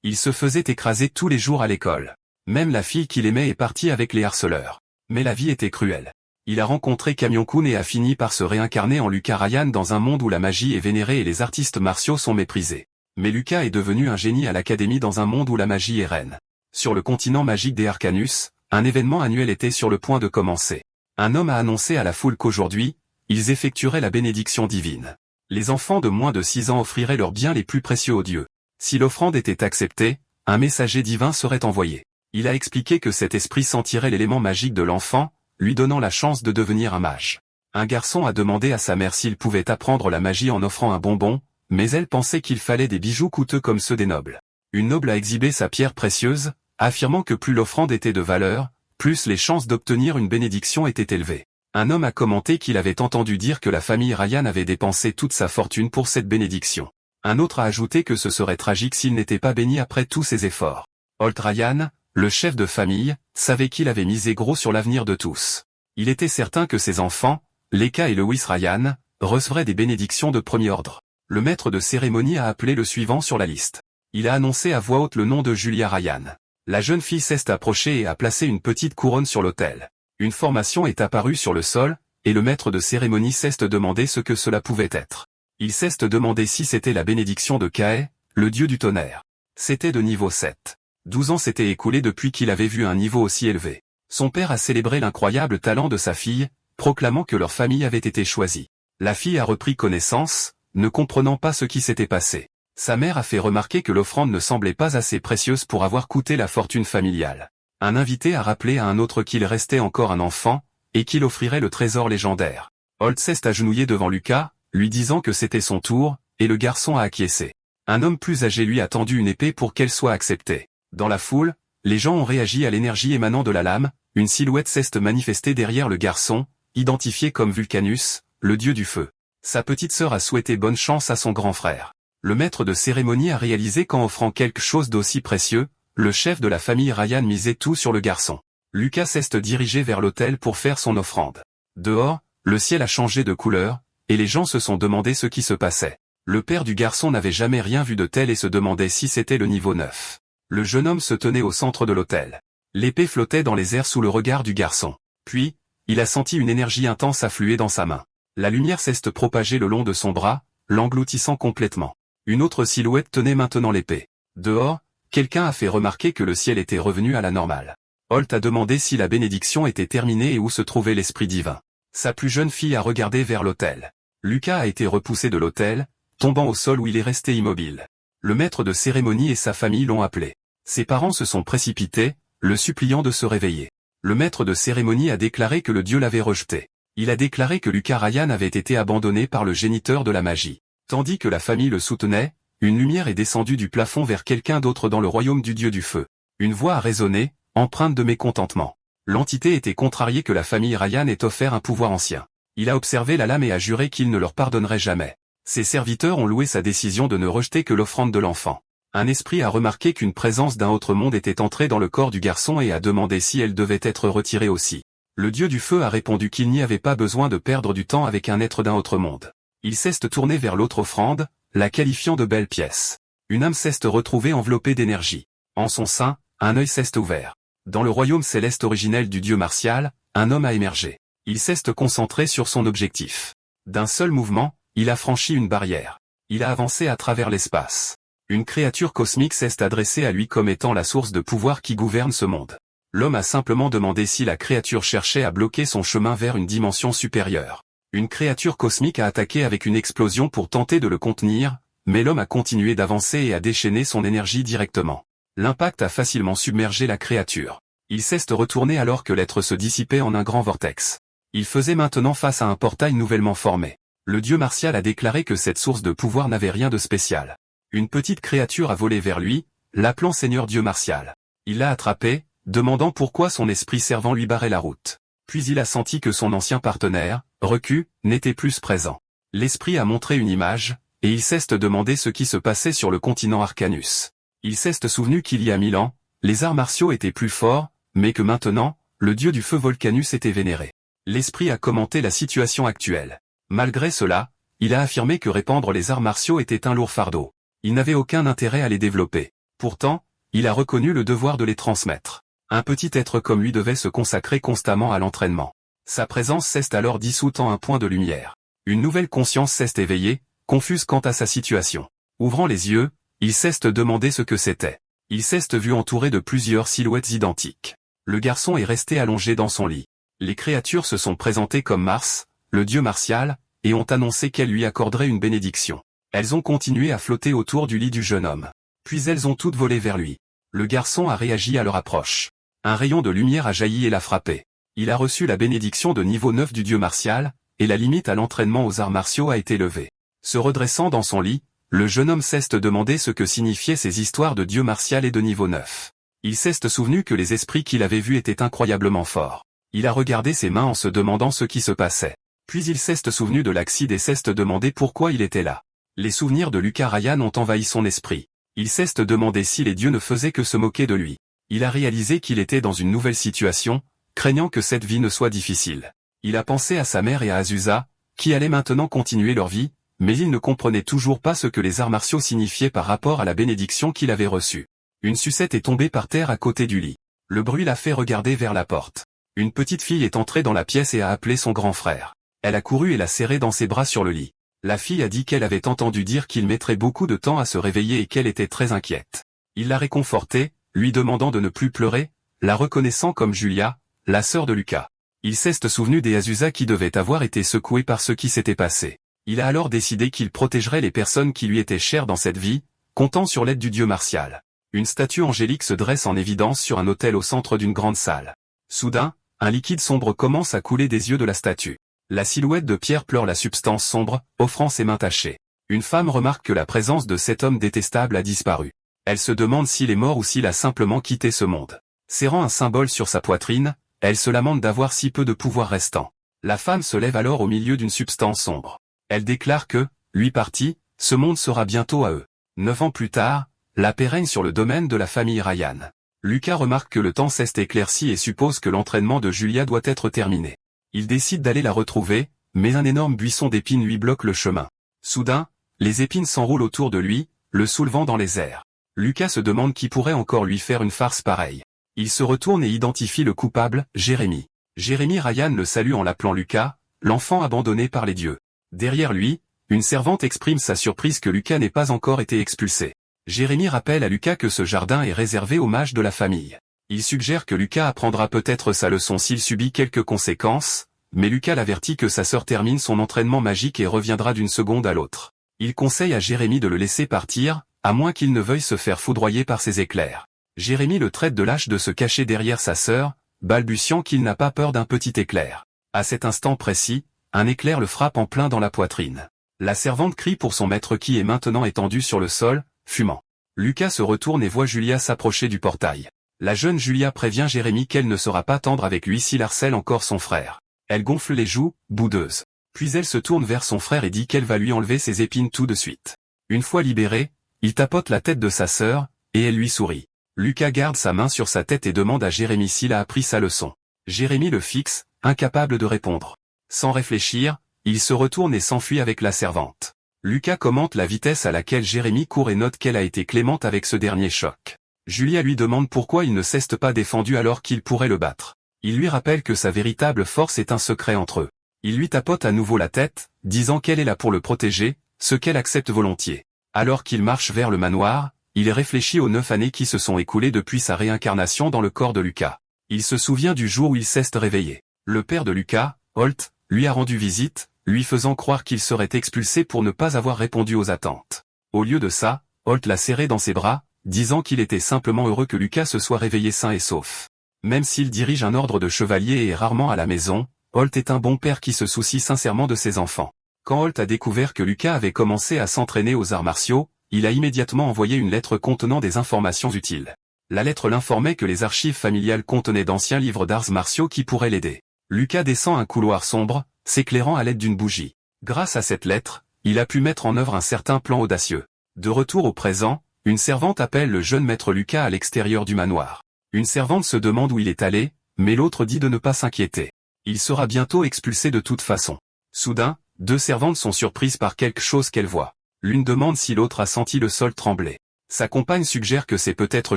Il se faisait écraser tous les jours à l'école. Même la fille qu'il aimait est partie avec les harceleurs. Mais la vie était cruelle. Il a rencontré Kamion-kun et a fini par se réincarner en Lucas Ryan dans un monde où la magie est vénérée et les artistes martiaux sont méprisés. Mais Lucas est devenu un génie à l'académie dans un monde où la magie est reine. Sur le continent magique des Arcanus, un événement annuel était sur le point de commencer. Un homme a annoncé à la foule qu'aujourd'hui, ils effectueraient la bénédiction divine. Les enfants de moins de 6 ans offriraient leurs biens les plus précieux aux dieux. Si l'offrande était acceptée, un messager divin serait envoyé. Il a expliqué que cet esprit sentirait l'élément magique de l'enfant, lui donnant la chance de devenir un mage. Un garçon a demandé à sa mère s'il pouvait apprendre la magie en offrant un bonbon, mais elle pensait qu'il fallait des bijoux coûteux comme ceux des nobles. Une noble a exhibé sa pierre précieuse, affirmant que plus l'offrande était de valeur, plus les chances d'obtenir une bénédiction étaient élevées. Un homme a commenté qu'il avait entendu dire que la famille Ryan avait dépensé toute sa fortune pour cette bénédiction. Un autre a ajouté que ce serait tragique s'il n'était pas béni après tous ses efforts. Holt Ryan, le chef de famille, savait qu'il avait misé gros sur l'avenir de tous. Il était certain que ses enfants, Leka et Lewis Ryan, recevraient des bénédictions de premier ordre. Le maître de cérémonie a appelé le suivant sur la liste. Il a annoncé à voix haute le nom de Julia Ryan. La jeune fille s'est approchée et a placé une petite couronne sur l'autel. Une formation est apparue sur le sol, et le maître de cérémonie s'est demandé ce que cela pouvait être. Il s'est demandé si c'était la bénédiction de Kae, le dieu du tonnerre. C'était de niveau 7. 12 ans s'étaient écoulés depuis qu'il avait vu un niveau aussi élevé. Son père a célébré l'incroyable talent de sa fille, proclamant que leur famille avait été choisie. La fille a repris connaissance, ne comprenant pas ce qui s'était passé. Sa mère a fait remarquer que l'offrande ne semblait pas assez précieuse pour avoir coûté la fortune familiale. Un invité a rappelé à un autre qu'il restait encore un enfant, et qu'il offrirait le trésor légendaire. Holt s'est agenouillé devant Lucas, lui disant que c'était son tour, et le garçon a acquiescé. Un homme plus âgé lui a tendu une épée pour qu'elle soit acceptée. Dans la foule, les gens ont réagi à l'énergie émanant de la lame, une silhouette s'est manifestée derrière le garçon, identifié comme Vulcanus, le dieu du feu. Sa petite sœur a souhaité bonne chance à son grand frère. Le maître de cérémonie a réalisé qu'en offrant quelque chose d'aussi précieux, le chef de la famille Ryan misait tout sur le garçon. Lucas s'est dirigé vers l'autel pour faire son offrande. Dehors, le ciel a changé de couleur, et les gens se sont demandé ce qui se passait. Le père du garçon n'avait jamais rien vu de tel et se demandait si c'était le niveau 9. Le jeune homme se tenait au centre de l'autel. L'épée flottait dans les airs sous le regard du garçon. Puis, il a senti une énergie intense affluer dans sa main. La lumière s'est propagée le long de son bras, l'engloutissant complètement. Une autre silhouette tenait maintenant l'épée. Dehors, quelqu'un a fait remarquer que le ciel était revenu à la normale. Holt a demandé si la bénédiction était terminée et où se trouvait l'esprit divin. Sa plus jeune fille a regardé vers l'autel. Lucas a été repoussé de l'autel, tombant au sol où il est resté immobile. Le maître de cérémonie et sa famille l'ont appelé. Ses parents se sont précipités, le suppliant de se réveiller. Le maître de cérémonie a déclaré que le dieu l'avait rejeté. Il a déclaré que Lucas Ryan avait été abandonné par le géniteur de la magie. Tandis que la famille le soutenait, une lumière est descendue du plafond vers quelqu'un d'autre dans le royaume du dieu du feu. Une voix a résonné, empreinte de mécontentement. L'entité était contrariée que la famille Ryan ait offert un pouvoir ancien. Il a observé la lame et a juré qu'il ne leur pardonnerait jamais. Ses serviteurs ont loué sa décision de ne rejeter que l'offrande de l'enfant. Un esprit a remarqué qu'une présence d'un autre monde était entrée dans le corps du garçon et a demandé si elle devait être retirée aussi. Le dieu du feu a répondu qu'il n'y avait pas besoin de perdre du temps avec un être d'un autre monde. Il s'est tourné vers l'autre offrande, la qualifiant de belle pièce. Une âme s'est retrouvée enveloppée d'énergie. En son sein, un œil s'est ouvert. Dans le royaume céleste originel du dieu martial, un homme a émergé. Il s'est concentré sur son objectif. D'un seul mouvement, il a franchi une barrière. Il a avancé à travers l'espace. Une créature cosmique s'est adressée à lui comme étant la source de pouvoir qui gouverne ce monde. L'homme a simplement demandé si la créature cherchait à bloquer son chemin vers une dimension supérieure. Une créature cosmique a attaqué avec une explosion pour tenter de le contenir, mais l'homme a continué d'avancer et a déchaîné son énergie directement. L'impact a facilement submergé la créature. Il s'est retourné alors que l'être se dissipait en un grand vortex. Il faisait maintenant face à un portail nouvellement formé. Le dieu martial a déclaré que cette source de pouvoir n'avait rien de spécial. Une petite créature a volé vers lui, l'appelant Seigneur Dieu martial. Il l'a attrapé, demandant pourquoi son esprit servant lui barrait la route. Puis il a senti que son ancien partenaire, Recu, n'était plus présent. L'esprit a montré une image, et il s'est demandé ce qui se passait sur le continent Arcanus. Il s'est souvenu qu'il y a 1000 ans, les arts martiaux étaient plus forts, mais que maintenant, le dieu du feu Volcanus était vénéré. L'esprit a commenté la situation actuelle. Malgré cela, il a affirmé que répandre les arts martiaux était un lourd fardeau. Il n'avait aucun intérêt à les développer. Pourtant, il a reconnu le devoir de les transmettre. Un petit être comme lui devait se consacrer constamment à l'entraînement. Sa présence s'est alors dissoute en un point de lumière. Une nouvelle conscience s'est éveillée, confuse quant à sa situation. Ouvrant les yeux, il s'est demandé ce que c'était. Il s'est vu entouré de plusieurs silhouettes identiques. Le garçon est resté allongé dans son lit. Les créatures se sont présentées comme Mars, le dieu martial, et ont annoncé qu'elles lui accorderaient une bénédiction. Elles ont continué à flotter autour du lit du jeune homme. Puis elles ont toutes volé vers lui. Le garçon a réagi à leur approche. Un rayon de lumière a jailli et l'a frappé. Il a reçu la bénédiction de niveau 9 du dieu martial, et la limite à l'entraînement aux arts martiaux a été levée. Se redressant dans son lit, le jeune homme s'est demandé ce que signifiaient ces histoires de dieu martial et de niveau 9. Il s'est souvenu que les esprits qu'il avait vus étaient incroyablement forts. Il a regardé ses mains en se demandant ce qui se passait. Puis il s'est souvenu de l'Axide et s'est demandé pourquoi il était là. Les souvenirs de Lucas Ryan ont envahi son esprit. Il s'est demandé si les dieux ne faisaient que se moquer de lui. Il a réalisé qu'il était dans une nouvelle situation, craignant que cette vie ne soit difficile. Il a pensé à sa mère et à Azusa, qui allaient maintenant continuer leur vie, mais il ne comprenait toujours pas ce que les arts martiaux signifiaient par rapport à la bénédiction qu'il avait reçue. Une sucette est tombée par terre à côté du lit. Le bruit l'a fait regarder vers la porte. Une petite fille est entrée dans la pièce et a appelé son grand frère. Elle a couru et l'a serré dans ses bras sur le lit. La fille a dit qu'elle avait entendu dire qu'il mettrait beaucoup de temps à se réveiller et qu'elle était très inquiète. Il l'a réconfortée, lui demandant de ne plus pleurer, la reconnaissant comme Julia, la sœur de Lucas. Il s'est souvenu des Azusa qui devaient avoir été secoués par ce qui s'était passé. Il a alors décidé qu'il protégerait les personnes qui lui étaient chères dans cette vie, comptant sur l'aide du dieu martial. Une statue angélique se dresse en évidence sur un autel au centre d'une grande salle. Soudain, un liquide sombre commence à couler des yeux de la statue. La silhouette de Pierre pleure la substance sombre, offrant ses mains tachées. Une femme remarque que la présence de cet homme détestable a disparu. Elle se demande s'il est mort ou s'il a simplement quitté ce monde. Serrant un symbole sur sa poitrine, elle se lamente d'avoir si peu de pouvoir restant. La femme se lève alors au milieu d'une substance sombre. Elle déclare que, lui parti, ce monde sera bientôt à eux. 9 ans plus tard, la paix règne sur le domaine de la famille Ryan. Lucas remarque que le temps s'est éclairci et suppose que l'entraînement de Julia doit être terminé. Il décide d'aller la retrouver, mais un énorme buisson d'épines lui bloque le chemin. Soudain, les épines s'enroulent autour de lui, le soulevant dans les airs. Lucas se demande qui pourrait encore lui faire une farce pareille. Il se retourne et identifie le coupable, Jérémy. Jérémy Ryan le salue en l'appelant Lucas, l'enfant abandonné par les dieux. Derrière lui, une servante exprime sa surprise que Lucas n'ait pas encore été expulsé. Jérémy rappelle à Lucas que ce jardin est réservé aux mages de la famille. Il suggère que Lucas apprendra peut-être sa leçon s'il subit quelques conséquences, mais Lucas l'avertit que sa sœur termine son entraînement magique et reviendra d'une seconde à l'autre. Il conseille à Jérémy de le laisser partir, à moins qu'il ne veuille se faire foudroyer par ses éclairs. Jérémy le traite de lâche de se cacher derrière sa sœur, balbutiant qu'il n'a pas peur d'un petit éclair. À cet instant précis, un éclair le frappe en plein dans la poitrine. La servante crie pour son maître qui est maintenant étendu sur le sol, fumant. Lucas se retourne et voit Julia s'approcher du portail. La jeune Julia prévient Jérémy qu'elle ne sera pas tendre avec lui s'il harcèle encore son frère. Elle gonfle les joues, boudeuse. Puis elle se tourne vers son frère et dit qu'elle va lui enlever ses épines tout de suite. Une fois libéré, il tapote la tête de sa sœur, et elle lui sourit. Lucas garde sa main sur sa tête et demande à Jérémy s'il a appris sa leçon. Jérémy le fixe, incapable de répondre. Sans réfléchir, il se retourne et s'enfuit avec la servante. Lucas commente la vitesse à laquelle Jérémy court et note qu'elle a été clémente avec ce dernier choc. Julia lui demande pourquoi il ne s'est pas défendu alors qu'il pourrait le battre. Il lui rappelle que sa véritable force est un secret entre eux. Il lui tapote à nouveau la tête, disant qu'elle est là pour le protéger, ce qu'elle accepte volontiers. Alors qu'il marche vers le manoir, il réfléchit aux 9 années qui se sont écoulées depuis sa réincarnation dans le corps de Lucas. Il se souvient du jour où il s'est réveillé. Le père de Lucas, Holt, lui a rendu visite, lui faisant croire qu'il serait expulsé pour ne pas avoir répondu aux attentes. Au lieu de ça, Holt l'a serré dans ses bras, disant qu'il était simplement heureux que Lucas se soit réveillé sain et sauf. Même s'il dirige un ordre de chevaliers et est rarement à la maison, Holt est un bon père qui se soucie sincèrement de ses enfants. Quand Holt a découvert que Lucas avait commencé à s'entraîner aux arts martiaux, il a immédiatement envoyé une lettre contenant des informations utiles. La lettre l'informait que les archives familiales contenaient d'anciens livres d'arts martiaux qui pourraient l'aider. Lucas descend un couloir sombre, s'éclairant à l'aide d'une bougie. Grâce à cette lettre, il a pu mettre en œuvre un certain plan audacieux. De retour au présent, une servante appelle le jeune maître Lucas à l'extérieur du manoir. Une servante se demande où il est allé, mais l'autre dit de ne pas s'inquiéter. Il sera bientôt expulsé de toute façon. Soudain, 2 servantes sont surprises par quelque chose qu'elles voient. L'une demande si l'autre a senti le sol trembler. Sa compagne suggère que c'est peut-être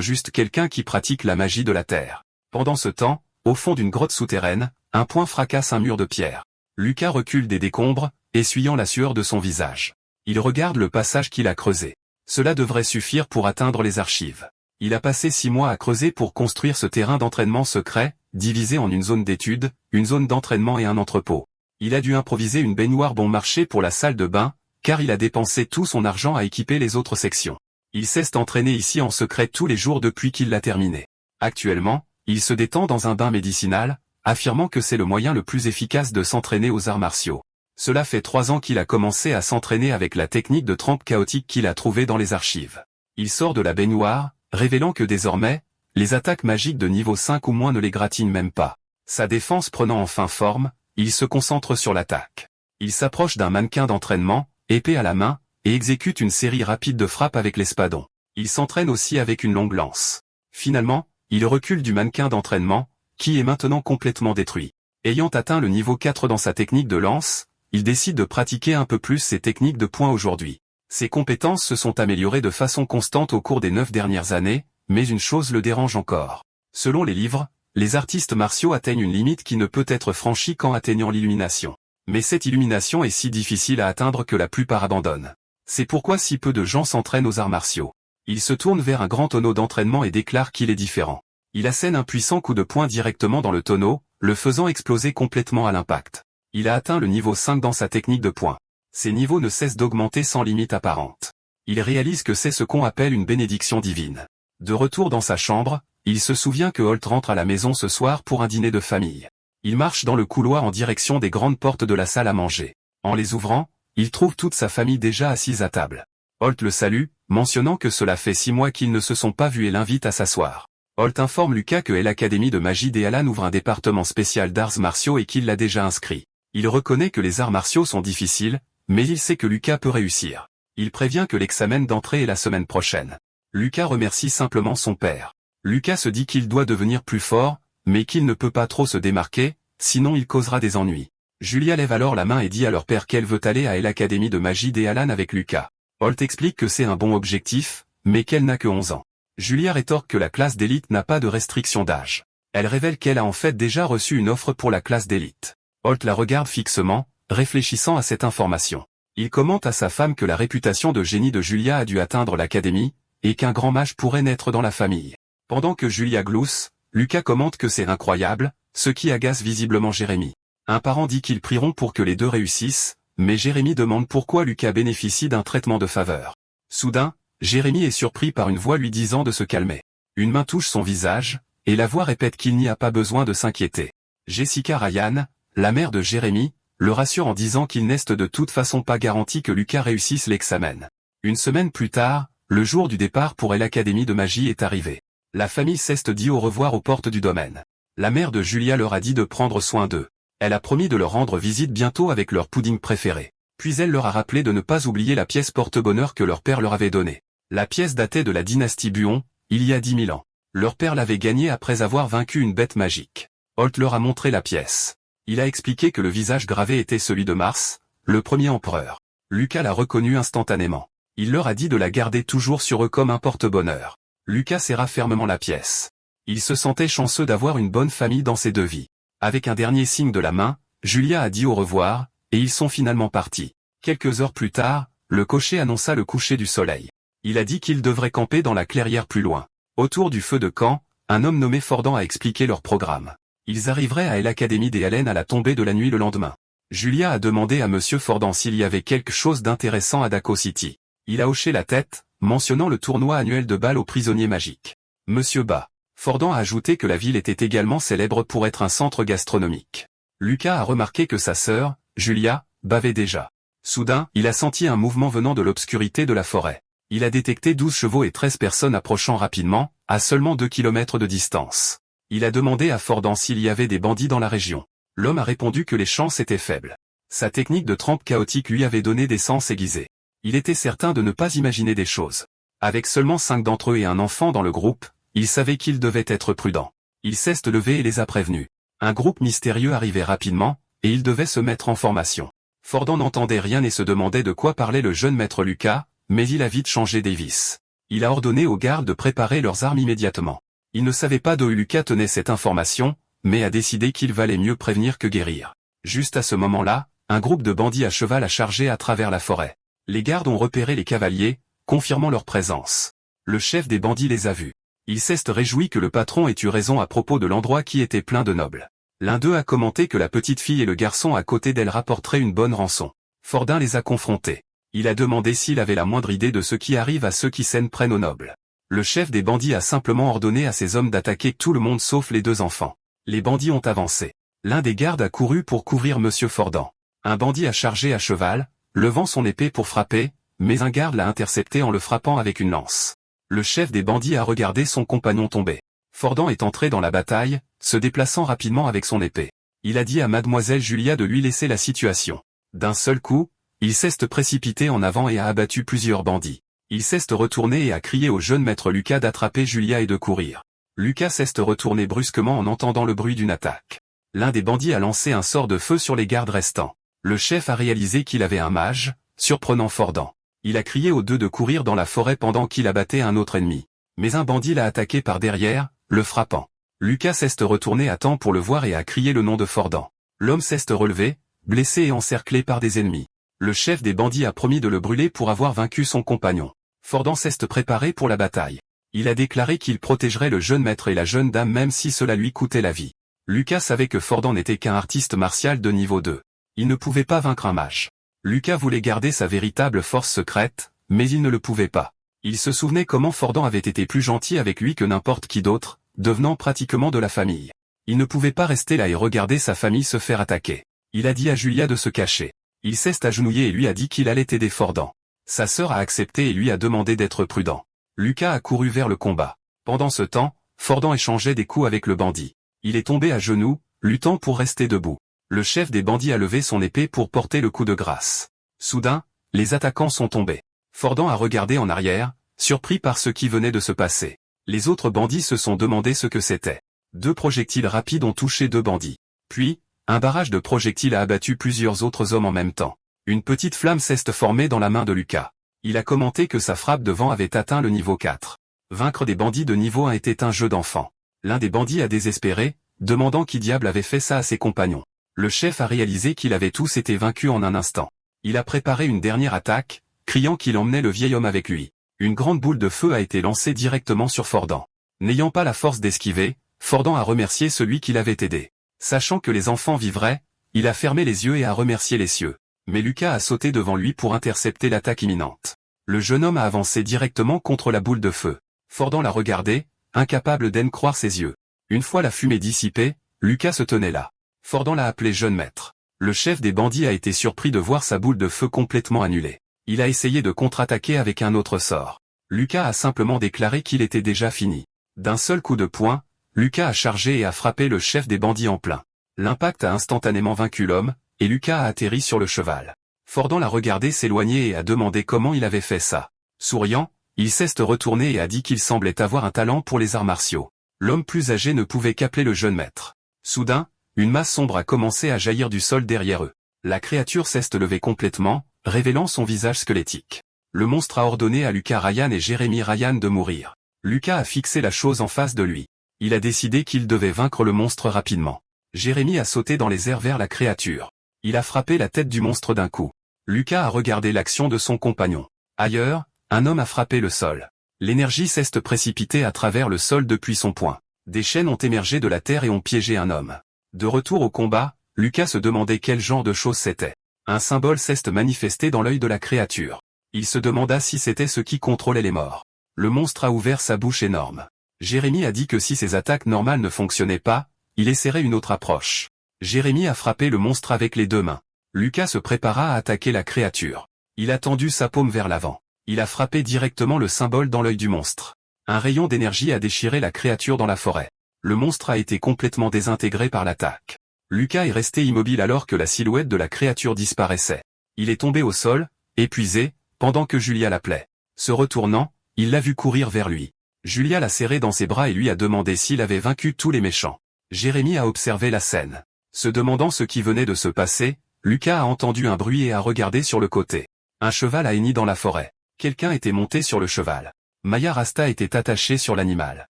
juste quelqu'un qui pratique la magie de la terre. Pendant ce temps, au fond d'une grotte souterraine, un poing fracasse un mur de pierre. Lucas recule des décombres, essuyant la sueur de son visage. Il regarde le passage qu'il a creusé. Cela devrait suffire pour atteindre les archives. Il a passé 6 mois à creuser pour construire ce terrain d'entraînement secret, divisé en une zone d'études, une zone d'entraînement et un entrepôt. Il a dû improviser une baignoire bon marché pour la salle de bain, car il a dépensé tout son argent à équiper les autres sections. Il s'est entraîné ici en secret tous les jours depuis qu'il l'a terminé. Actuellement, il se détend dans un bain médicinal, affirmant que c'est le moyen le plus efficace de s'entraîner aux arts martiaux. Cela fait 3 ans qu'il a commencé à s'entraîner avec la technique de trempe chaotique qu'il a trouvée dans les archives. Il sort de la baignoire, révélant que désormais, les attaques magiques de niveau 5 ou moins ne les gratignent même pas. Sa défense prenant enfin forme, il se concentre sur l'attaque. Il s'approche d'un mannequin d'entraînement, épée à la main, et exécute une série rapide de frappes avec l'espadon. Il s'entraîne aussi avec une longue lance. Finalement, il recule du mannequin d'entraînement, qui est maintenant complètement détruit. Ayant atteint le niveau 4 dans sa technique de lance, il décide de pratiquer un peu plus ses techniques de poing aujourd'hui. Ses compétences se sont améliorées de façon constante au cours des 9 dernières années, mais une chose le dérange encore. Selon les livres, les artistes martiaux atteignent une limite qui ne peut être franchie qu'en atteignant l'illumination. Mais cette illumination est si difficile à atteindre que la plupart abandonnent. C'est pourquoi si peu de gens s'entraînent aux arts martiaux. Il se tourne vers un grand tonneau d'entraînement et déclare qu'il est différent. Il assène un puissant coup de poing directement dans le tonneau, le faisant exploser complètement à l'impact. Il a atteint le niveau 5 dans sa technique de poing. Ces niveaux ne cessent d'augmenter sans limite apparente. Il réalise que c'est ce qu'on appelle une bénédiction divine. De retour dans sa chambre, il se souvient que Holt rentre à la maison ce soir pour un dîner de famille. Il marche dans le couloir en direction des grandes portes de la salle à manger. En les ouvrant, il trouve toute sa famille déjà assise à table. Holt le salue, mentionnant que cela fait 6 mois qu'ils ne se sont pas vus et l'invite à s'asseoir. Holt informe Lucas que l'Académie de magie d'Ealan ouvre un département spécial d'arts martiaux et qu'il l'a déjà inscrit. Il reconnaît que les arts martiaux sont difficiles, mais il sait que Lucas peut réussir. Il prévient que l'examen d'entrée est la semaine prochaine. Lucas remercie simplement son père. Lucas se dit qu'il doit devenir plus fort, mais qu'il ne peut pas trop se démarquer, sinon il causera des ennuis. Julia lève alors la main et dit à leur père qu'elle veut aller à l'Académie de magie d'Ealan avec Lucas. Holt explique que c'est un bon objectif, mais qu'elle n'a que 11 ans. Julia rétorque que la classe d'élite n'a pas de restriction d'âge. Elle révèle qu'elle a en fait déjà reçu une offre pour la classe d'élite. Holt la regarde fixement, réfléchissant à cette information. Il commente à sa femme que la réputation de génie de Julia a dû atteindre l'académie, et qu'un grand mage pourrait naître dans la famille. Pendant que Julia glousse, Lucas commente que c'est incroyable, ce qui agace visiblement Jérémy. Un parent dit qu'ils prieront pour que les deux réussissent, mais Jérémy demande pourquoi Lucas bénéficie d'un traitement de faveur. Soudain, Jérémy est surpris par une voix lui disant de se calmer. Une main touche son visage, et la voix répète qu'il n'y a pas besoin de s'inquiéter. Jessica Ryan, la mère de Jérémy, le rassure en disant qu'il n'est de toute façon pas garanti que Lucas réussisse l'examen. Une semaine plus tard, le jour du départ pour l'Académie de magie est arrivé. La famille s'est dit au revoir aux portes du domaine. La mère de Julia leur a dit de prendre soin d'eux. Elle a promis de leur rendre visite bientôt avec leur pudding préféré. Puis elle leur a rappelé de ne pas oublier la pièce porte-bonheur que leur père leur avait donnée. La pièce datait de la dynastie Buon, il y a 10 000 ans. Leur père l'avait gagnée après avoir vaincu une bête magique. Holt leur a montré la pièce. Il a expliqué que le visage gravé était celui de Mars, le premier empereur. Lucas l'a reconnu instantanément. Il leur a dit de la garder toujours sur eux comme un porte-bonheur. Lucas serra fermement la pièce. Il se sentait chanceux d'avoir une bonne famille dans ses 2 vies. Avec un dernier signe de la main, Julia a dit au revoir, et ils sont finalement partis. Quelques heures plus tard, le cocher annonça le coucher du soleil. Il a dit qu'ils devraient camper dans la clairière plus loin. Autour du feu de camp, un homme nommé Fordan a expliqué leur programme. Ils arriveraient à l'Académie d'Ealan à la tombée de la nuit le lendemain. Julia a demandé à Monsieur Fordan s'il y avait quelque chose d'intéressant à Daco City. Il a hoché la tête, mentionnant le tournoi annuel de bal aux prisonniers magiques. Monsieur Ba. Fordan a ajouté que la ville était également célèbre pour être un centre gastronomique. Lucas a remarqué que sa sœur, Julia, bavait déjà. Soudain, il a senti un mouvement venant de l'obscurité de la forêt. Il a détecté 12 chevaux et 13 personnes approchant rapidement, à seulement 2 kilomètres de distance. Il a demandé à Fordan s'il y avait des bandits dans la région. L'homme a répondu que les chances étaient faibles. Sa technique de trempe chaotique lui avait donné des sens aiguisés. Il était certain de ne pas imaginer des choses. Avec seulement 5 d'entre eux et un enfant dans le groupe, il savait qu'il devait être prudent. Il s'est levé et les a prévenus. Un groupe mystérieux arrivait rapidement, et il devait se mettre en formation. Fordan n'entendait rien et se demandait de quoi parlait le jeune maître Lucas, mais il a vite changé Davis. Il a ordonné aux gardes de préparer leurs armes immédiatement. Il ne savait pas d'où Lucas tenait cette information, mais a décidé qu'il valait mieux prévenir que guérir. Juste à ce moment-là, un groupe de bandits à cheval a chargé à travers la forêt. Les gardes ont repéré les cavaliers, confirmant leur présence. Le chef des bandits les a vus. Il s'est réjoui que le patron ait eu raison à propos de l'endroit qui était plein de nobles. L'un d'eux a commenté que la petite fille et le garçon à côté d'elle rapporteraient une bonne rançon. Fordin les a confrontés. Il a demandé s'il avait la moindre idée de ce qui arrive à ceux qui s'en prennent aux nobles. Le chef des bandits a simplement ordonné à ses hommes d'attaquer tout le monde sauf les 2 enfants. Les bandits ont avancé. L'un des gardes a couru pour couvrir Monsieur Fordin. Un bandit a chargé à cheval, levant son épée pour frapper, mais un garde l'a intercepté en le frappant avec une lance. Le chef des bandits a regardé son compagnon tomber. Fordin est entré dans la bataille, se déplaçant rapidement avec son épée. Il a dit à mademoiselle Julia de lui laisser la situation. D'un seul coup, il s'est précipité en avant et a abattu plusieurs bandits. Il s'est retourné et a crié au jeune maître Lucas d'attraper Julia et de courir. Lucas s'est retourné brusquement en entendant le bruit d'une attaque. L'un des bandits a lancé un sort de feu sur les gardes restants. Le chef a réalisé qu'il avait un mage, surprenant Fordin. Il a crié aux 2 de courir dans la forêt pendant qu'il abattait un autre ennemi. Mais un bandit l'a attaqué par derrière, le frappant. Lucas s'est retourné à temps pour le voir et a crié le nom de Fordin. L'homme s'est relevé, blessé et encerclé par des ennemis. Le chef des bandits a promis de le brûler pour avoir vaincu son compagnon. Fordin s'est préparé pour la bataille. Il a déclaré qu'il protégerait le jeune maître et la jeune dame même si cela lui coûtait la vie. Lucas savait que Fordin n'était qu'un artiste martial de niveau 2. Il ne pouvait pas vaincre un mage. Lucas voulait garder sa véritable force secrète, mais il ne le pouvait pas. Il se souvenait comment Fordin avait été plus gentil avec lui que n'importe qui d'autre, devenant pratiquement de la famille. Il ne pouvait pas rester là et regarder sa famille se faire attaquer. Il a dit à Julia de se cacher. Il s'est agenouillé et lui a dit qu'il allait aider Fordin. Sa sœur a accepté et lui a demandé d'être prudent. Lucas a couru vers le combat. Pendant ce temps, Fordin échangeait des coups avec le bandit. Il est tombé à genoux, luttant pour rester debout. Le chef des bandits a levé son épée pour porter le coup de grâce. Soudain, les attaquants sont tombés. Fordin a regardé en arrière, surpris par ce qui venait de se passer. Les autres bandits se sont demandé ce que c'était. 2 projectiles rapides ont touché 2 bandits. Puis, un barrage de projectiles a abattu plusieurs autres hommes en même temps. Une petite flamme s'est formée dans la main de Lucas. Il a commenté que sa frappe de vent avait atteint le niveau 4. Vaincre des bandits de niveau 1 était un jeu d'enfant. L'un des bandits a désespéré, demandant qui diable avait fait ça à ses compagnons. Le chef a réalisé qu'il avait tous été vaincus en un instant. Il a préparé une dernière attaque, criant qu'il emmenait le vieil homme avec lui. Une grande boule de feu a été lancée directement sur Fordin. N'ayant pas la force d'esquiver, Fordin a remercié celui qui l'avait aidé. Sachant que les enfants vivraient, il a fermé les yeux et a remercié les cieux. Mais Lucas a sauté devant lui pour intercepter l'attaque imminente. Le jeune homme a avancé directement contre la boule de feu. Fordin l'a regardé, incapable d'en croire ses yeux. Une fois la fumée dissipée, Lucas se tenait là. Fordin l'a appelé jeune maître. Le chef des bandits a été surpris de voir sa boule de feu complètement annulée. Il a essayé de contre-attaquer avec un autre sort. Lucas a simplement déclaré qu'il était déjà fini. D'un seul coup de poing, Lucas a chargé et a frappé le chef des bandits en plein. L'impact a instantanément vaincu l'homme, et Lucas a atterri sur le cheval. Fordin l'a regardé s'éloigner et a demandé comment il avait fait ça. Souriant, il s'est retourné et a dit qu'il semblait avoir un talent pour les arts martiaux. L'homme plus âgé ne pouvait qu'appeler le jeune maître. Soudain, une masse sombre a commencé à jaillir du sol derrière eux. La créature s'est levée complètement, révélant son visage squelettique. Le monstre a ordonné à Lucas Ryan et Jérémy Ryan de mourir. Lucas a fixé la chose en face de lui. Il a décidé qu'il devait vaincre le monstre rapidement. Jérémy a sauté dans les airs vers la créature. Il a frappé la tête du monstre d'un coup. Lucas a regardé l'action de son compagnon. Ailleurs, un homme a frappé le sol. L'énergie s'est précipitée à travers le sol depuis son poing. Des chaînes ont émergé de la terre et ont piégé un homme. De retour au combat, Lucas se demandait quel genre de chose c'était. Un symbole s'est manifesté dans l'œil de la créature. Il se demanda si c'était ce qui contrôlait les morts. Le monstre a ouvert sa bouche énorme. Jérémy a dit que si ses attaques normales ne fonctionnaient pas, il essaierait une autre approche. Jérémy a frappé le monstre avec les 2 mains. Lucas se prépara à attaquer la créature. Il a tendu sa paume vers l'avant. Il a frappé directement le symbole dans l'œil du monstre. Un rayon d'énergie a déchiré la créature dans la forêt. Le monstre a été complètement désintégré par l'attaque. Lucas est resté immobile alors que la silhouette de la créature disparaissait. Il est tombé au sol, épuisé, pendant que Julia l'appelait. Se retournant, il l'a vu courir vers lui. Julia l'a serré dans ses bras et lui a demandé s'il avait vaincu tous les méchants. Jérémy a observé la scène. Se demandant ce qui venait de se passer, Lucas a entendu un bruit et a regardé sur le côté. Un cheval a henni dans la forêt. Quelqu'un était monté sur le cheval. Maya Rasta était attachée sur l'animal.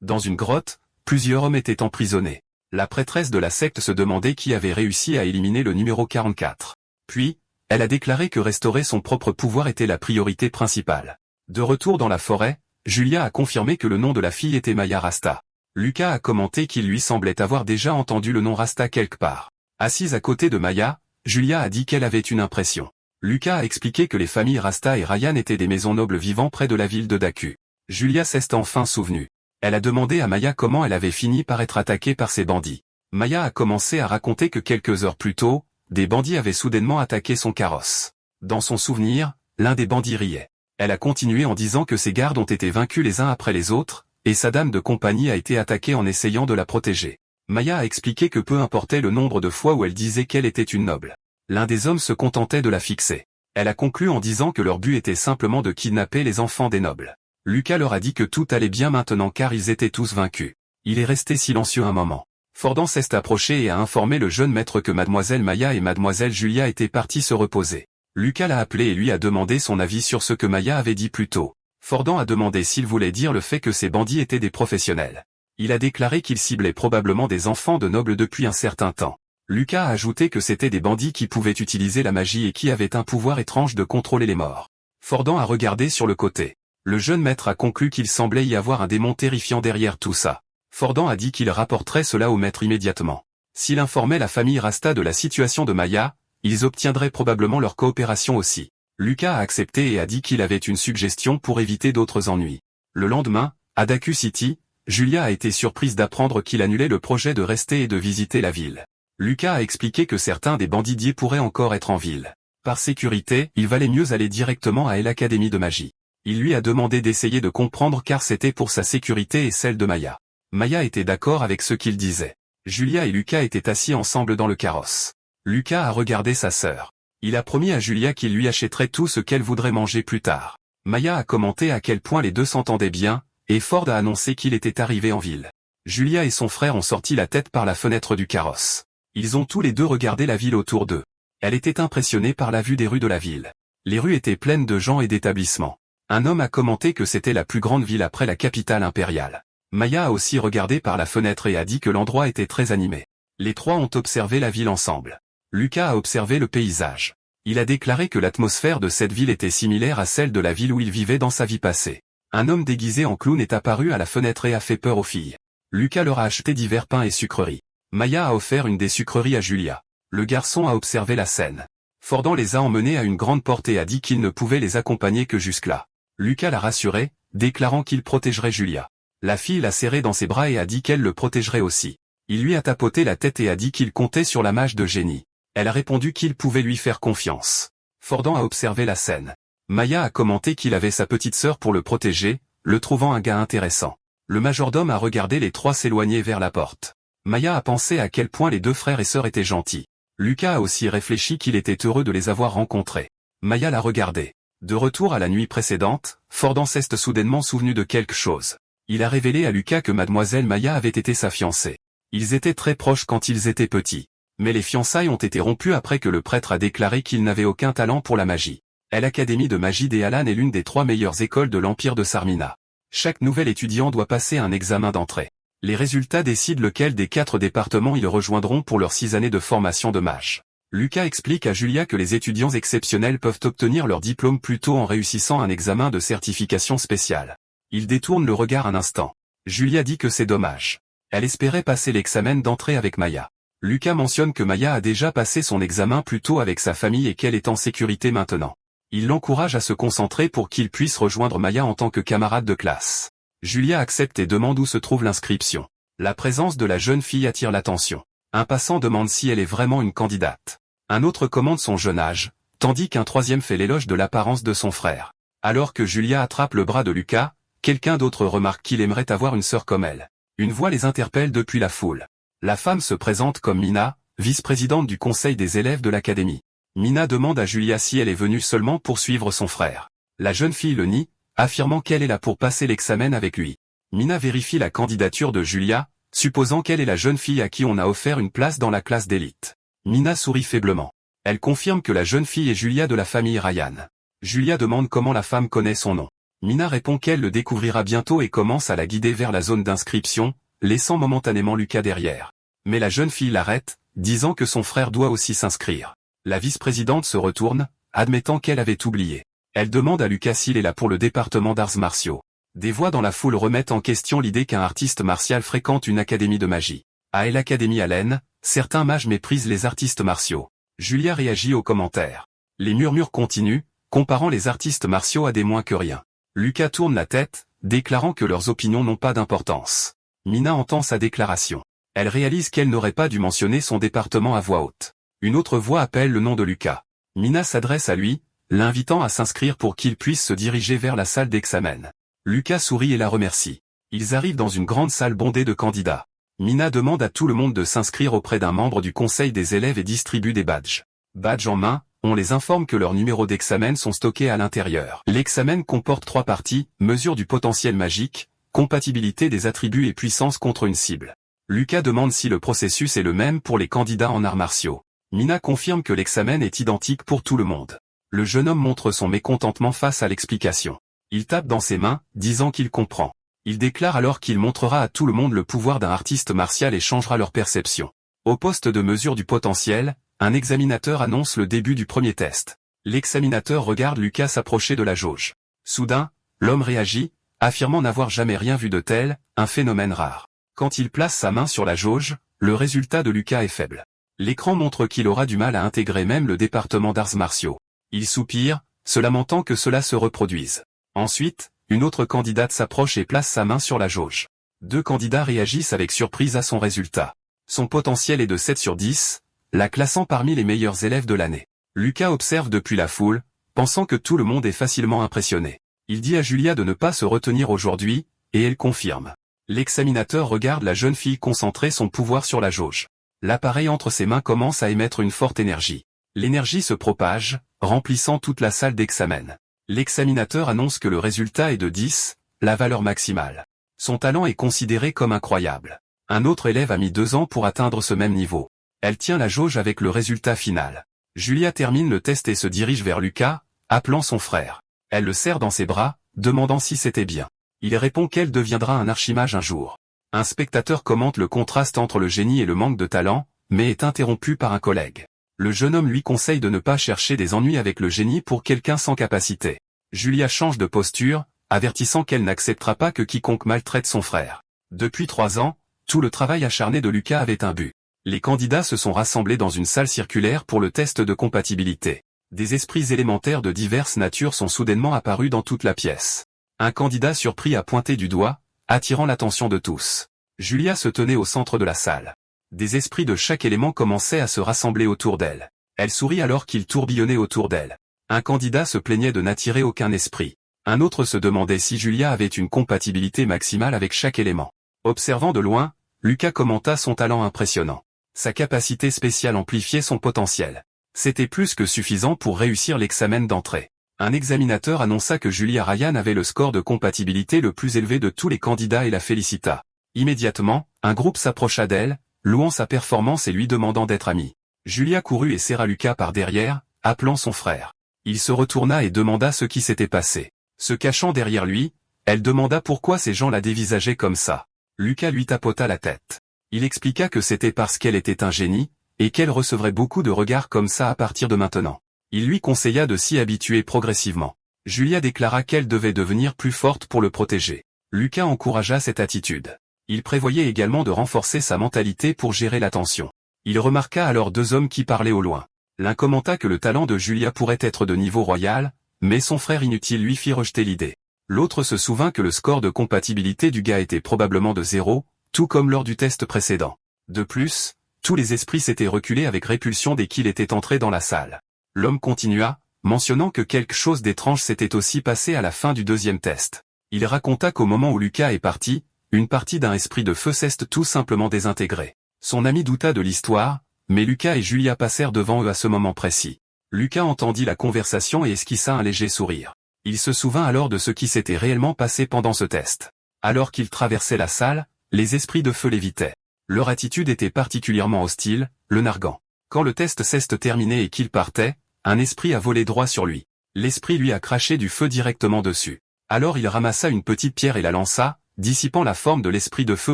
Dans une grotte, plusieurs hommes étaient emprisonnés. La prêtresse de la secte se demandait qui avait réussi à éliminer le numéro 44. Puis, elle a déclaré que restaurer son propre pouvoir était la priorité principale. De retour dans la forêt, Julia a confirmé que le nom de la fille était Maya Rasta. Lucas a commenté qu'il lui semblait avoir déjà entendu le nom Rasta quelque part. Assise à côté de Maya, Julia a dit qu'elle avait une impression. Lucas a expliqué que les familles Rasta et Ryan étaient des maisons nobles vivant près de la ville de Daku. Julia s'est enfin souvenue. Elle a demandé à Maya comment elle avait fini par être attaquée par ces bandits. Maya a commencé à raconter que quelques heures plus tôt, des bandits avaient soudainement attaqué son carrosse. Dans son souvenir, l'un des bandits riait. Elle a continué en disant que ses gardes ont été vaincus les uns après les autres, et sa dame de compagnie a été attaquée en essayant de la protéger. Maya a expliqué que peu importait le nombre de fois où elle disait qu'elle était une noble. L'un des hommes se contentait de la fixer. Elle a conclu en disant que leur but était simplement de kidnapper les enfants des nobles. Lucas leur a dit que tout allait bien maintenant car ils étaient tous vaincus. Il est resté silencieux un moment. Fordan s'est approché et a informé le jeune maître que mademoiselle Maya et mademoiselle Julia étaient partis se reposer. Lucas l'a appelé et lui a demandé son avis sur ce que Maya avait dit plus tôt. Fordan a demandé s'il voulait dire le fait que ces bandits étaient des professionnels. Il a déclaré qu'ils ciblaient probablement des enfants de nobles depuis un certain temps. Lucas a ajouté que c'étaient des bandits qui pouvaient utiliser la magie et qui avaient un pouvoir étrange de contrôler les morts. Fordan a regardé sur le côté. Le jeune maître a conclu qu'il semblait y avoir un démon terrifiant derrière tout ça. Fordan a dit qu'il rapporterait cela au maître immédiatement. S'il informait la famille Rasta de la situation de Maya, ils obtiendraient probablement leur coopération aussi. Lucas a accepté et a dit qu'il avait une suggestion pour éviter d'autres ennuis. Le lendemain, à Daku City, Julia a été surprise d'apprendre qu'il annulait le projet de rester et de visiter la ville. Lucas a expliqué que certains des bandits pourraient encore être en ville. Par sécurité, il valait mieux aller directement à l'Académie de magie. Il lui a demandé d'essayer de comprendre car c'était pour sa sécurité et celle de Maya. Maya était d'accord avec ce qu'il disait. Julia et Lucas étaient assis ensemble dans le carrosse. Lucas a regardé sa sœur. Il a promis à Julia qu'il lui achèterait tout ce qu'elle voudrait manger plus tard. Maya a commenté à quel point les deux s'entendaient bien, et Ford a annoncé qu'il était arrivé en ville. Julia et son frère ont sorti la tête par la fenêtre du carrosse. Ils ont tous les deux regardé la ville autour d'eux. Elle était impressionnée par la vue des rues de la ville. Les rues étaient pleines de gens et d'établissements. Un homme a commenté que c'était la plus grande ville après la capitale impériale. Maya a aussi regardé par la fenêtre et a dit que l'endroit était très animé. Les trois ont observé la ville ensemble. Lucas a observé le paysage. Il a déclaré que l'atmosphère de cette ville était similaire à celle de la ville où il vivait dans sa vie passée. Un homme déguisé en clown est apparu à la fenêtre et a fait peur aux filles. Lucas leur a acheté divers pains et sucreries. Maya a offert une des sucreries à Julia. Le garçon a observé la scène. Fordan les a emmenés à une grande porte et a dit qu'il ne pouvait les accompagner que jusque-là. Lucas l'a rassuré, déclarant qu'il protégerait Julia. La fille l'a serré dans ses bras et a dit qu'elle le protégerait aussi. Il lui a tapoté la tête et a dit qu'il comptait sur la mage de génie. Elle a répondu qu'il pouvait lui faire confiance. Fordan a observé la scène. Maya a commenté qu'il avait sa petite sœur pour le protéger, le trouvant un gars intéressant. Le majordome a regardé les trois s'éloigner vers la porte. Maya a pensé à quel point les deux frères et sœurs étaient gentils. Lucas a aussi réfléchi qu'il était heureux de les avoir rencontrés. Maya l'a regardé. De retour à la nuit précédente, Fordan s'est soudainement souvenu de quelque chose. Il a révélé à Lucas que mademoiselle Maya avait été sa fiancée. Ils étaient très proches quand ils étaient petits. Mais les fiançailles ont été rompues après que le prêtre a déclaré qu'il n'avait aucun talent pour la magie. L'Académie de magie d'Ealan est l'une des 3 meilleures écoles de l'Empire de Sarmina. Chaque nouvel étudiant doit passer un examen d'entrée. Les résultats décident lequel des 4 départements ils rejoindront pour leurs 6 années de formation de mage. Lucas explique à Julia que les étudiants exceptionnels peuvent obtenir leur diplôme plus tôt en réussissant un examen de certification spéciale. Il détourne le regard un instant. Julia dit que c'est dommage. Elle espérait passer l'examen d'entrée avec Maya. Lucas mentionne que Maya a déjà passé son examen plus tôt avec sa famille et qu'elle est en sécurité maintenant. Il l'encourage à se concentrer pour qu'il puisse rejoindre Maya en tant que camarade de classe. Julia accepte et demande où se trouve l'inscription. La présence de la jeune fille attire l'attention. Un passant demande si elle est vraiment une candidate. Un autre commande son jeune âge, tandis qu'un troisième fait l'éloge de l'apparence de son frère. Alors que Julia attrape le bras de Lucas, quelqu'un d'autre remarque qu'il aimerait avoir une sœur comme elle. Une voix les interpelle depuis la foule. La femme se présente comme Mina, vice-présidente du conseil des élèves de l'académie. Mina demande à Julia si elle est venue seulement pour suivre son frère. La jeune fille le nie, affirmant qu'elle est là pour passer l'examen avec lui. Mina vérifie la candidature de Julia, supposant qu'elle est la jeune fille à qui on a offert une place dans la classe d'élite. Mina sourit faiblement. Elle confirme que la jeune fille est Julia de la famille Ryan. Julia demande comment la femme connaît son nom. Mina répond qu'elle le découvrira bientôt et commence à la guider vers la zone d'inscription, laissant momentanément Lucas derrière. Mais la jeune fille l'arrête, disant que son frère doit aussi s'inscrire. La vice-présidente se retourne, admettant qu'elle avait oublié. Elle demande à Lucas s'il est là pour le département d'arts martiaux. Des voix dans la foule remettent en question l'idée qu'un artiste martial fréquente une académie de magie. À l'Académie Allen, certains mages méprisent les artistes martiaux. Julia réagit aux commentaires. Les murmures continuent, comparant les artistes martiaux à des moins que rien. Lucas tourne la tête, déclarant que leurs opinions n'ont pas d'importance. Mina entend sa déclaration. Elle réalise qu'elle n'aurait pas dû mentionner son département à voix haute. Une autre voix appelle le nom de Lucas. Mina s'adresse à lui, l'invitant à s'inscrire pour qu'il puisse se diriger vers la salle d'examen. Lucas sourit et la remercie. Ils arrivent dans une grande salle bondée de candidats. Mina demande à tout le monde de s'inscrire auprès d'un membre du conseil des élèves et distribue des badges. Badges en main, on les informe que leurs numéros d'examen sont stockés à l'intérieur. L'examen comporte 3 parties, mesure du potentiel magique, compatibilité des attributs et puissance contre une cible. Lucas demande si le processus est le même pour les candidats en arts martiaux. Mina confirme que l'examen est identique pour tout le monde. Le jeune homme montre son mécontentement face à l'explication. Il tape dans ses mains, disant qu'il comprend. Il déclare alors qu'il montrera à tout le monde le pouvoir d'un artiste martial et changera leur perception. Au poste de mesure du potentiel, un examinateur annonce le début du premier test. L'examinateur regarde Lucas s'approcher de la jauge. Soudain, l'homme réagit, affirmant n'avoir jamais rien vu de tel, un phénomène rare. Quand il place sa main sur la jauge, le résultat de Lucas est faible. L'écran montre qu'il aura du mal à intégrer même le département d'arts martiaux. Il soupire, se lamentant que cela se reproduise. Ensuite, une autre candidate s'approche et place sa main sur la jauge. 2 candidats réagissent avec surprise à son résultat. Son potentiel est de 7 sur 10, la classant parmi les meilleurs élèves de l'année. Lucas observe depuis la foule, pensant que tout le monde est facilement impressionné. Il dit à Julia de ne pas se retenir aujourd'hui, et elle confirme. L'examinateur regarde la jeune fille concentrer son pouvoir sur la jauge. L'appareil entre ses mains commence à émettre une forte énergie. L'énergie se propage, remplissant toute la salle d'examen. L'examinateur annonce que le résultat est de 10, la valeur maximale. Son talent est considéré comme incroyable. Un autre élève a mis 2 ans pour atteindre ce même niveau. Elle tient la jauge avec le résultat final. Julia termine le test et se dirige vers Lucas, appelant son frère. Elle le serre dans ses bras, demandant si c'était bien. Il répond qu'elle deviendra un archimage un jour. Un spectateur commente le contraste entre le génie et le manque de talent, mais est interrompu par un collègue. Le jeune homme lui conseille de ne pas chercher des ennuis avec le génie pour quelqu'un sans capacité. Julia change de posture, avertissant qu'elle n'acceptera pas que quiconque maltraite son frère. Depuis 3 ans, tout le travail acharné de Lucas avait un but. Les candidats se sont rassemblés dans une salle circulaire pour le test de compatibilité. Des esprits élémentaires de diverses natures sont soudainement apparus dans toute la pièce. Un candidat surpris a pointé du doigt, attirant l'attention de tous. Julia se tenait au centre de la salle. Des esprits de chaque élément commençaient à se rassembler autour d'elle. Elle sourit alors qu'ils tourbillonnaient autour d'elle. Un candidat se plaignait de n'attirer aucun esprit. Un autre se demandait si Julia avait une compatibilité maximale avec chaque élément. Observant de loin, Lucas commenta son talent impressionnant. Sa capacité spéciale amplifiait son potentiel. C'était plus que suffisant pour réussir l'examen d'entrée. Un examinateur annonça que Julia Ryan avait le score de compatibilité le plus élevé de tous les candidats et la félicita. Immédiatement, un groupe s'approcha d'elle, louant sa performance et lui demandant d'être amie. Julia courut et serra Lucas par derrière, appelant son frère. Il se retourna et demanda ce qui s'était passé. Se cachant derrière lui, elle demanda pourquoi ces gens la dévisageaient comme ça. Lucas lui tapota la tête. Il expliqua que c'était parce qu'elle était un génie, et qu'elle recevrait beaucoup de regards comme ça à partir de maintenant. Il lui conseilla de s'y habituer progressivement. Julia déclara qu'elle devait devenir plus forte pour le protéger. Lucas encouragea cette attitude. Il prévoyait également de renforcer sa mentalité pour gérer la tension. Il remarqua alors 2 hommes qui parlaient au loin. L'un commenta que le talent de Julia pourrait être de niveau royal, mais son frère inutile lui fit rejeter l'idée. L'autre se souvint que le score de compatibilité du gars était probablement de 0, tout comme lors du test précédent. De plus, tous les esprits s'étaient reculés avec répulsion dès qu'il était entré dans la salle. L'homme continua, mentionnant que quelque chose d'étrange s'était aussi passé à la fin du 2e test. Il raconta qu'au moment où Lucas est parti, une partie d'un esprit de feu s'est tout simplement désintégrée. Son ami douta de l'histoire, mais Lucas et Julia passèrent devant eux à ce moment précis. Lucas entendit la conversation et esquissa un léger sourire. Il se souvint alors de ce qui s'était réellement passé pendant ce test. Alors qu'il traversait la salle, les esprits de feu l'évitaient. Leur attitude était particulièrement hostile, le narguant. Quand le test s'est terminé et qu'il partait, un esprit a volé droit sur lui. L'esprit lui a craché du feu directement dessus. Alors il ramassa une petite pierre et la lança, dissipant la forme de l'esprit de feu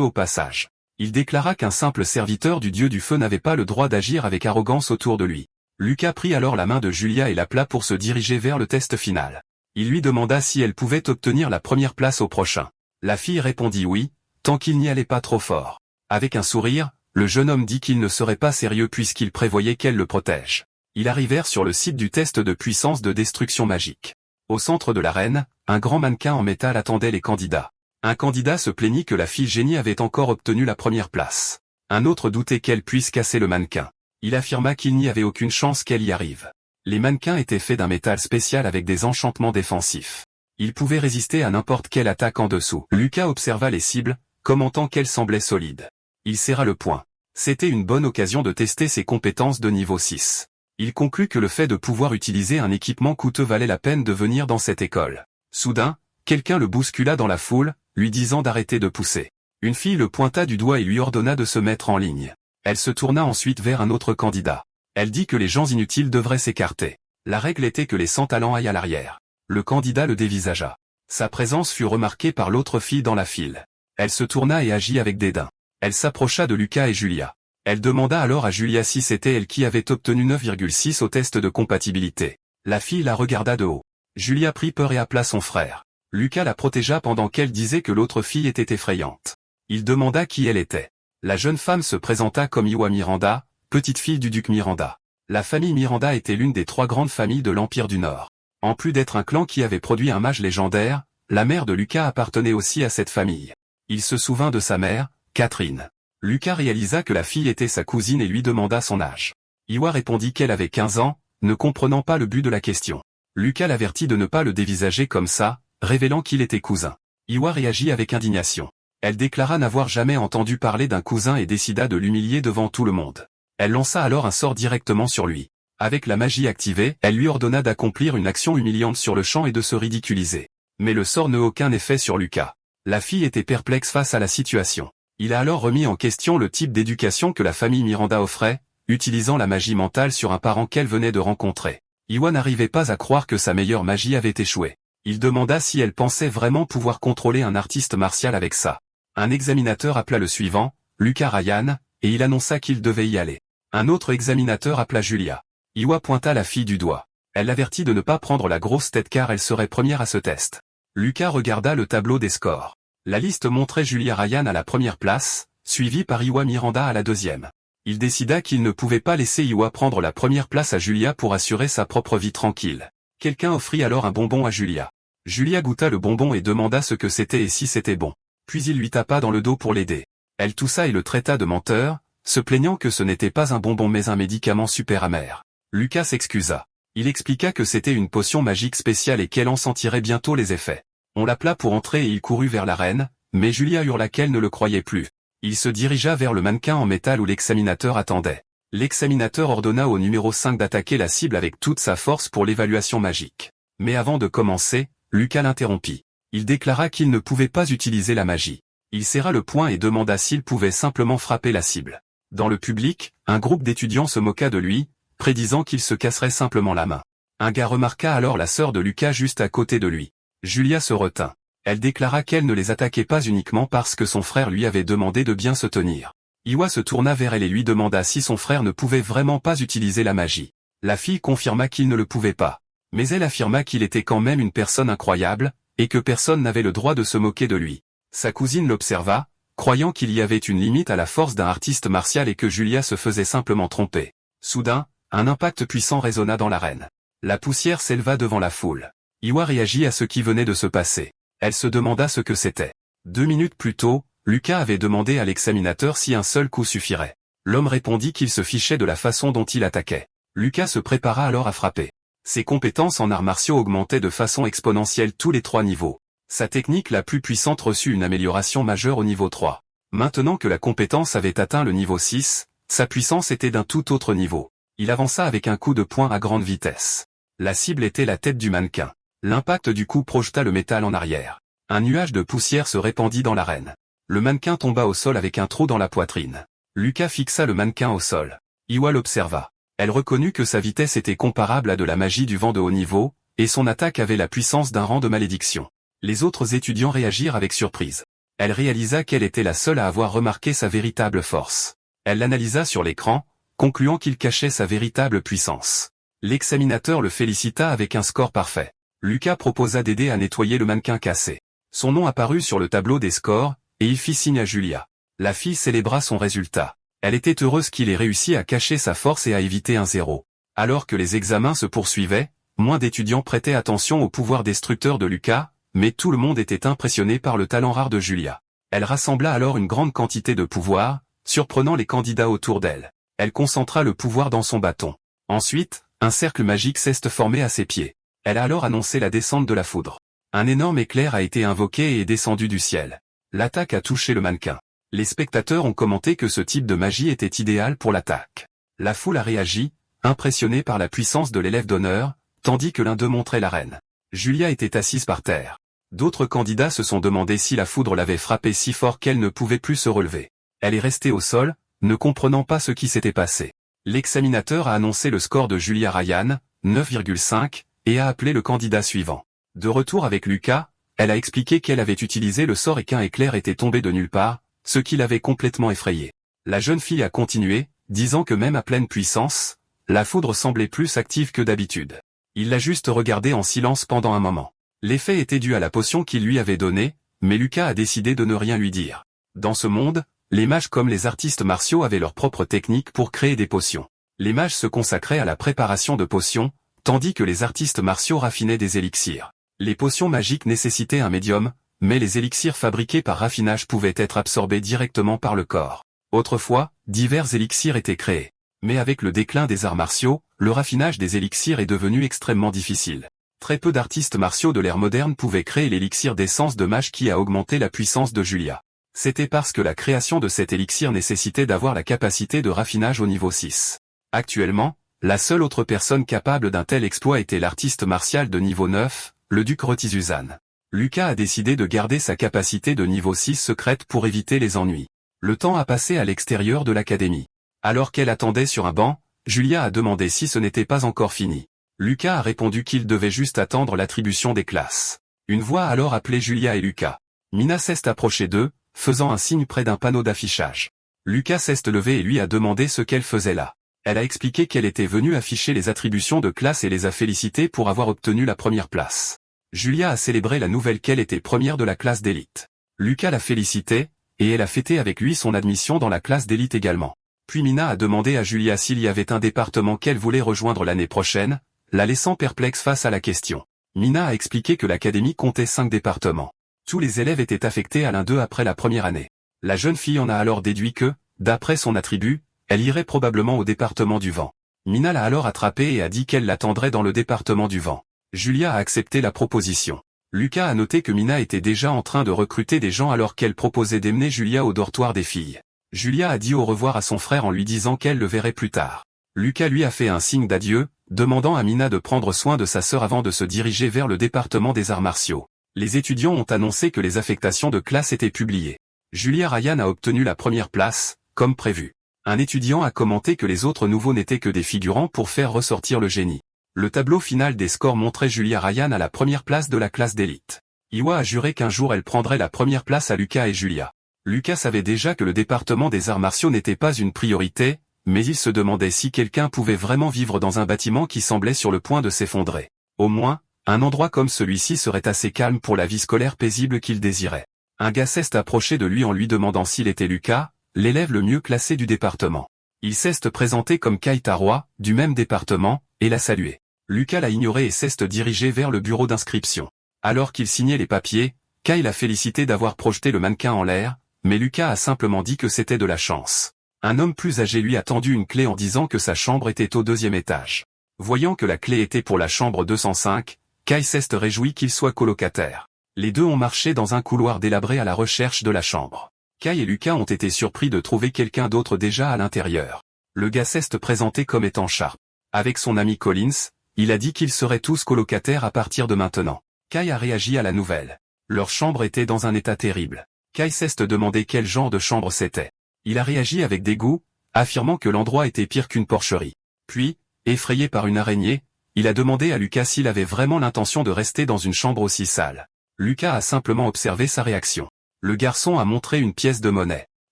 au passage. Il déclara qu'un simple serviteur du dieu du feu n'avait pas le droit d'agir avec arrogance autour de lui. Lucas prit alors la main de Julia et l'appela pour se diriger vers le test final. Il lui demanda si elle pouvait obtenir la première place au prochain. La fille répondit oui, tant qu'il n'y allait pas trop fort. Avec un sourire, le jeune homme dit qu'il ne serait pas sérieux puisqu'il prévoyait qu'elle le protège. Ils arrivèrent sur le site du test de puissance de destruction magique. Au centre de l'arène, un grand mannequin en métal attendait les candidats. Un candidat se plaignit que la fille génie avait encore obtenu la première place. Un autre doutait qu'elle puisse casser le mannequin. Il affirma qu'il n'y avait aucune chance qu'elle y arrive. Les mannequins étaient faits d'un métal spécial avec des enchantements défensifs. Ils pouvaient résister à n'importe quelle attaque en dessous. Lucas observa les cibles, commentant qu'elles semblaient solides. Il serra le poing. C'était une bonne occasion de tester ses compétences de niveau 6. Il conclut que le fait de pouvoir utiliser un équipement coûteux valait la peine de venir dans cette école. Soudain, quelqu'un le bouscula dans la foule, lui disant d'arrêter de pousser. Une fille le pointa du doigt et lui ordonna de se mettre en ligne. Elle se tourna ensuite vers un autre candidat. Elle dit que les gens inutiles devraient s'écarter. La règle était que les sans talents aillent à l'arrière. Le candidat le dévisagea. Sa présence fut remarquée par l'autre fille dans la file. Elle se tourna et agit avec dédain. Elle s'approcha de Lucas et Julia. Elle demanda alors à Julia si c'était elle qui avait obtenu 9,6 au test de compatibilité. La fille la regarda de haut. Julia prit peur et appela son frère. Lucas la protégea pendant qu'elle disait que l'autre fille était effrayante. Il demanda qui elle était. La jeune femme se présenta comme Iwa Miranda, petite fille du duc Miranda. La famille Miranda était l'une des 3 grandes familles de l'Empire du Nord. En plus d'être un clan qui avait produit un mage légendaire, la mère de Lucas appartenait aussi à cette famille. Il se souvint de sa mère, Catherine. Lucas réalisa que la fille était sa cousine et lui demanda son âge. Iwa répondit qu'elle avait 15 ans, ne comprenant pas le but de la question. Lucas l'avertit de ne pas le dévisager comme ça, révélant qu'il était cousin. Iwa réagit avec indignation. Elle déclara n'avoir jamais entendu parler d'un cousin et décida de l'humilier devant tout le monde. Elle lança alors un sort directement sur lui. Avec la magie activée, elle lui ordonna d'accomplir une action humiliante sur le champ et de se ridiculiser. Mais le sort n'eut aucun effet sur Lucas. La fille était perplexe face à la situation. Il a alors remis en question le type d'éducation que la famille Miranda offrait, utilisant la magie mentale sur un parent qu'elle venait de rencontrer. Iwa n'arrivait pas à croire que sa meilleure magie avait échoué. Il demanda si elle pensait vraiment pouvoir contrôler un artiste martial avec ça. Un examinateur appela le suivant, Lucas Ryan, et il annonça qu'il devait y aller. Un autre examinateur appela Julia. Iwa pointa la fille du doigt. Elle l'avertit de ne pas prendre la grosse tête car elle serait première à ce test. Lucas regarda le tableau des scores. La liste montrait Julia Ryan à la première place, suivie par Iwa Miranda à la deuxième. Il décida qu'il ne pouvait pas laisser Iwa prendre la première place à Julia pour assurer sa propre vie tranquille. Quelqu'un offrit alors un bonbon à Julia. Julia goûta le bonbon et demanda ce que c'était et si c'était bon. Puis il lui tapa dans le dos pour l'aider. Elle toussa et le traita de menteur, se plaignant que ce n'était pas un bonbon mais un médicament super amer. Lucas s'excusa. Il expliqua que c'était une potion magique spéciale et qu'elle en sentirait bientôt les effets. On l'appela pour entrer et il courut vers la reine, mais Julia hurla qu'elle ne le croyait plus. Il se dirigea vers le mannequin en métal où l'examinateur attendait. L'examinateur ordonna au numéro 5 d'attaquer la cible avec toute sa force pour l'évaluation magique. Mais avant de commencer, Lucas l'interrompit. Il déclara qu'il ne pouvait pas utiliser la magie. Il serra le poing et demanda s'il pouvait simplement frapper la cible. Dans le public, un groupe d'étudiants se moqua de lui, prédisant qu'il se casserait simplement la main. Un gars remarqua alors la sœur de Lucas juste à côté de lui. Julia se retint. Elle déclara qu'elle ne les attaquait pas uniquement parce que son frère lui avait demandé de bien se tenir. Iwa se tourna vers elle et lui demanda si son frère ne pouvait vraiment pas utiliser la magie. La fille confirma qu'il ne le pouvait pas. Mais elle affirma qu'il était quand même une personne incroyable, et que personne n'avait le droit de se moquer de lui. Sa cousine l'observa, croyant qu'il y avait une limite à la force d'un artiste martial et que Julia se faisait simplement tromper. Soudain, un impact puissant résonna dans l'arène. La poussière s'éleva devant la foule. Iwa réagit à ce qui venait de se passer. Elle se demanda ce que c'était. 2 minutes plus tôt, Lucas avait demandé à l'examinateur si un seul coup suffirait. L'homme répondit qu'il se fichait de la façon dont il attaquait. Lucas se prépara alors à frapper. Ses compétences en arts martiaux augmentaient de façon exponentielle tous les 3 niveaux. Sa technique la plus puissante reçut une amélioration majeure au niveau 3. Maintenant que la compétence avait atteint le niveau 6, sa puissance était d'un tout autre niveau. Il avança avec un coup de poing à grande vitesse. La cible était la tête du mannequin. L'impact du coup projeta le métal en arrière. Un nuage de poussière se répandit dans l'arène. Le mannequin tomba au sol avec un trou dans la poitrine. Lucas fixa le mannequin au sol. Iwa l'observa. Elle reconnut que sa vitesse était comparable à de la magie du vent de haut niveau, et son attaque avait la puissance d'un rang de malédiction. Les autres étudiants réagirent avec surprise. Elle réalisa qu'elle était la seule à avoir remarqué sa véritable force. Elle l'analysa sur l'écran, concluant qu'il cachait sa véritable puissance. L'examinateur le félicita avec un score parfait. Lucas proposa d'aider à nettoyer le mannequin cassé. Son nom apparut sur le tableau des scores, et il fit signe à Julia. La fille célébra son résultat. Elle était heureuse qu'il ait réussi à cacher sa force et à éviter un 0. Alors que les examens se poursuivaient, moins d'étudiants prêtaient attention au pouvoir destructeur de Lucas, mais tout le monde était impressionné par le talent rare de Julia. Elle rassembla alors une grande quantité de pouvoir, surprenant les candidats autour d'elle. Elle concentra le pouvoir dans son bâton. Ensuite, un cercle magique s'est formé à ses pieds. Elle a alors annoncé la descente de la foudre. Un énorme éclair a été invoqué et est descendu du ciel. L'attaque a touché le mannequin. Les spectateurs ont commenté que ce type de magie était idéal pour l'attaque. La foule a réagi, impressionnée par la puissance de l'élève d'honneur, tandis que l'un d'eux montrait la reine. Julia était assise par terre. D'autres candidats se sont demandé si la foudre l'avait frappée si fort qu'elle ne pouvait plus se relever. Elle est restée au sol, ne comprenant pas ce qui s'était passé. L'examinateur a annoncé le score de Julia Ryan, 9,5, et a appelé le candidat suivant. De retour avec Lucas, elle a expliqué qu'elle avait utilisé le sort et qu'un éclair était tombé de nulle part, ce qui l'avait complètement effrayée. La jeune fille a continué, disant que même à pleine puissance, la foudre semblait plus active que d'habitude. Il l'a juste regardée en silence pendant un moment. L'effet était dû à la potion qu'il lui avait donnée, mais Lucas a décidé de ne rien lui dire. Dans ce monde, les mages comme les artistes martiaux avaient leur propre technique pour créer des potions. Les mages se consacraient à la préparation de potions, tandis que les artistes martiaux raffinaient des élixirs. Les potions magiques nécessitaient un médium, mais les élixirs fabriqués par raffinage pouvaient être absorbés directement par le corps. Autrefois, divers élixirs étaient créés. Mais avec le déclin des arts martiaux, le raffinage des élixirs est devenu extrêmement difficile. Très peu d'artistes martiaux de l'ère moderne pouvaient créer l'élixir d'essence de mage qui a augmenté la puissance de Julia. C'était parce que la création de cet élixir nécessitait d'avoir la capacité de raffinage au niveau 6. Actuellement, la seule autre personne capable d'un tel exploit était l'artiste martial de niveau 9, le duc Rotizuzan. Lucas a décidé de garder sa capacité de niveau 6 secrète pour éviter les ennuis. Le temps a passé à l'extérieur de l'académie. Alors qu'elle attendait sur un banc, Julia a demandé si ce n'était pas encore fini. Lucas a répondu qu'il devait juste attendre l'attribution des classes. Une voix a alors appelé Julia et Lucas. Mina s'est approchée d'eux, faisant un signe près d'un panneau d'affichage. Lucas s'est levé et lui a demandé ce qu'elle faisait là. Elle a expliqué qu'elle était venue afficher les attributions de classe et les a félicités pour avoir obtenu la première place. Julia a célébré la nouvelle qu'elle était première de la classe d'élite. Lucas l'a félicité, et elle a fêté avec lui son admission dans la classe d'élite également. Puis Mina a demandé à Julia s'il y avait un département qu'elle voulait rejoindre l'année prochaine, la laissant perplexe face à la question. Mina a expliqué que l'académie comptait 5 départements. Tous les élèves étaient affectés à l'un d'eux après la première année. La jeune fille en a alors déduit que, d'après son attribut, elle irait probablement au département du vent. Mina l'a alors attrapée et a dit qu'elle l'attendrait dans le département du vent. Julia a accepté la proposition. Lucas a noté que Mina était déjà en train de recruter des gens alors qu'elle proposait d'emmener Julia au dortoir des filles. Julia a dit au revoir à son frère en lui disant qu'elle le verrait plus tard. Lucas lui a fait un signe d'adieu, demandant à Mina de prendre soin de sa sœur avant de se diriger vers le département des arts martiaux. Les étudiants ont annoncé que les affectations de classe étaient publiées. Julia Ryan a obtenu la première place, comme prévu. Un étudiant a commenté que les autres nouveaux n'étaient que des figurants pour faire ressortir le génie. Le tableau final des scores montrait Julia Ryan à la première place de la classe d'élite. Iwa a juré qu'un jour elle prendrait la première place à Lucas et Julia. Lucas savait déjà que le département des arts martiaux n'était pas une priorité, mais il se demandait si quelqu'un pouvait vraiment vivre dans un bâtiment qui semblait sur le point de s'effondrer. Au moins, un endroit comme celui-ci serait assez calme pour la vie scolaire paisible qu'il désirait. Un gars s'est approché de lui en lui demandant s'il était Lucas, l'élève le mieux classé du département. Il s'est présenté comme Kai Taroy, du même département, et l'a salué. Lucas l'a ignoré et s'est dirigé vers le bureau d'inscription. Alors qu'il signait les papiers, Kai l'a félicité d'avoir projeté le mannequin en l'air, mais Lucas a simplement dit que c'était de la chance. Un homme plus âgé lui a tendu une clé en disant que sa chambre était au 2e étage. Voyant que la clé était pour la chambre 205, Kai s'est réjoui qu'il soit colocataire. Les deux ont marché dans un couloir délabré à la recherche de la chambre. Kai et Lucas ont été surpris de trouver quelqu'un d'autre déjà à l'intérieur. Le gars s'est présenté comme étant Sharp. Avec son ami Collins, il a dit qu'ils seraient tous colocataires à partir de maintenant. Kai a réagi à la nouvelle. Leur chambre était dans un état terrible. Kai s'est demandé quel genre de chambre c'était. Il a réagi avec dégoût, affirmant que l'endroit était pire qu'une porcherie. Puis, effrayé par une araignée, il a demandé à Lucas s'il avait vraiment l'intention de rester dans une chambre aussi sale. Lucas a simplement observé sa réaction. Le garçon a montré une pièce de monnaie.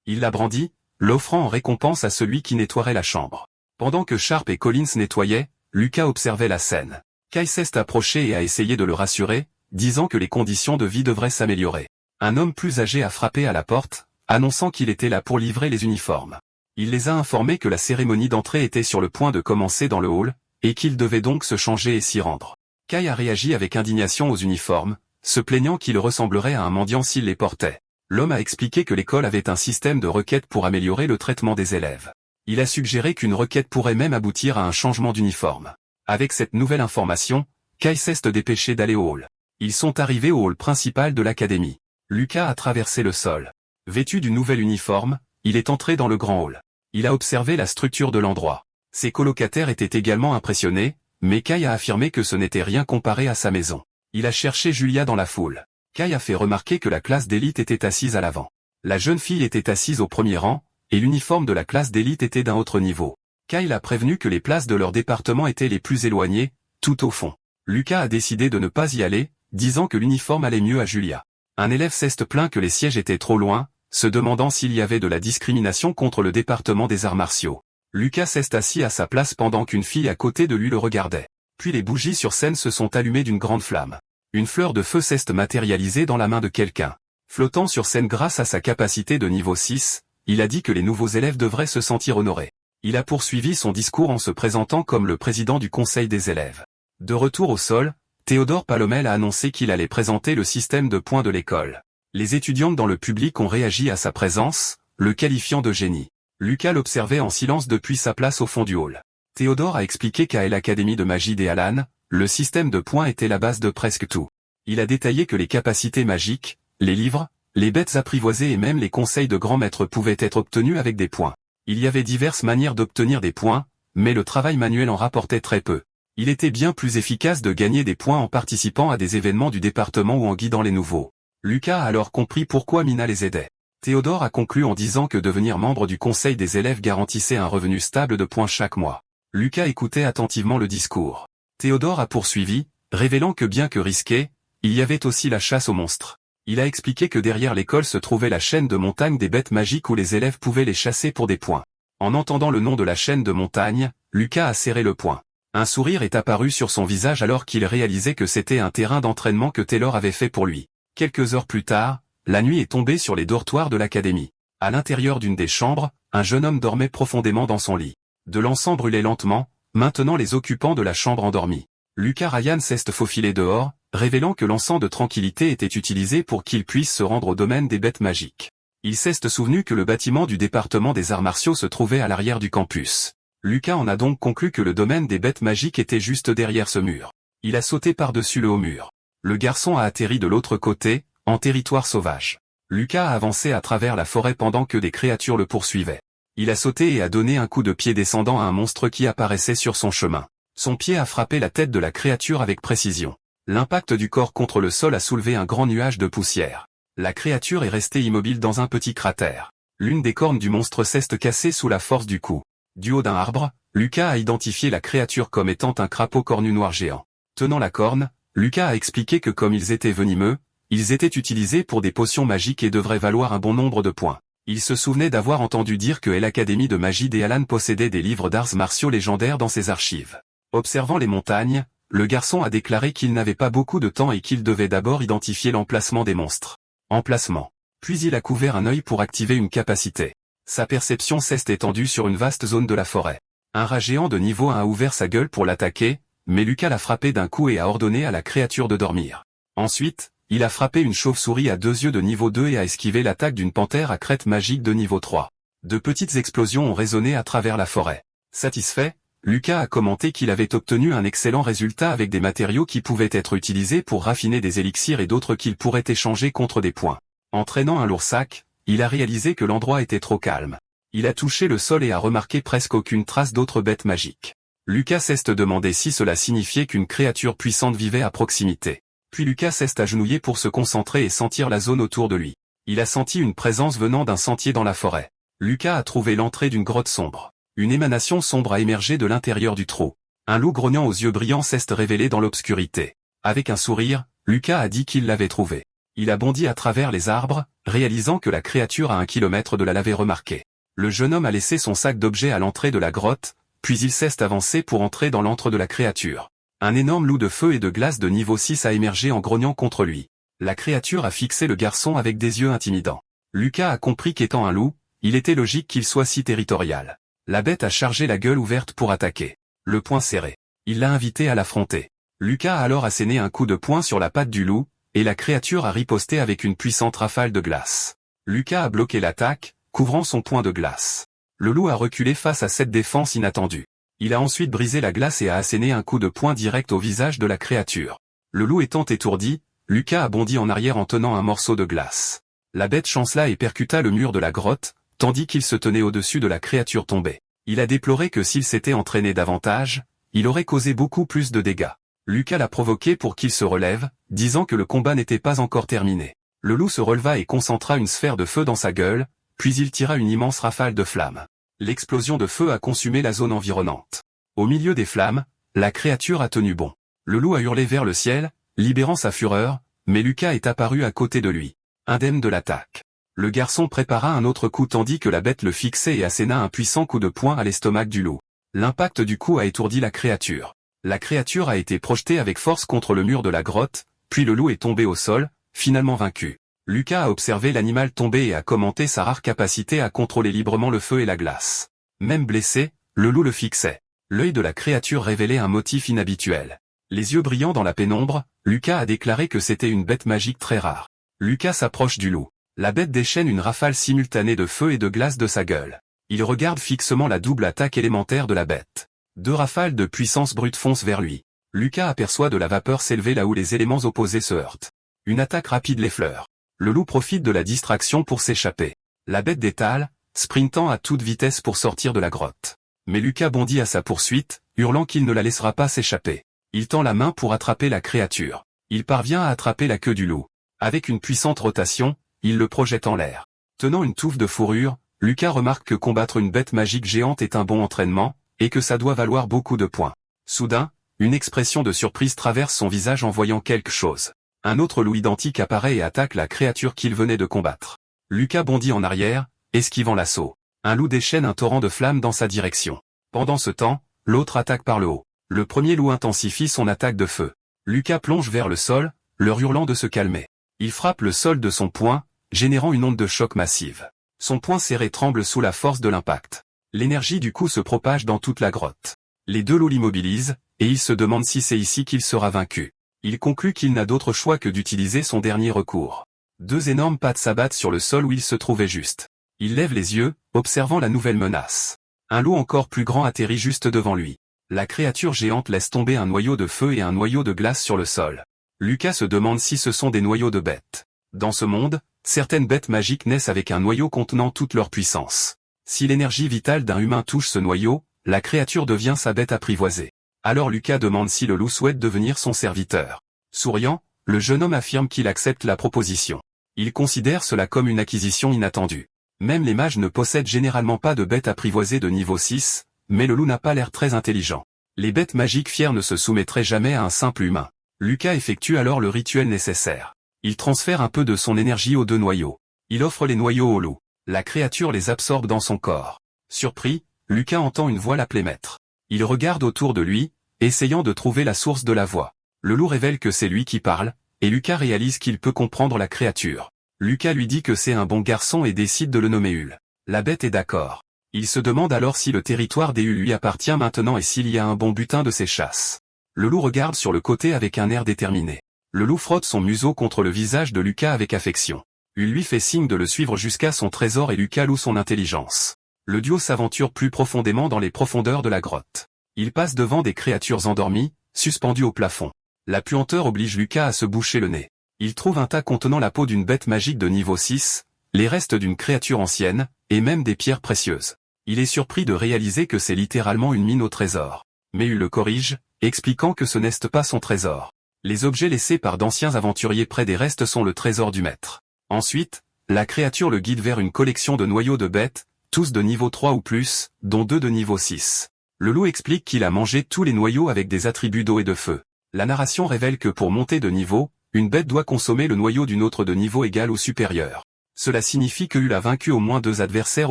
Il l'a brandie, l'offrant en récompense à celui qui nettoierait la chambre. Pendant que Sharp et Collins nettoyaient, Lucas observait la scène. Kai s'est approché et a essayé de le rassurer, disant que les conditions de vie devraient s'améliorer. Un homme plus âgé a frappé à la porte, annonçant qu'il était là pour livrer les uniformes. Il les a informés que la cérémonie d'entrée était sur le point de commencer dans le hall, et qu'ils devaient donc se changer et s'y rendre. Kai a réagi avec indignation aux uniformes, se plaignant qu'il ressemblerait à un mendiant s'il les portait. L'homme a expliqué que l'école avait un système de requêtes pour améliorer le traitement des élèves. Il a suggéré qu'une requête pourrait même aboutir à un changement d'uniforme. Avec cette nouvelle information, Kai s'est dépêché d'aller au hall. Ils sont arrivés au hall principal de l'académie. Lucas a traversé le sol. Vêtu du nouvel uniforme, il est entré dans le grand hall. Il a observé la structure de l'endroit. Ses colocataires étaient également impressionnés, mais Kai a affirmé que ce n'était rien comparé à sa maison. Il a cherché Julia dans la foule. Kai a fait remarquer que la classe d'élite était assise à l'avant. La jeune fille était assise au premier rang, et l'uniforme de la classe d'élite était d'un autre niveau. Kai l'a prévenu que les places de leur département étaient les plus éloignées, tout au fond. Lucas a décidé de ne pas y aller, disant que l'uniforme allait mieux à Julia. Un élève s'est plaint que les sièges étaient trop loin, se demandant s'il y avait de la discrimination contre le département des arts martiaux. Lucas s'est assis à sa place pendant qu'une fille à côté de lui le regardait. Puis les bougies sur scène se sont allumées d'une grande flamme. Une fleur de feu s'est matérialisée dans la main de quelqu'un. Flottant sur scène grâce à sa capacité de niveau 6, il a dit que les nouveaux élèves devraient se sentir honorés. Il a poursuivi son discours en se présentant comme le président du conseil des élèves. De retour au sol, Théodore Palomel a annoncé qu'il allait présenter le système de points de l'école. Les étudiantes dans le public ont réagi à sa présence, le qualifiant de génie. Lucas l'observait en silence depuis sa place au fond du hall. Théodore a expliqué qu'à l'Académie de magie des Alan, le système de points était la base de presque tout. Il a détaillé que les capacités magiques, les livres, les bêtes apprivoisées et même les conseils de grands maîtres pouvaient être obtenus avec des points. Il y avait diverses manières d'obtenir des points, mais le travail manuel en rapportait très peu. Il était bien plus efficace de gagner des points en participant à des événements du département ou en guidant les nouveaux. Lucas a alors compris pourquoi Mina les aidait. Théodore a conclu en disant que devenir membre du conseil des élèves garantissait un revenu stable de points chaque mois. Lucas écoutait attentivement le discours. Théodore a poursuivi, révélant que bien que risqué, il y avait aussi la chasse aux monstres. Il a expliqué que derrière l'école se trouvait la chaîne de montagne des bêtes magiques où les élèves pouvaient les chasser pour des points. En entendant le nom de la chaîne de montagne, Lucas a serré le poing. Un sourire est apparu sur son visage alors qu'il réalisait que c'était un terrain d'entraînement que Taylor avait fait pour lui. Quelques heures plus tard, la nuit est tombée sur les dortoirs de l'académie. À l'intérieur d'une des chambres, un jeune homme dormait profondément dans son lit. De l'encens brûlait lentement, maintenant les occupants de la chambre endormis. Lucas Ryan s'est faufilé dehors, révélant que l'encens de tranquillité était utilisé pour qu'il puisse se rendre au domaine des bêtes magiques. Il s'est souvenu que le bâtiment du département des arts martiaux se trouvait à l'arrière du campus. Lucas en a donc conclu que le domaine des bêtes magiques était juste derrière ce mur. Il a sauté par-dessus le haut mur. Le garçon a atterri de l'autre côté, en territoire sauvage. Lucas a avancé à travers la forêt pendant que des créatures le poursuivaient. Il a sauté et a donné un coup de pied descendant à un monstre qui apparaissait sur son chemin. Son pied a frappé la tête de la créature avec précision. L'impact du corps contre le sol a soulevé un grand nuage de poussière. La créature est restée immobile dans un petit cratère. L'une des cornes du monstre s'est cassée sous la force du coup. Du haut d'un arbre, Lucas a identifié la créature comme étant un crapaud cornu noir géant. Tenant la corne, Lucas a expliqué que comme ils étaient venimeux, ils étaient utilisés pour des potions magiques et devraient valoir un bon nombre de points. Il se souvenait d'avoir entendu dire que l'Académie de magie des Alan possédait des livres d'arts martiaux légendaires dans ses archives. Observant les montagnes, le garçon a déclaré qu'il n'avait pas beaucoup de temps et qu'il devait d'abord identifier l'emplacement des monstres. Emplacement. Puis il a couvert un œil pour activer une capacité. Sa perception s'est étendue sur une vaste zone de la forêt. Un rat géant de niveau 1 a ouvert sa gueule pour l'attaquer, mais Lucas l'a frappé d'un coup et a ordonné à la créature de dormir. Ensuite, il a frappé une chauve-souris à 2 yeux de niveau 2 et a esquivé l'attaque d'une panthère à crête magique de niveau 3. De petites explosions ont résonné à travers la forêt. Satisfait, Lucas a commenté qu'il avait obtenu un excellent résultat avec des matériaux qui pouvaient être utilisés pour raffiner des élixirs et d'autres qu'il pourrait échanger contre des points. En traînant un lourd sac, il a réalisé que l'endroit était trop calme. Il a touché le sol et a remarqué presque aucune trace d'autres bêtes magiques. Lucas s'est demandé si cela signifiait qu'une créature puissante vivait à proximité. Puis Lucas s'est agenouillé pour se concentrer et sentir la zone autour de lui. Il a senti une présence venant d'un sentier dans la forêt. Lucas a trouvé l'entrée d'une grotte sombre. Une émanation sombre a émergé de l'intérieur du trou. Un loup grognant aux yeux brillants s'est révélé dans l'obscurité. Avec un sourire, Lucas a dit qu'il l'avait trouvé. Il a bondi à travers les arbres, réalisant que la créature à 1 kilomètre de là l'avait remarqué. Le jeune homme a laissé son sac d'objets à l'entrée de la grotte, puis il s'est avancé pour entrer dans l'antre de la créature. Un énorme loup de feu et de glace de niveau 6 a émergé en grognant contre lui. La créature a fixé le garçon avec des yeux intimidants. Lucas a compris qu'étant un loup, il était logique qu'il soit si territorial. La bête a chargé la gueule ouverte pour attaquer. Le poing serré. Il l'a invité à l'affronter. Lucas a alors asséné un coup de poing sur la patte du loup, et la créature a riposté avec une puissante rafale de glace. Lucas a bloqué l'attaque, couvrant son poing de glace. Le loup a reculé face à cette défense inattendue. Il a ensuite brisé la glace et a asséné un coup de poing direct au visage de la créature. Le loup étant étourdi, Lucas a bondi en arrière en tenant un morceau de glace. La bête chancela et percuta le mur de la grotte, tandis qu'il se tenait au-dessus de la créature tombée. Il a déploré que s'il s'était entraîné davantage, il aurait causé beaucoup plus de dégâts. Lucas l'a provoqué pour qu'il se relève, disant que le combat n'était pas encore terminé. Le loup se releva et concentra une sphère de feu dans sa gueule, puis il tira une immense rafale de flammes. L'explosion de feu a consumé la zone environnante. Au milieu des flammes, la créature a tenu bon. Le loup a hurlé vers le ciel, libérant sa fureur, mais Lucas est apparu à côté de lui, indemne de l'attaque. Le garçon prépara un autre coup tandis que la bête le fixait et asséna un puissant coup de poing à l'estomac du loup. L'impact du coup a étourdi la créature. La créature a été projetée avec force contre le mur de la grotte, puis le loup est tombé au sol, finalement vaincu. Lucas a observé l'animal tomber et a commenté sa rare capacité à contrôler librement le feu et la glace. Même blessé, le loup le fixait. L'œil de la créature révélait un motif inhabituel. Les yeux brillants dans la pénombre, Lucas a déclaré que c'était une bête magique très rare. Lucas s'approche du loup. La bête déchaîne une rafale simultanée de feu et de glace de sa gueule. Il regarde fixement la double attaque élémentaire de la bête. 2 rafales de puissance brute foncent vers lui. Lucas aperçoit de la vapeur s'élever là où les éléments opposés se heurtent. Une attaque rapide l'effleure. Le loup profite de la distraction pour s'échapper. La bête détale, sprintant à toute vitesse pour sortir de la grotte. Mais Lucas bondit à sa poursuite, hurlant qu'il ne la laissera pas s'échapper. Il tend la main pour attraper la créature. Il parvient à attraper la queue du loup. Avec une puissante rotation, il le projette en l'air. Tenant une touffe de fourrure, Lucas remarque que combattre une bête magique géante est un bon entraînement, et que ça doit valoir beaucoup de points. Soudain, une expression de surprise traverse son visage en voyant quelque chose. Un autre loup identique apparaît et attaque la créature qu'il venait de combattre. Lucas bondit en arrière, esquivant l'assaut. Un loup déchaîne un torrent de flammes dans sa direction. Pendant ce temps, l'autre attaque par le haut. Le premier loup intensifie son attaque de feu. Lucas plonge vers le sol, leur hurlant de se calmer. Il frappe le sol de son poing, générant une onde de choc massive. Son poing serré tremble sous la force de l'impact. L'énergie du coup se propage dans toute la grotte. Les 2 loups l'immobilisent, et il se demande si c'est ici qu'il sera vaincu. Il conclut qu'il n'a d'autre choix que d'utiliser son dernier recours. 2 énormes pattes s'abattent sur le sol où il se trouvait juste. Il lève les yeux, observant la nouvelle menace. Un loup encore plus grand atterrit juste devant lui. La créature géante laisse tomber un noyau de feu et un noyau de glace sur le sol. Lucas se demande si ce sont des noyaux de bêtes. Dans ce monde, certaines bêtes magiques naissent avec un noyau contenant toute leur puissance. Si l'énergie vitale d'un humain touche ce noyau, la créature devient sa bête apprivoisée. Alors Lucas demande si le loup souhaite devenir son serviteur. Souriant, le jeune homme affirme qu'il accepte la proposition. Il considère cela comme une acquisition inattendue. Même les mages ne possèdent généralement pas de bêtes apprivoisées de niveau 6, mais le loup n'a pas l'air très intelligent. Les bêtes magiques fières ne se soumettraient jamais à un simple humain. Lucas effectue alors le rituel nécessaire. Il transfère un peu de son énergie aux 2 noyaux. Il offre les noyaux au loup. La créature les absorbe dans son corps. Surpris, Lucas entend une voix l'appeler maître. Il regarde autour de lui, essayant de trouver la source de la voix. Le loup révèle que c'est lui qui parle, et Lucas réalise qu'il peut comprendre la créature. Lucas lui dit que c'est un bon garçon et décide de le nommer Hul. La bête est d'accord. Il se demande alors si le territoire des Hul lui appartient maintenant et s'il y a un bon butin de ses chasses. Le loup regarde sur le côté avec un air déterminé. Le loup frotte son museau contre le visage de Lucas avec affection. Hul lui fait signe de le suivre jusqu'à son trésor et Lucas loue son intelligence. Le duo s'aventure plus profondément dans les profondeurs de la grotte. Il passe devant des créatures endormies, suspendues au plafond. La puanteur oblige Lucas à se boucher le nez. Il trouve un tas contenant la peau d'une bête magique de niveau 6, les restes d'une créature ancienne, et même des pierres précieuses. Il est surpris de réaliser que c'est littéralement une mine au trésor. Mais Hul le corrige, expliquant que ce n'est pas son trésor. Les objets laissés par d'anciens aventuriers près des restes sont le trésor du maître. Ensuite, la créature le guide vers une collection de noyaux de bêtes, tous de niveau 3 ou plus, dont 2 de niveau 6. Le loup explique qu'il a mangé tous les noyaux avec des attributs d'eau et de feu. La narration révèle que pour monter de niveau, Une bête doit consommer le noyau d'une autre de niveau égal ou supérieur. Cela signifie que Hul a vaincu au moins 2 adversaires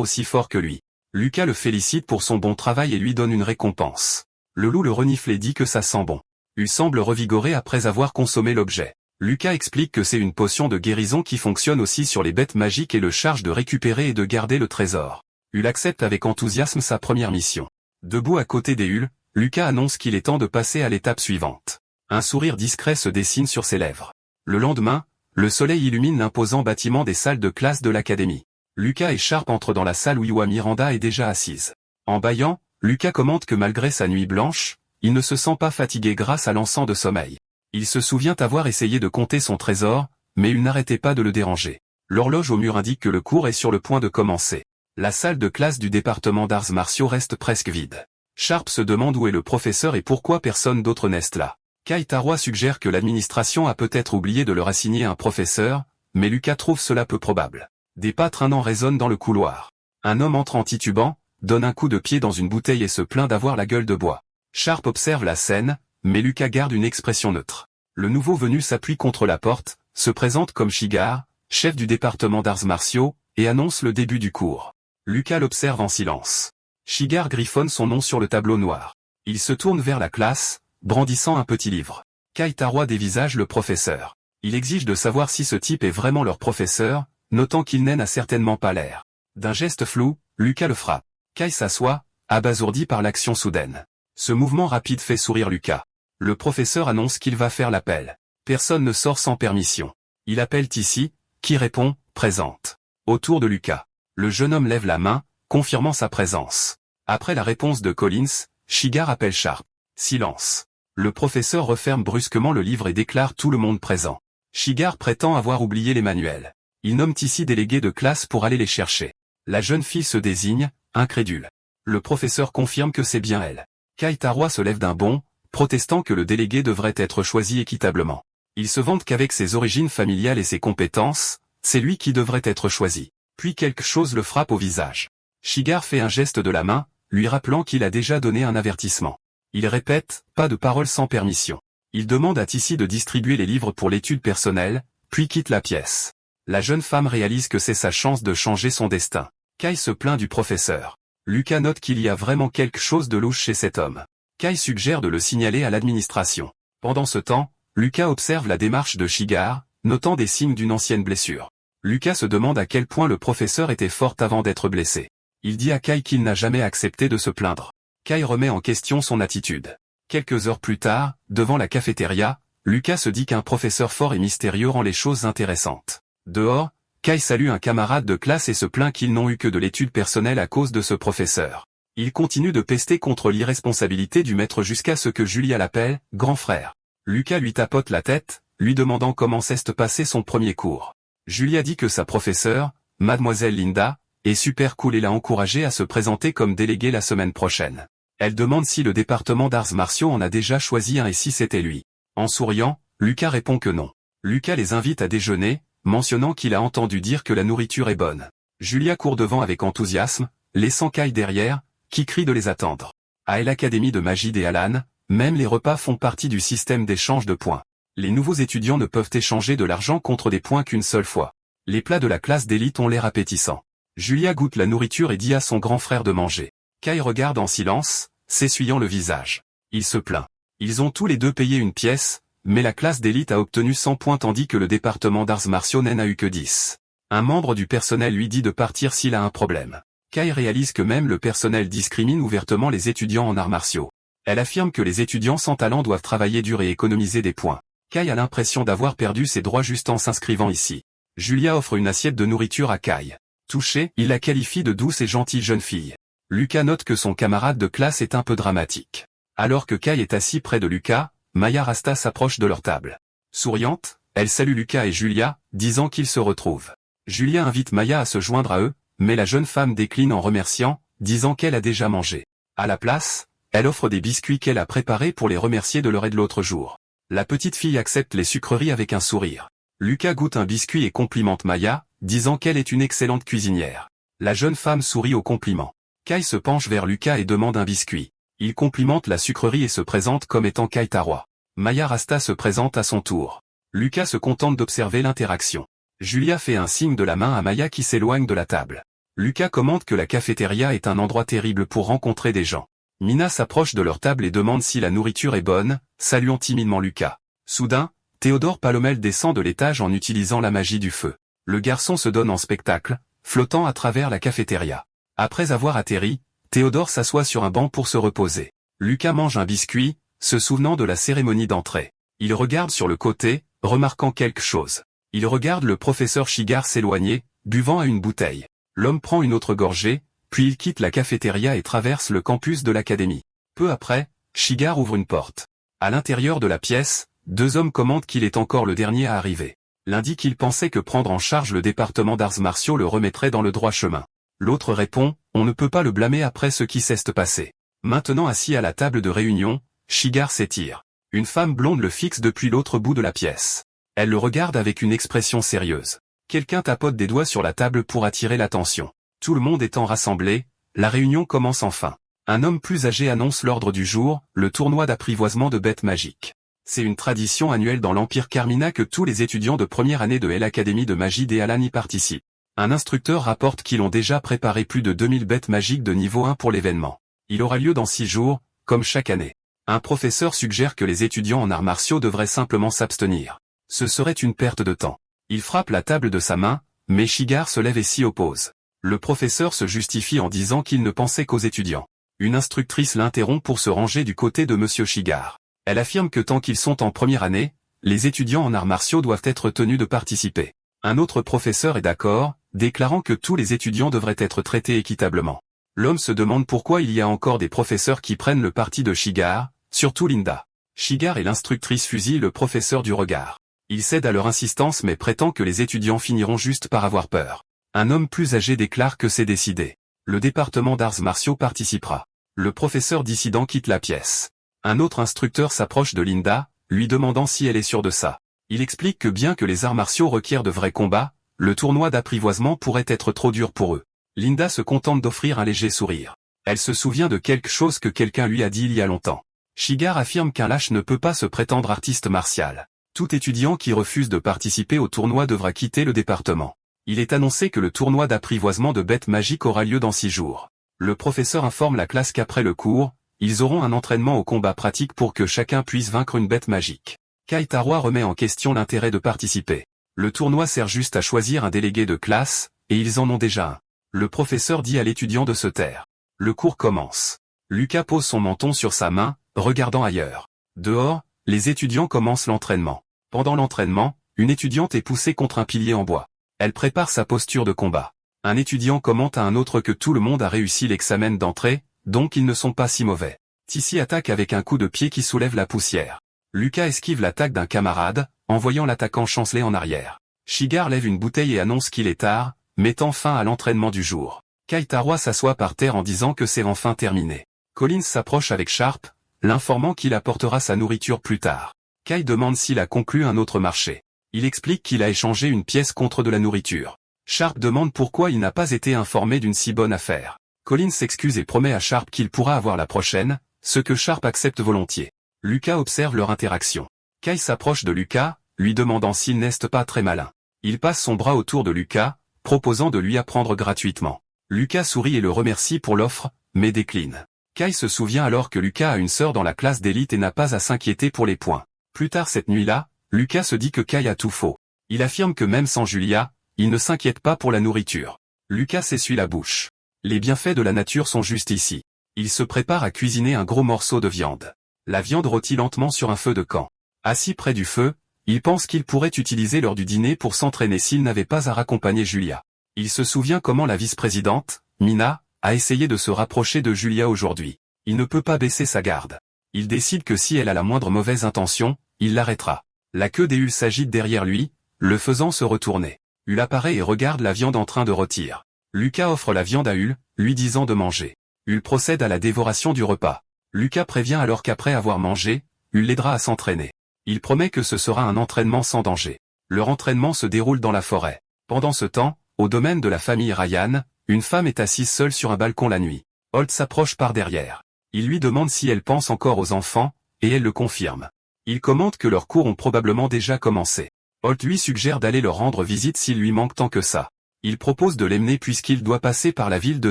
aussi forts que lui. Lucas le félicite pour son bon travail et lui donne une récompense. Le loup le renifle et dit que ça sent bon. Hul semble revigoré après avoir consommé l'objet. Lucas explique que c'est une potion de guérison qui fonctionne aussi sur les bêtes magiques et le charge de récupérer et de garder le trésor. Hul accepte avec enthousiasme sa première mission. Debout à côté des Hul, Lucas annonce qu'il est temps de passer à l'étape suivante. Un sourire discret se dessine sur ses lèvres. Le lendemain, le soleil illumine l'imposant bâtiment des salles de classe de l'académie. Lucas et Sharp entrent dans la salle où Iwa Miranda est déjà assise. En bâillant, Lucas commente que malgré sa nuit blanche, il ne se sent pas fatigué grâce à l'encens de sommeil. Il se souvient avoir essayé de compter son trésor, mais il n'arrêtait pas de le déranger. L'horloge au mur indique que le cours est sur le point de commencer. La salle de classe du département d'arts martiaux reste presque vide. Sharp se demande où est le professeur et pourquoi personne d'autre n'est là. Kai Taro suggère que l'administration a peut-être oublié de leur assigner un professeur, mais Lucas trouve cela peu probable. Des pas traînants résonnent dans le couloir. Un homme entre en titubant, donne un coup de pied dans une bouteille et se plaint d'avoir la gueule de bois. Sharp observe la scène, mais Lucas garde une expression neutre. Le nouveau venu s'appuie contre la porte, se présente comme Shigar, chef du département d'arts martiaux, et annonce le début du cours. Lucas l'observe en silence. Shigar griffonne son nom sur le tableau noir. Il se tourne vers la classe, brandissant un petit livre. Kai Taro dévisage le professeur. Il exige de savoir si ce type est vraiment leur professeur, notant qu'il n'a certainement pas l'air. D'un geste flou, Lucas le frappe. Kai s'assoit, abasourdi par l'action soudaine. Ce mouvement rapide fait sourire Lucas. Le professeur annonce qu'il va faire l'appel. Personne ne sort sans permission. Il appelle Tissi, qui répond, présente. Autour de Lucas. Le jeune homme lève la main, confirmant sa présence. Après la réponse de Collins, Shigar appelle Sharp. Silence. Le professeur referme brusquement le livre et déclare tout le monde présent. Shigar prétend avoir oublié les manuels. Il nomme Tissi délégué de classe pour aller les chercher. La jeune fille se désigne, incrédule. Le professeur confirme que c'est bien elle. Kai Taro se lève d'un bond, protestant que le délégué devrait être choisi équitablement. Il se vante qu'avec ses origines familiales et ses compétences, c'est lui qui devrait être choisi. Puis quelque chose le frappe au visage. Shigar fait un geste de la main, lui rappelant qu'il a déjà donné un avertissement. Il répète, pas de parole sans permission. Il demande à Tissi de distribuer les livres pour l'étude personnelle, puis quitte la pièce. La jeune femme réalise que c'est sa chance de changer son destin. Kai se plaint du professeur. Lucas note qu'il y a vraiment quelque chose de louche chez cet homme. Kai suggère de le signaler à l'administration. Pendant ce temps, Lucas observe la démarche de Shigar, notant des signes d'une ancienne blessure. Lucas se demande à quel point le professeur était fort avant d'être blessé. Il dit à Kai qu'il n'a jamais accepté de se plaindre. Kai remet en question son attitude. Quelques heures plus tard, devant la cafétéria, Lucas se dit qu'un professeur fort et mystérieux rend les choses intéressantes. Dehors, Kai salue un camarade de classe et se plaint qu'ils n'ont eu que de l'étude personnelle à cause de ce professeur. Il continue de pester contre l'irresponsabilité du maître jusqu'à ce que Julia l'appelle « grand frère ». Lucas lui tapote la tête, lui demandant comment s'est passé son premier cours. Julia dit que sa professeure, mademoiselle Linda, est super cool et l'a encouragé à se présenter comme délégué la semaine prochaine. Elle demande si le département d'arts martiaux en a déjà choisi un et si c'était lui. En souriant, Lucas répond que non. Lucas les invite à déjeuner, mentionnant qu'il a entendu dire que la nourriture est bonne. Julia court devant avec enthousiasme, laissant Kai derrière, qui crie de les attendre. À l'Académie de Magie des Alan, même les repas font partie du système d'échange de points. Les nouveaux étudiants ne peuvent échanger de l'argent contre des points qu'une seule fois. Les plats de la classe d'élite ont l'air appétissants. Julia goûte la nourriture et dit à son grand frère de manger. Kai regarde en silence, s'essuyant le visage. Il se plaint. Ils ont tous les deux payé une pièce, mais la classe d'élite a obtenu 100 points tandis que le département d'arts martiaux n'en a eu que 10. Un membre du personnel lui dit de partir s'il a un problème. Kai réalise que même le personnel discrimine ouvertement les étudiants en arts martiaux. Elle affirme que les étudiants sans talent doivent travailler dur et économiser des points. Kai a l'impression d'avoir perdu ses droits juste en s'inscrivant ici. Julia offre une assiette de nourriture à Kai. Touché, il la qualifie de douce et gentille jeune fille. Lucas note que son camarade de classe est un peu dramatique. Alors que Kai est assis près de Lucas, Maya Rasta s'approche de leur table. Souriante, elle salue Lucas et Julia, disant qu'ils se retrouvent. Julia invite Maya à se joindre à eux, mais la jeune femme décline en remerciant, disant qu'elle a déjà mangé. À la place, elle offre des biscuits qu'elle a préparés pour les remercier de leur aide l'autre jour. La petite fille accepte les sucreries avec un sourire. Lucas goûte un biscuit et complimente Maya, disant qu'elle est une excellente cuisinière. La jeune femme sourit au compliment. Kai se penche vers Lucas et demande un biscuit. Il complimente la sucrerie et se présente comme étant Kai Taro. Maya Rasta se présente à son tour. Lucas se contente d'observer l'interaction. Julia fait un signe de la main à Maya qui s'éloigne de la table. Lucas commente que la cafétéria est un endroit terrible pour rencontrer des gens. Mina s'approche de leur table et demande si la nourriture est bonne, saluant timidement Lucas. Soudain, Théodore Palomel descend de l'étage en utilisant la magie du feu. Le garçon se donne en spectacle, flottant à travers la cafétéria. Après avoir atterri, Théodore s'assoit sur un banc pour se reposer. Lucas mange un biscuit, se souvenant de la cérémonie d'entrée. Il regarde sur le côté, remarquant quelque chose. Il regarde le professeur Shigar s'éloigner, buvant à une bouteille. L'homme prend une autre gorgée, puis il quitte la cafétéria et traverse le campus de l'académie. Peu après, Shigar ouvre une porte. À l'intérieur de la pièce, deux hommes commentent qu'il est encore le dernier à arriver. L'un dit qu'il pensait que prendre en charge le département d'arts martiaux le remettrait dans le droit chemin. L'autre répond, on ne peut pas le blâmer après ce qui s'est passé. Maintenant assis à la table de réunion, Shigar s'étire. Une femme blonde le fixe depuis l'autre bout de la pièce. Elle le regarde avec une expression sérieuse. Quelqu'un tapote des doigts sur la table pour attirer l'attention. Tout le monde étant rassemblé, la réunion commence enfin. Un homme plus âgé annonce l'ordre du jour, le tournoi d'apprivoisement de bêtes magiques. C'est une tradition annuelle dans l'Empire Carmina que tous les étudiants de première année de l'Académie de magie d'Ealan y participent. Un instructeur rapporte qu'ils ont déjà préparé plus de 2000 bêtes magiques de niveau 1 pour l'événement. Il aura lieu dans 6 jours, comme chaque année. Un professeur suggère que les étudiants en arts martiaux devraient simplement s'abstenir. Ce serait une perte de temps. Il frappe la table de sa main, mais Shigar se lève et s'y oppose. Le professeur se justifie en disant qu'il ne pensait qu'aux étudiants. Une instructrice l'interrompt pour se ranger du côté de Monsieur Shigar. Elle affirme que tant qu'ils sont en première année, les étudiants en arts martiaux doivent être tenus de participer. Un autre professeur est d'accord, déclarant que tous les étudiants devraient être traités équitablement. L'homme se demande pourquoi il y a encore des professeurs qui prennent le parti de Shigar, surtout Linda. Shigar et l'instructrice fusillent le professeur du regard. Il cède à leur insistance mais prétend que les étudiants finiront juste par avoir peur. Un homme plus âgé déclare que c'est décidé. Le département d'arts martiaux participera. Le professeur dissident quitte la pièce. Un autre instructeur s'approche de Linda, lui demandant si elle est sûre de ça. Il explique que bien que les arts martiaux requièrent de vrais combats, le tournoi d'apprivoisement pourrait être trop dur pour eux. Linda se contente d'offrir un léger sourire. Elle se souvient de quelque chose que quelqu'un lui a dit il y a longtemps. Shigar affirme qu'un lâche ne peut pas se prétendre artiste martial. Tout étudiant qui refuse de participer au tournoi devra quitter le département. Il est annoncé que le tournoi d'apprivoisement de bêtes magiques aura lieu dans 6 jours. Le professeur informe la classe qu'après le cours, ils auront un entraînement au combat pratique pour que chacun puisse vaincre une bête magique. Kaitara remet en question l'intérêt de participer. Le tournoi sert juste à choisir un délégué de classe, et ils en ont déjà un. Le professeur dit à l'étudiant de se taire. Le cours commence. Lucas pose son menton sur sa main, regardant ailleurs. Dehors, les étudiants commencent l'entraînement. Pendant l'entraînement, une étudiante est poussée contre un pilier en bois. Elle prépare sa posture de combat. Un étudiant commente à un autre que tout le monde a réussi l'examen d'entrée, donc ils ne sont pas si mauvais. Tissi attaque avec un coup de pied qui soulève la poussière. Lucas esquive l'attaque d'un camarade, envoyant l'attaquant chanceler en arrière. Shigar lève une bouteille et annonce qu'il est tard, mettant fin à l'entraînement du jour. Kaitara s'assoit par terre en disant que c'est enfin terminé. Collins s'approche avec Sharp, l'informant qu'il apportera sa nourriture plus tard. Kai demande s'il a conclu un autre marché. Il explique qu'il a échangé une pièce contre de la nourriture. Sharp demande pourquoi il n'a pas été informé d'une si bonne affaire. Collins s'excuse et promet à Sharp qu'il pourra avoir la prochaine, ce que Sharp accepte volontiers. Lucas observe leur interaction. Kai s'approche de Lucas, lui demandant s'il n'est pas très malin. Il passe son bras autour de Lucas, proposant de lui apprendre gratuitement. Lucas sourit et le remercie pour l'offre, mais décline. Kai se souvient alors que Lucas a une sœur dans la classe d'élite et n'a pas à s'inquiéter pour les points. Plus tard cette nuit-là, Lucas se dit que Kai a tout faux. Il affirme que même sans Julia, il ne s'inquiète pas pour la nourriture. Lucas s'essuie la bouche. Les bienfaits de la nature sont juste ici. Il se prépare à cuisiner un gros morceau de viande. La viande rôtit lentement sur un feu de camp. Assis près du feu, il pense qu'il pourrait utiliser l'heure du dîner pour s'entraîner s'il n'avait pas à raccompagner Julia. Il se souvient comment la vice-présidente, Mina, a essayé de se rapprocher de Julia aujourd'hui. Il ne peut pas baisser sa garde. Il décide que si elle a la moindre mauvaise intention, il l'arrêtera. La queue des Hull s'agite derrière lui, le faisant se retourner. Hull apparaît et regarde la viande en train de rôtir. Lucas offre la viande à Hull, lui disant de manger. Hull procède à la dévoration du repas. Lucas prévient alors qu'après avoir mangé, Hull l'aidera à s'entraîner. Il promet que ce sera un entraînement sans danger. Leur entraînement se déroule dans la forêt. Pendant ce temps, au domaine de la famille Ryan, une femme est assise seule sur un balcon la nuit. Holt s'approche par derrière. Il lui demande si elle pense encore aux enfants, et elle le confirme. Il commente que leurs cours ont probablement déjà commencé. Holt lui suggère d'aller leur rendre visite s'il lui manque tant que ça. Il propose de l'emmener puisqu'il doit passer par la ville de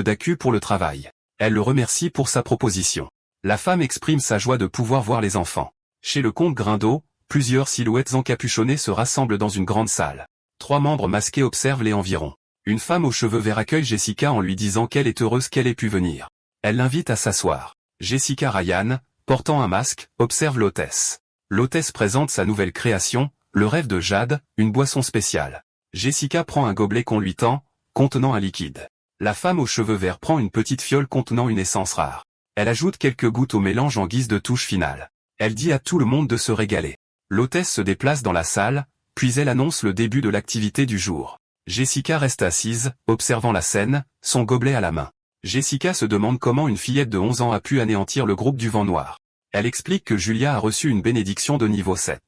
Daku pour le travail. Elle le remercie pour sa proposition. La femme exprime sa joie de pouvoir voir les enfants. Chez le comte Grindot, plusieurs silhouettes encapuchonnées se rassemblent dans une grande salle. 3 membres masqués observent les environs. Une femme aux cheveux verts accueille Jessica en lui disant qu'elle est heureuse qu'elle ait pu venir. Elle l'invite à s'asseoir. Jessica Ryan, portant un masque, observe l'hôtesse. L'hôtesse présente sa nouvelle création, le rêve de Jade, une boisson spéciale. Jessica prend un gobelet qu'on lui tend, contenant un liquide. La femme aux cheveux verts prend une petite fiole contenant une essence rare. Elle ajoute quelques gouttes au mélange en guise de touche finale. Elle dit à tout le monde de se régaler. L'hôtesse se déplace dans la salle, puis elle annonce le début de l'activité du jour. Jessica reste assise, observant la scène, son gobelet à la main. Jessica se demande comment une fillette de 11 ans a pu anéantir le groupe du Vent Noir. Elle explique que Julia a reçu une bénédiction de niveau 7.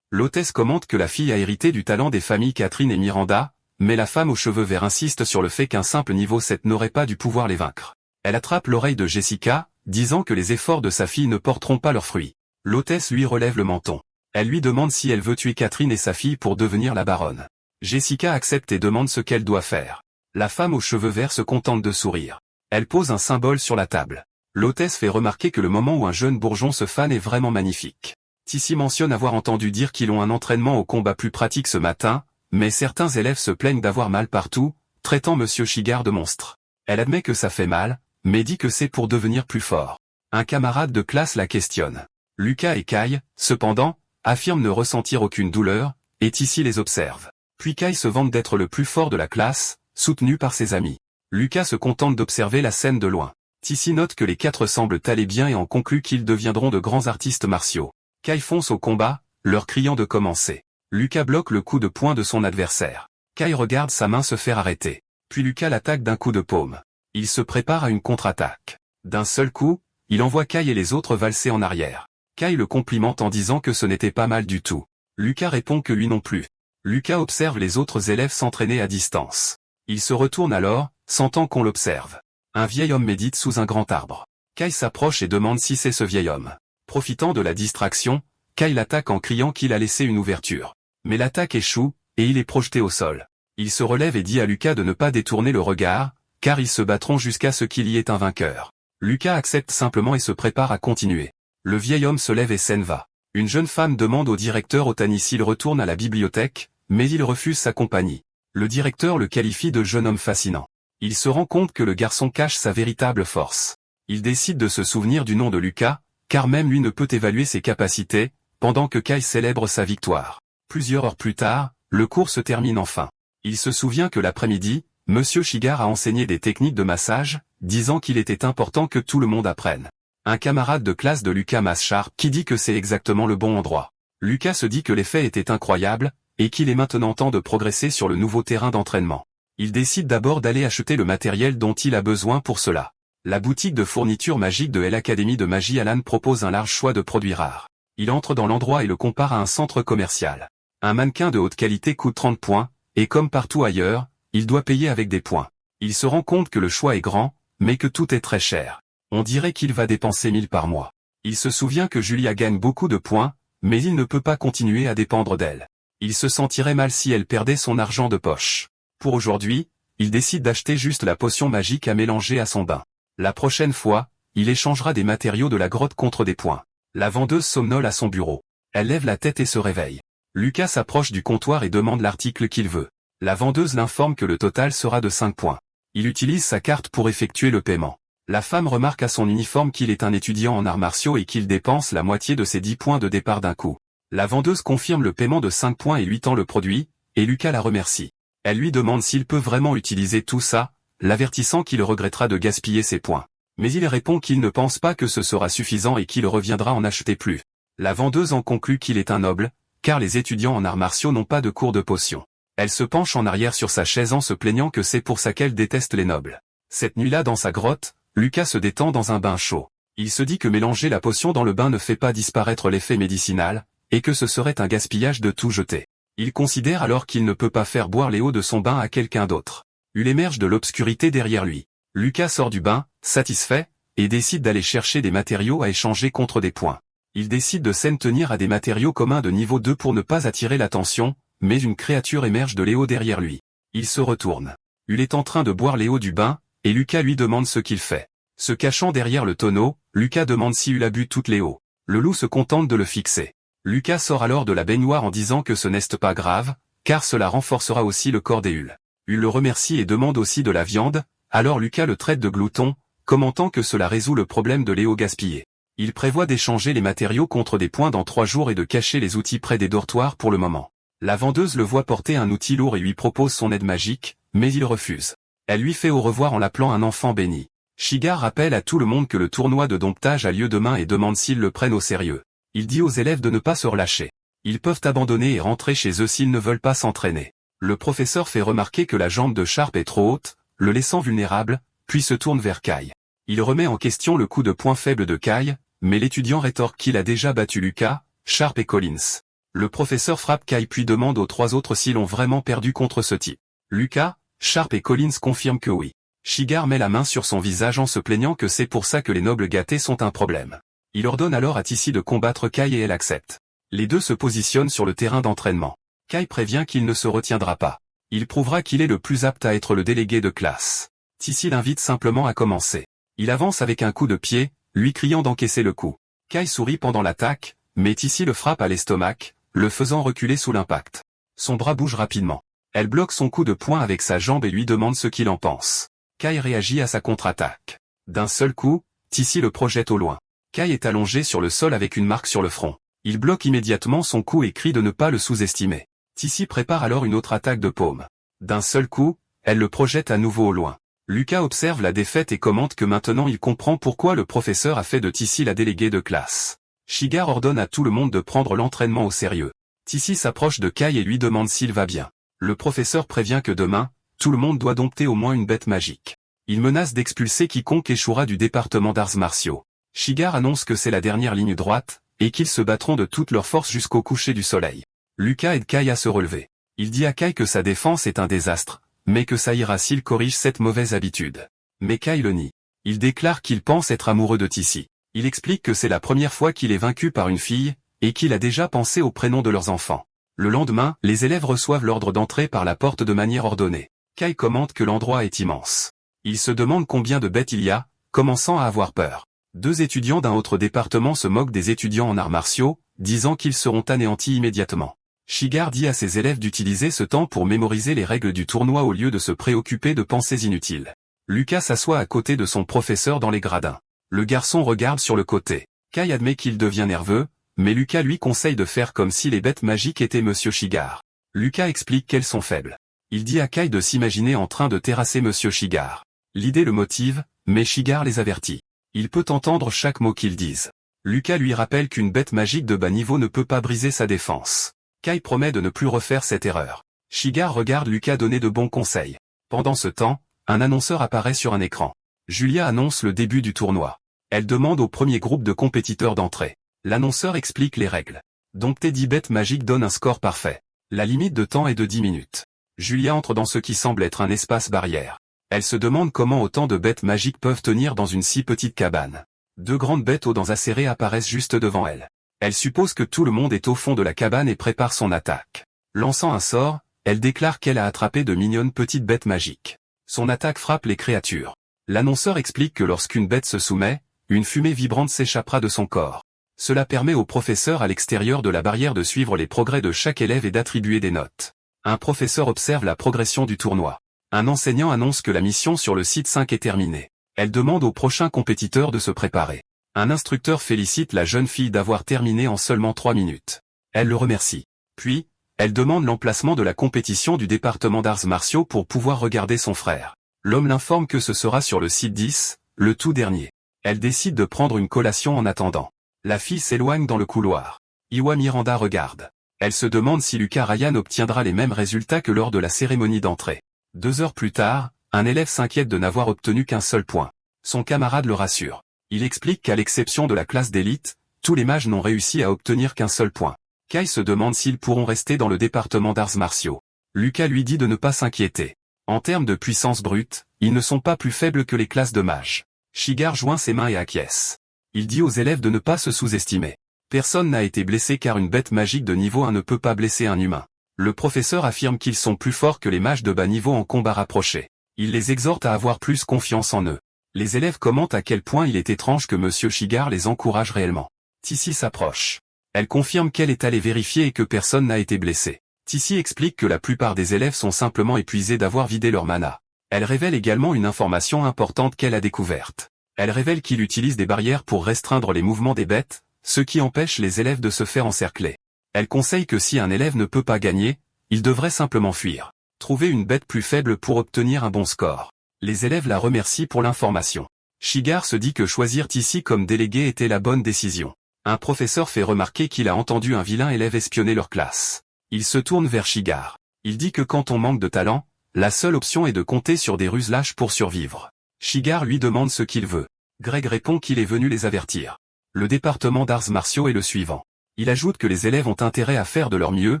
L'hôtesse commente que la fille a hérité du talent des familles Catherine et Miranda, mais la femme aux cheveux verts insiste sur le fait qu'un simple niveau 7 n'aurait pas dû pouvoir les vaincre. Elle attrape l'oreille de Jessica, disant que les efforts de sa fille ne porteront pas leurs fruits. L'hôtesse lui relève le menton. Elle lui demande si elle veut tuer Catherine et sa fille pour devenir la baronne. Jessica accepte et demande ce qu'elle doit faire. La femme aux cheveux verts se contente de sourire. Elle pose un symbole sur la table. L'hôtesse fait remarquer que le moment où un jeune bourgeon se fane est vraiment magnifique. Tissy mentionne avoir entendu dire qu'ils ont un entraînement au combat plus pratique ce matin, mais certains élèves se plaignent d'avoir mal partout, traitant Monsieur Shigard de monstre. Elle admet que ça fait mal, mais dit que c'est pour devenir plus fort. Un camarade de classe la questionne. Lucas et Kai, cependant, affirment ne ressentir aucune douleur, et Tissy les observe. Puis Kai se vante d'être le plus fort de la classe, soutenu par ses amis. Lucas se contente d'observer la scène de loin. Tissy note que les 4 semblent aller bien et en conclut qu'ils deviendront de grands artistes martiaux. Kai fonce au combat, leur criant de commencer. Lucas bloque le coup de poing de son adversaire. Kai regarde sa main se faire arrêter. Puis Lucas l'attaque d'un coup de paume. Il se prépare à une contre-attaque. D'un seul coup, il envoie Kai et les autres valser en arrière. Kai le complimente en disant que ce n'était pas mal du tout. Lucas répond que lui non plus. Lucas observe les autres élèves s'entraîner à distance. Il se retourne alors, sentant qu'on l'observe. Un vieil homme médite sous un grand arbre. Kai s'approche et demande si c'est ce vieil homme. Profitant de la distraction, Kai l'attaque en criant qu'il a laissé une ouverture. Mais l'attaque échoue, et il est projeté au sol. Il se relève et dit à Lucas de ne pas détourner le regard, car ils se battront jusqu'à ce qu'il y ait un vainqueur. Lucas accepte simplement et se prépare à continuer. Le vieil homme se lève et s'en va. Une jeune femme demande au directeur Otani s'il retourne à la bibliothèque, mais il refuse sa compagnie. Le directeur le qualifie de jeune homme fascinant. Il se rend compte que le garçon cache sa véritable force. Il décide de se souvenir du nom de Lucas, car même lui ne peut évaluer ses capacités, pendant que Kai célèbre sa victoire. Plusieurs heures plus tard, le cours se termine enfin. Il se souvient que l'après-midi, Monsieur Shigard a enseigné des techniques de massage, disant qu'il était important que tout le monde apprenne. Un camarade de classe de Lucas masse Sharp qui dit que c'est exactement le bon endroit. Lucas se dit que l'effet était incroyable, et qu'il est maintenant temps de progresser sur le nouveau terrain d'entraînement. Il décide d'abord d'aller acheter le matériel dont il a besoin pour cela. La boutique de fournitures magiques de l'Académie de Magie Alan propose un large choix de produits rares. Il entre dans l'endroit et le compare à un centre commercial. Un mannequin de haute qualité coûte 30 points, et comme partout ailleurs, il doit payer avec des points. Il se rend compte que le choix est grand, mais que tout est très cher. On dirait qu'il va dépenser 1000 par mois. Il se souvient que Julia gagne beaucoup de points, mais il ne peut pas continuer à dépendre d'elle. Il se sentirait mal si elle perdait son argent de poche. Pour aujourd'hui, il décide d'acheter juste la potion magique à mélanger à son bain. La prochaine fois, il échangera des matériaux de la grotte contre des points. La vendeuse somnole à son bureau. Elle lève la tête et se réveille. Lucas s'approche du comptoir et demande l'article qu'il veut. La vendeuse l'informe que le total sera de 5 points. Il utilise sa carte pour effectuer le paiement. La femme remarque à son uniforme qu'il est un étudiant en arts martiaux et qu'il dépense la moitié de ses 10 points de départ d'un coup. La vendeuse confirme le paiement de 5 points et lui tend le produit, et Lucas la remercie. Elle lui demande s'il peut vraiment utiliser tout ça, l'avertissant qu'il regrettera de gaspiller ses points. Mais il répond qu'il ne pense pas que ce sera suffisant et qu'il reviendra en acheter plus. La vendeuse en conclut qu'il est un noble, car les étudiants en arts martiaux n'ont pas de cours de potions. Elle se penche en arrière sur sa chaise en se plaignant que c'est pour ça qu'elle déteste les nobles. Cette nuit-là dans sa grotte, Lucas se détend dans un bain chaud. Il se dit que mélanger la potion dans le bain ne fait pas disparaître l'effet médicinal, et que ce serait un gaspillage de tout jeter. Il considère alors qu'il ne peut pas faire boire les eaux de son bain à quelqu'un d'autre. Il émerge de l'obscurité derrière lui. Lucas sort du bain, satisfait, et décide d'aller chercher des matériaux à échanger contre des points. Il décide de s'en tenir à des matériaux communs de niveau 2 pour ne pas attirer l'attention, mais une créature émerge de Léo derrière lui. Il se retourne. Il est en train de boire Léo du bain, et Lucas lui demande ce qu'il fait. Se cachant derrière le tonneau, Lucas demande si il a bu toute Léo. Le loup se contente de le fixer. Lucas sort alors de la baignoire en disant que ce n'est pas grave, car cela renforcera aussi le corps des Hull. Hull le remercie et demande aussi de la viande, alors Lucas le traite de glouton, commentant que cela résout le problème de Léo gaspillé. Il prévoit d'échanger les matériaux contre des points dans 3 jours et de cacher les outils près des dortoirs pour le moment. La vendeuse le voit porter un outil lourd et lui propose son aide magique, mais il refuse. Elle lui fait au revoir en l'appelant un enfant béni. Shigar rappelle à tout le monde que le tournoi de domptage a lieu demain et demande s'ils le prennent au sérieux. Il dit aux élèves de ne pas se relâcher. Ils peuvent abandonner et rentrer chez eux s'ils ne veulent pas s'entraîner. Le professeur fait remarquer que la jambe de Sharp est trop haute, le laissant vulnérable, puis se tourne vers Kai. Il remet en question le coup de poing faible de Kai, mais l'étudiant rétorque qu'il a déjà battu Lucas, Sharp et Collins. Le professeur frappe Kai puis demande aux 3 autres s'ils ont vraiment perdu contre ce type. Lucas, Sharp et Collins confirment que oui. Shigar met la main sur son visage en se plaignant que c'est pour ça que les nobles gâtés sont un problème. Il ordonne alors à Tissi de combattre Kai et elle accepte. Les deux se positionnent sur le terrain d'entraînement. Kai prévient qu'il ne se retiendra pas. Il prouvera qu'il est le plus apte à être le délégué de classe. Tissi l'invite simplement à commencer. Il avance avec un coup de pied, lui criant d'encaisser le coup. Kai sourit pendant l'attaque, mais Tissi le frappe à l'estomac, le faisant reculer sous l'impact. Son bras bouge rapidement. Elle bloque son coup de poing avec sa jambe et lui demande ce qu'il en pense. Kai réagit à sa contre-attaque. D'un seul coup, Tissi le projette au loin. Kai est allongé sur le sol avec une marque sur le front. Il bloque immédiatement son coup et crie de ne pas le sous-estimer. Tissi prépare alors une autre attaque de paume. D'un seul coup, elle le projette à nouveau au loin. Lucas observe la défaite et commente que maintenant il comprend pourquoi le professeur a fait de Tissi la déléguée de classe. Shigar ordonne à tout le monde de prendre l'entraînement au sérieux. Tissi s'approche de Kai et lui demande s'il va bien. Le professeur prévient que demain, tout le monde doit dompter au moins une bête magique. Il menace d'expulser quiconque échouera du département d'arts martiaux. Shigar annonce que c'est la dernière ligne droite, et qu'ils se battront de toute leur force jusqu'au coucher du soleil. Lucas aide Kai à se relever. Il dit à Kai que sa défense est un désastre, mais que ça ira s'il corrige cette mauvaise habitude. Mais Kai le nie. Il déclare qu'il pense être amoureux de Tissi. Il explique que c'est la première fois qu'il est vaincu par une fille, et qu'il a déjà pensé au prénom de leurs enfants. Le lendemain, les élèves reçoivent l'ordre d'entrer par la porte de manière ordonnée. Kai commente que l'endroit est immense. Il se demande combien de bêtes il y a, commençant à avoir peur. 2 étudiants d'un autre département se moquent des étudiants en arts martiaux, disant qu'ils seront anéantis immédiatement. Shigar dit à ses élèves d'utiliser ce temps pour mémoriser les règles du tournoi au lieu de se préoccuper de pensées inutiles. Lucas s'assoit à côté de son professeur dans les gradins. Le garçon regarde sur le côté. Kai admet qu'il devient nerveux, mais Lucas lui conseille de faire comme si les bêtes magiques étaient Monsieur Shigar. Lucas explique qu'elles sont faibles. Il dit à Kai de s'imaginer en train de terrasser Monsieur Shigar. L'idée le motive, mais Shigar les avertit. Il peut entendre chaque mot qu'ils disent. Lucas lui rappelle qu'une bête magique de bas niveau ne peut pas briser sa défense. Kai promet de ne plus refaire cette erreur. Shigar regarde Lucas donner de bons conseils. Pendant ce temps, un annonceur apparaît sur un écran. Julia annonce le début du tournoi. Elle demande au premier groupe de compétiteurs d'entrer. L'annonceur explique les règles. Dompter 10 bêtes magiques donne un score parfait. La limite de temps est de 10 minutes. Julia entre dans ce qui semble être un espace barrière. Elle se demande comment autant de bêtes magiques peuvent tenir dans une si petite cabane. 2 grandes bêtes aux dents acérées apparaissent juste devant elle. Elle suppose que tout le monde est au fond de la cabane et prépare son attaque. Lançant un sort, elle déclare qu'elle a attrapé de mignonnes petites bêtes magiques. Son attaque frappe les créatures. L'annonceur explique que lorsqu'une bête se soumet, une fumée vibrante s'échappera de son corps. Cela permet au professeur à l'extérieur de la barrière de suivre les progrès de chaque élève et d'attribuer des notes. Un professeur observe la progression du tournoi. Un enseignant annonce que la mission sur le site 5 est terminée. Elle demande aux prochains compétiteurs de se préparer. Un instructeur félicite la jeune fille d'avoir terminé en seulement 3 minutes. Elle le remercie. Puis, elle demande l'emplacement de la compétition du département d'arts martiaux pour pouvoir regarder son frère. L'homme l'informe que ce sera sur le site 10, le tout dernier. Elle décide de prendre une collation en attendant. La fille s'éloigne dans le couloir. Iwa Miranda regarde. Elle se demande si Lucas Ryan obtiendra les mêmes résultats que lors de la cérémonie d'entrée. 2 heures plus tard, un élève s'inquiète de n'avoir obtenu qu'un seul point. Son camarade le rassure. Il explique qu'à l'exception de la classe d'élite, tous les mages n'ont réussi à obtenir qu'un seul point. Kai se demande s'ils pourront rester dans le département d'arts martiaux. Lucas lui dit de ne pas s'inquiéter. En termes de puissance brute, ils ne sont pas plus faibles que les classes de mages. Shigar joint ses mains et acquiesce. Il dit aux élèves de ne pas se sous-estimer. Personne n'a été blessé car une bête magique de niveau 1 ne peut pas blesser un humain. Le professeur affirme qu'ils sont plus forts que les mages de bas niveau en combat rapproché. Il les exhorte à avoir plus confiance en eux. Les élèves commentent à quel point il est étrange que Monsieur Shigar les encourage réellement. Tissi s'approche. Elle confirme qu'elle est allée vérifier et que personne n'a été blessé. Tissi explique que la plupart des élèves sont simplement épuisés d'avoir vidé leur mana. Elle révèle également une information importante qu'elle a découverte. Elle révèle qu'il utilise des barrières pour restreindre les mouvements des bêtes, ce qui empêche les élèves de se faire encercler. Elle conseille que si un élève ne peut pas gagner, il devrait simplement fuir. Trouver une bête plus faible pour obtenir un bon score. Les élèves la remercient pour l'information. Shigar se dit que choisir Tissi comme délégué était la bonne décision. Un professeur fait remarquer qu'il a entendu un vilain élève espionner leur classe. Il se tourne vers Shigar. Il dit que quand on manque de talent, la seule option est de compter sur des ruses lâches pour survivre. Shigar lui demande ce qu'il veut. Greg répond qu'il est venu les avertir. Le département d'arts martiaux est le suivant. Il ajoute que les élèves ont intérêt à faire de leur mieux,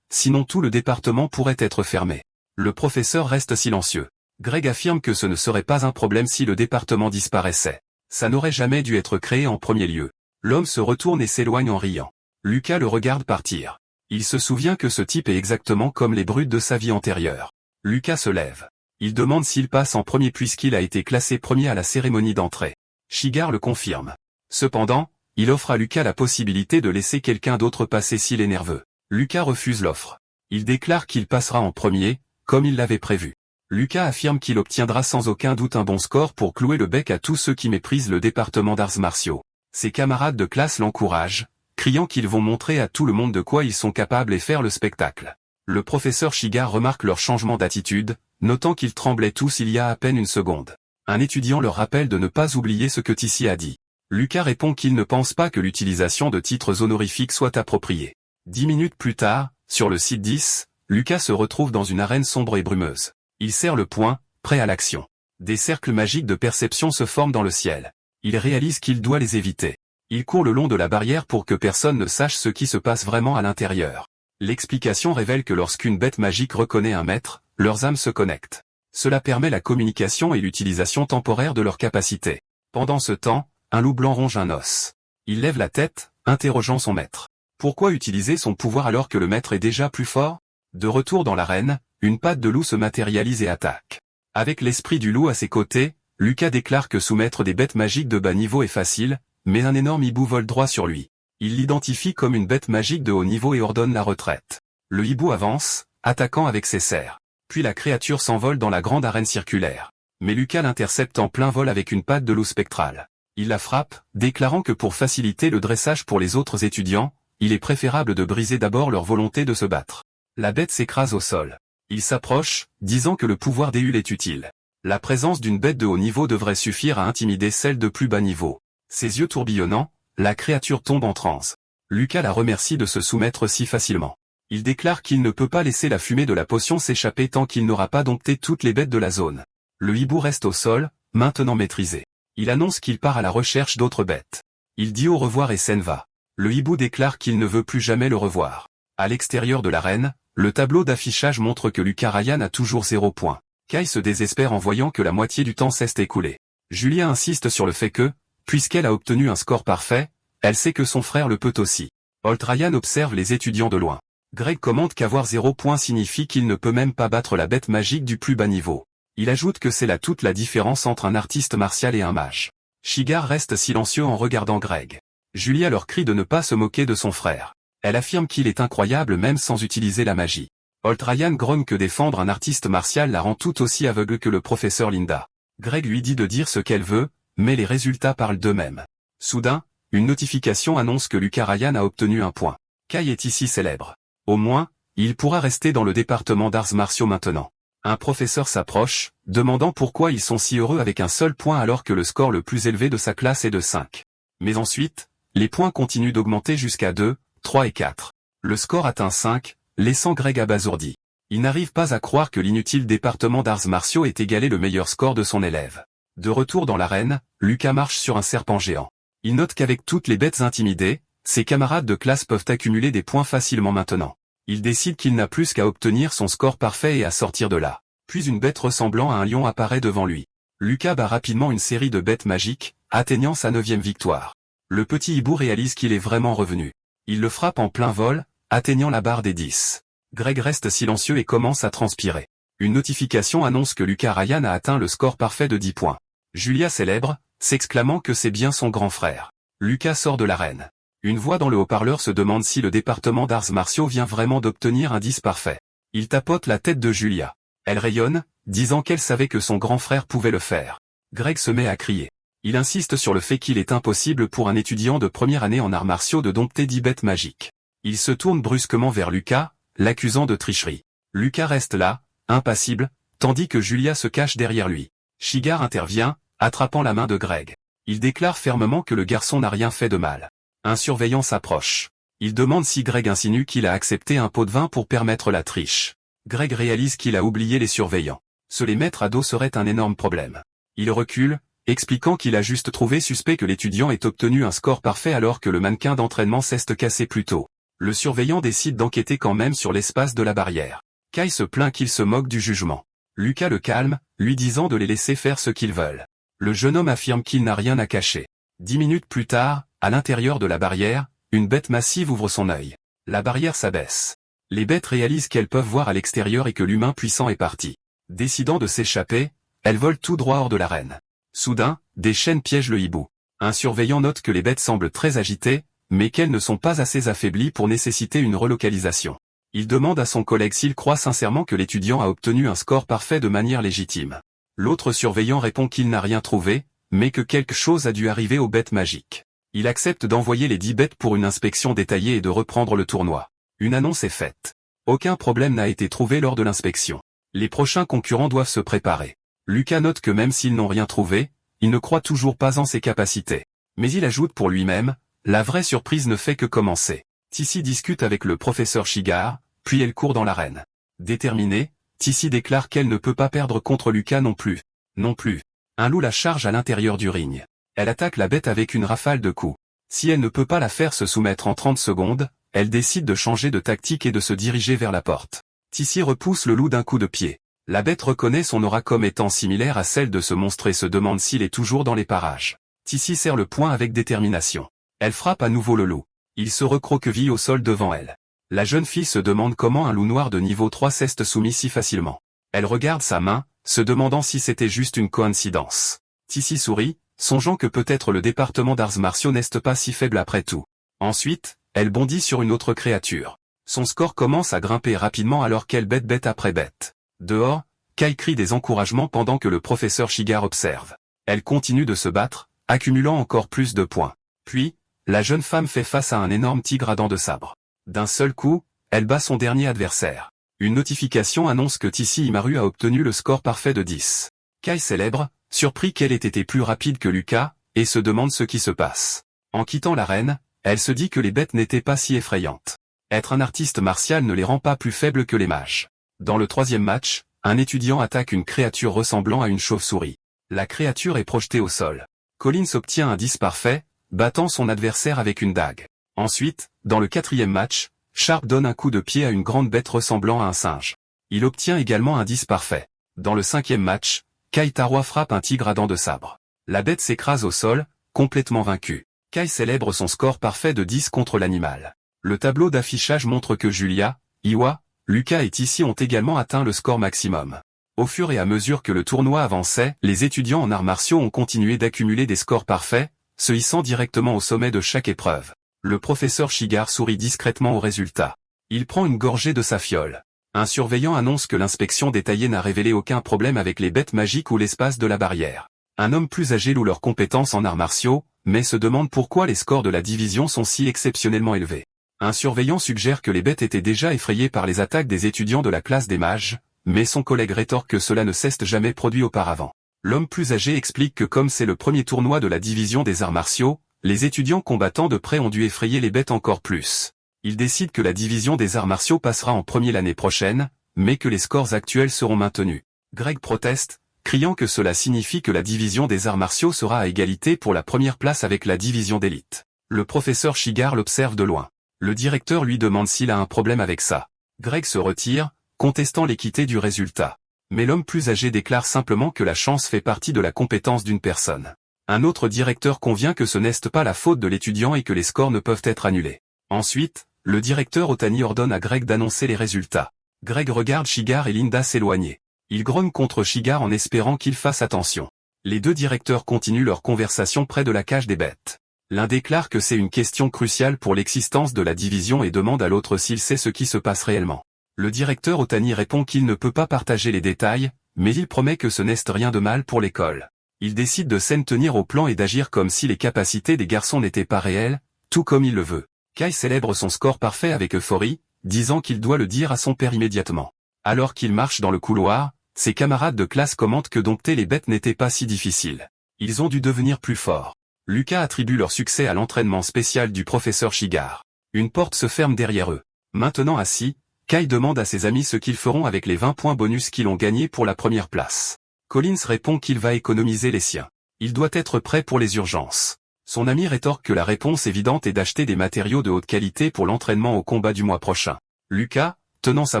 sinon tout le département pourrait être fermé. Le professeur reste silencieux. Greg affirme que ce ne serait pas un problème si le département disparaissait. Ça n'aurait jamais dû être créé en premier lieu. L'homme se retourne et s'éloigne en riant. Lucas le regarde partir. Il se souvient que ce type est exactement comme les brutes de sa vie antérieure. Lucas se lève. Il demande s'il passe en premier puisqu'il a été classé premier à la cérémonie d'entrée. Shigar le confirme. Cependant, il offre à Lucas la possibilité de laisser quelqu'un d'autre passer s'il est nerveux. Lucas refuse l'offre. Il déclare qu'il passera en premier, comme il l'avait prévu. Lucas affirme qu'il obtiendra sans aucun doute un bon score pour clouer le bec à tous ceux qui méprisent le département d'arts martiaux. Ses camarades de classe l'encouragent, criant qu'ils vont montrer à tout le monde de quoi ils sont capables et faire le spectacle. Le professeur Shigar remarque leur changement d'attitude, notant qu'ils tremblaient tous il y a à peine une seconde. Un étudiant leur rappelle de ne pas oublier ce que Tissi a dit. Lucas répond qu'il ne pense pas que l'utilisation de titres honorifiques soit appropriée. 10 minutes plus tard, sur le site 10, Lucas se retrouve dans une arène sombre et brumeuse. Il serre le poing, prêt à l'action. Des cercles magiques de perception se forment dans le ciel. Il réalise qu'il doit les éviter. Il court le long de la barrière pour que personne ne sache ce qui se passe vraiment à l'intérieur. L'explication révèle que lorsqu'une bête magique reconnaît un maître, leurs âmes se connectent. Cela permet la communication et l'utilisation temporaire de leurs capacités. Pendant ce temps, un loup blanc ronge un os. Il lève la tête, interrogeant son maître. Pourquoi utiliser son pouvoir alors que le maître est déjà plus fort? De retour dans l'arène, une patte de loup se matérialise et attaque. Avec l'esprit du loup à ses côtés, Lucas déclare que soumettre des bêtes magiques de bas niveau est facile, mais un énorme hibou vole droit sur lui. Il l'identifie comme une bête magique de haut niveau et ordonne la retraite. Le hibou avance, attaquant avec ses serres. Puis la créature s'envole dans la grande arène circulaire. Mais Lucas l'intercepte en plein vol avec une patte de loup spectrale. Il la frappe, déclarant que pour faciliter le dressage pour les autres étudiants, il est préférable de briser d'abord leur volonté de se battre. La bête s'écrase au sol. Il s'approche, disant que le pouvoir d'Éule est utile. La présence d'une bête de haut niveau devrait suffire à intimider celle de plus bas niveau. Ses yeux tourbillonnants, la créature tombe en transe. Lucas la remercie de se soumettre si facilement. Il déclare qu'il ne peut pas laisser la fumée de la potion s'échapper tant qu'il n'aura pas dompté toutes les bêtes de la zone. Le hibou reste au sol, maintenant maîtrisé. Il annonce qu'il part à la recherche d'autres bêtes. Il dit au revoir et s'en va. Le hibou déclare qu'il ne veut plus jamais le revoir. À l'extérieur de l'arène, le tableau d'affichage montre que Lucas Ryan a toujours 0 points. Kai se désespère en voyant que la moitié du temps s'est écoulé. Julia insiste sur le fait que, puisqu'elle a obtenu un score parfait, elle sait que son frère le peut aussi. Holt Ryan observe les étudiants de loin. Greg commente qu'avoir 0 points signifie qu'il ne peut même pas battre la bête magique du plus bas niveau. Il ajoute que c'est là toute la différence entre un artiste martial et un mage. Shigar reste silencieux en regardant Greg. Julia leur crie de ne pas se moquer de son frère. Elle affirme qu'il est incroyable même sans utiliser la magie. Holt Ryan grogne que défendre un artiste martial la rend tout aussi aveugle que le professeur Linda. Greg lui dit de dire ce qu'elle veut, mais les résultats parlent d'eux-mêmes. Soudain, une notification annonce que Lucas Ryan a obtenu un point. Kai est ici célèbre. Au moins, il pourra rester dans le département d'arts martiaux maintenant. Un professeur s'approche, demandant pourquoi ils sont si heureux avec un seul point alors que le score le plus élevé de sa classe est de 5. Mais ensuite, les points continuent d'augmenter jusqu'à 2, 3 et 4. Le score atteint 5, laissant Greg abasourdi. Il n'arrive pas à croire que l'inutile département d'arts martiaux ait égalé le meilleur score de son élève. De retour dans l'arène, Lucas marche sur un serpent géant. Il note qu'avec toutes les bêtes intimidées, ses camarades de classe peuvent accumuler des points facilement maintenant. Il décide qu'il n'a plus qu'à obtenir son score parfait et à sortir de là. Puis une bête ressemblant à un lion apparaît devant lui. Lucas bat rapidement une série de bêtes magiques, atteignant sa 9e victoire. Le petit hibou réalise qu'il est vraiment revenu. Il le frappe en plein vol, atteignant la barre des 10. Greg reste silencieux et commence à transpirer. Une notification annonce que Lucas Ryan a atteint le score parfait de 10 points. Julia célèbre, s'exclamant que c'est bien son grand frère. Lucas sort de l'arène. Une voix dans le haut-parleur se demande si le département d'arts martiaux vient vraiment d'obtenir un 10 parfait. Il tapote la tête de Julia. Elle rayonne, disant qu'elle savait que son grand frère pouvait le faire. Greg se met à crier. Il insiste sur le fait qu'il est impossible pour un étudiant de première année en arts martiaux de dompter 10 bêtes magiques. Il se tourne brusquement vers Lucas, l'accusant de tricherie. Lucas reste là, impassible, tandis que Julia se cache derrière lui. Shigar intervient, attrapant la main de Greg. Il déclare fermement que le garçon n'a rien fait de mal. Un surveillant s'approche. Il demande si Greg insinue qu'il a accepté un pot de vin pour permettre la triche. Greg réalise qu'il a oublié les surveillants. Se les mettre à dos serait un énorme problème. Il recule, expliquant qu'il a juste trouvé suspect que l'étudiant ait obtenu un score parfait alors que le mannequin d'entraînement s'est cassé plus tôt. Le surveillant décide d'enquêter quand même sur l'espace de la barrière. Kai se plaint qu'il se moque du jugement. Lucas le calme, lui disant de les laisser faire ce qu'ils veulent. Le jeune homme affirme qu'il n'a rien à cacher. 10 minutes plus tard, à l'intérieur de la barrière, une bête massive ouvre son œil. La barrière s'abaisse. Les bêtes réalisent qu'elles peuvent voir à l'extérieur et que l'humain puissant est parti. Décidant de s'échapper, elles volent tout droit hors de l'arène. Soudain, des chaînes piègent le hibou. Un surveillant note que les bêtes semblent très agitées, mais qu'elles ne sont pas assez affaiblies pour nécessiter une relocalisation. Il demande à son collègue s'il croit sincèrement que l'étudiant a obtenu un score parfait de manière légitime. L'autre surveillant répond qu'il n'a rien trouvé, mais que quelque chose a dû arriver aux bêtes magiques. Il accepte d'envoyer les 10 bêtes pour une inspection détaillée et de reprendre le tournoi. Une annonce est faite. Aucun problème n'a été trouvé lors de l'inspection. Les prochains concurrents doivent se préparer. Lucas note que même s'ils n'ont rien trouvé, il ne croit toujours pas en ses capacités. Mais il ajoute pour lui-même, la vraie surprise ne fait que commencer. Tissi discute avec le professeur Shigar, puis elle court dans l'arène. Déterminée, Tissi déclare qu'elle ne peut pas perdre contre Lucas non plus. Non plus. Un loup la charge à l'intérieur du ring. Elle attaque la bête avec une rafale de coups. Si elle ne peut pas la faire se soumettre en 30 secondes, elle décide de changer de tactique et de se diriger vers la porte. Tissi repousse le loup d'un coup de pied. La bête reconnaît son aura comme étant similaire à celle de ce monstre et se demande s'il est toujours dans les parages. Tissi serre le poing avec détermination. Elle frappe à nouveau le loup. Il se recroqueville au sol devant elle. La jeune fille se demande comment un loup noir de niveau 3 s'est soumis si facilement. Elle regarde sa main, se demandant si c'était juste une coïncidence. Tissi sourit, songeant que peut-être le département d'arts martiaux n'est pas si faible après tout. Ensuite, elle bondit sur une autre créature. Son score commence à grimper rapidement alors qu'elle bête bête après bête. Dehors, Kai crie des encouragements pendant que le professeur Shigar observe. Elle continue de se battre, accumulant encore plus de points. Puis, la jeune femme fait face à un énorme tigre à dents de sabre. D'un seul coup, elle bat son dernier adversaire. Une notification annonce que Tissi Imaru a obtenu le score parfait de 10. Kai célèbre, surpris qu'elle ait été plus rapide que Lucas, et se demande ce qui se passe. En quittant l'arène, elle se dit que les bêtes n'étaient pas si effrayantes. Être un artiste martial ne les rend pas plus faibles que les mages. Dans le troisième match, un étudiant attaque une créature ressemblant à une chauve-souris. La créature est projetée au sol. Collins obtient un 10 parfait, battant son adversaire avec une dague. Ensuite, dans le quatrième match, Sharp donne un coup de pied à une grande bête ressemblant à un singe. Il obtient également un 10 parfait. Dans le cinquième match, Kai Taroi frappe un tigre à dents de sabre. La bête s'écrase au sol, complètement vaincue. Kai célèbre son score parfait de 10 contre l'animal. Le tableau d'affichage montre que Julia, Iwa, Lucas et Tissi ont également atteint le score maximum. Au fur et à mesure que le tournoi avançait, les étudiants en arts martiaux ont continué d'accumuler des scores parfaits, se hissant directement au sommet de chaque épreuve. Le professeur Shigar sourit discrètement au résultat. Il prend une gorgée de sa fiole. Un surveillant annonce que l'inspection détaillée n'a révélé aucun problème avec les bêtes magiques ou l'espace de la barrière. Un homme plus âgé loue leurs compétences en arts martiaux, mais se demande pourquoi les scores de la division sont si exceptionnellement élevés. Un surveillant suggère que les bêtes étaient déjà effrayées par les attaques des étudiants de la classe des mages, mais son collègue rétorque que cela ne s'est jamais produit auparavant. L'homme plus âgé explique que comme c'est le premier tournoi de la division des arts martiaux, les étudiants combattant de près ont dû effrayer les bêtes encore plus. Il décide que la division des arts martiaux passera en premier l'année prochaine, mais que les scores actuels seront maintenus. Greg proteste, criant que cela signifie que la division des arts martiaux sera à égalité pour la première place avec la division d'élite. Le professeur Shigar l'observe de loin. Le directeur lui demande s'il a un problème avec ça. Greg se retire, contestant l'équité du résultat. Mais l'homme plus âgé déclare simplement que la chance fait partie de la compétence d'une personne. Un autre directeur convient que ce n'est pas la faute de l'étudiant et que les scores ne peuvent être annulés. Ensuite, le directeur Otani ordonne à Greg d'annoncer les résultats. Greg regarde Shigar et Linda s'éloigner. Il grogne contre Shigar en espérant qu'il fasse attention. Les deux directeurs continuent leur conversation près de la cage des bêtes. L'un déclare que c'est une question cruciale pour l'existence de la division et demande à l'autre s'il sait ce qui se passe réellement. Le directeur Otani répond qu'il ne peut pas partager les détails, mais il promet que ce n'est rien de mal pour l'école. Il décide de s'en tenir au plan et d'agir comme si les capacités des garçons n'étaient pas réelles, tout comme il le veut. Kai célèbre son score parfait avec euphorie, disant qu'il doit le dire à son père immédiatement. Alors qu'il marche dans le couloir, ses camarades de classe commentent que dompter les bêtes n'était pas si difficile. Ils ont dû devenir plus forts. Lucas attribue leur succès à l'entraînement spécial du professeur Shigar. Une porte se ferme derrière eux. Maintenant assis, Kai demande à ses amis ce qu'ils feront avec les 20 points bonus qu'ils ont gagnés pour la première place. Collins répond qu'il va économiser les siens. Il doit être prêt pour les urgences. Son ami rétorque que la réponse évidente est d'acheter des matériaux de haute qualité pour l'entraînement au combat du mois prochain. Lucas, tenant sa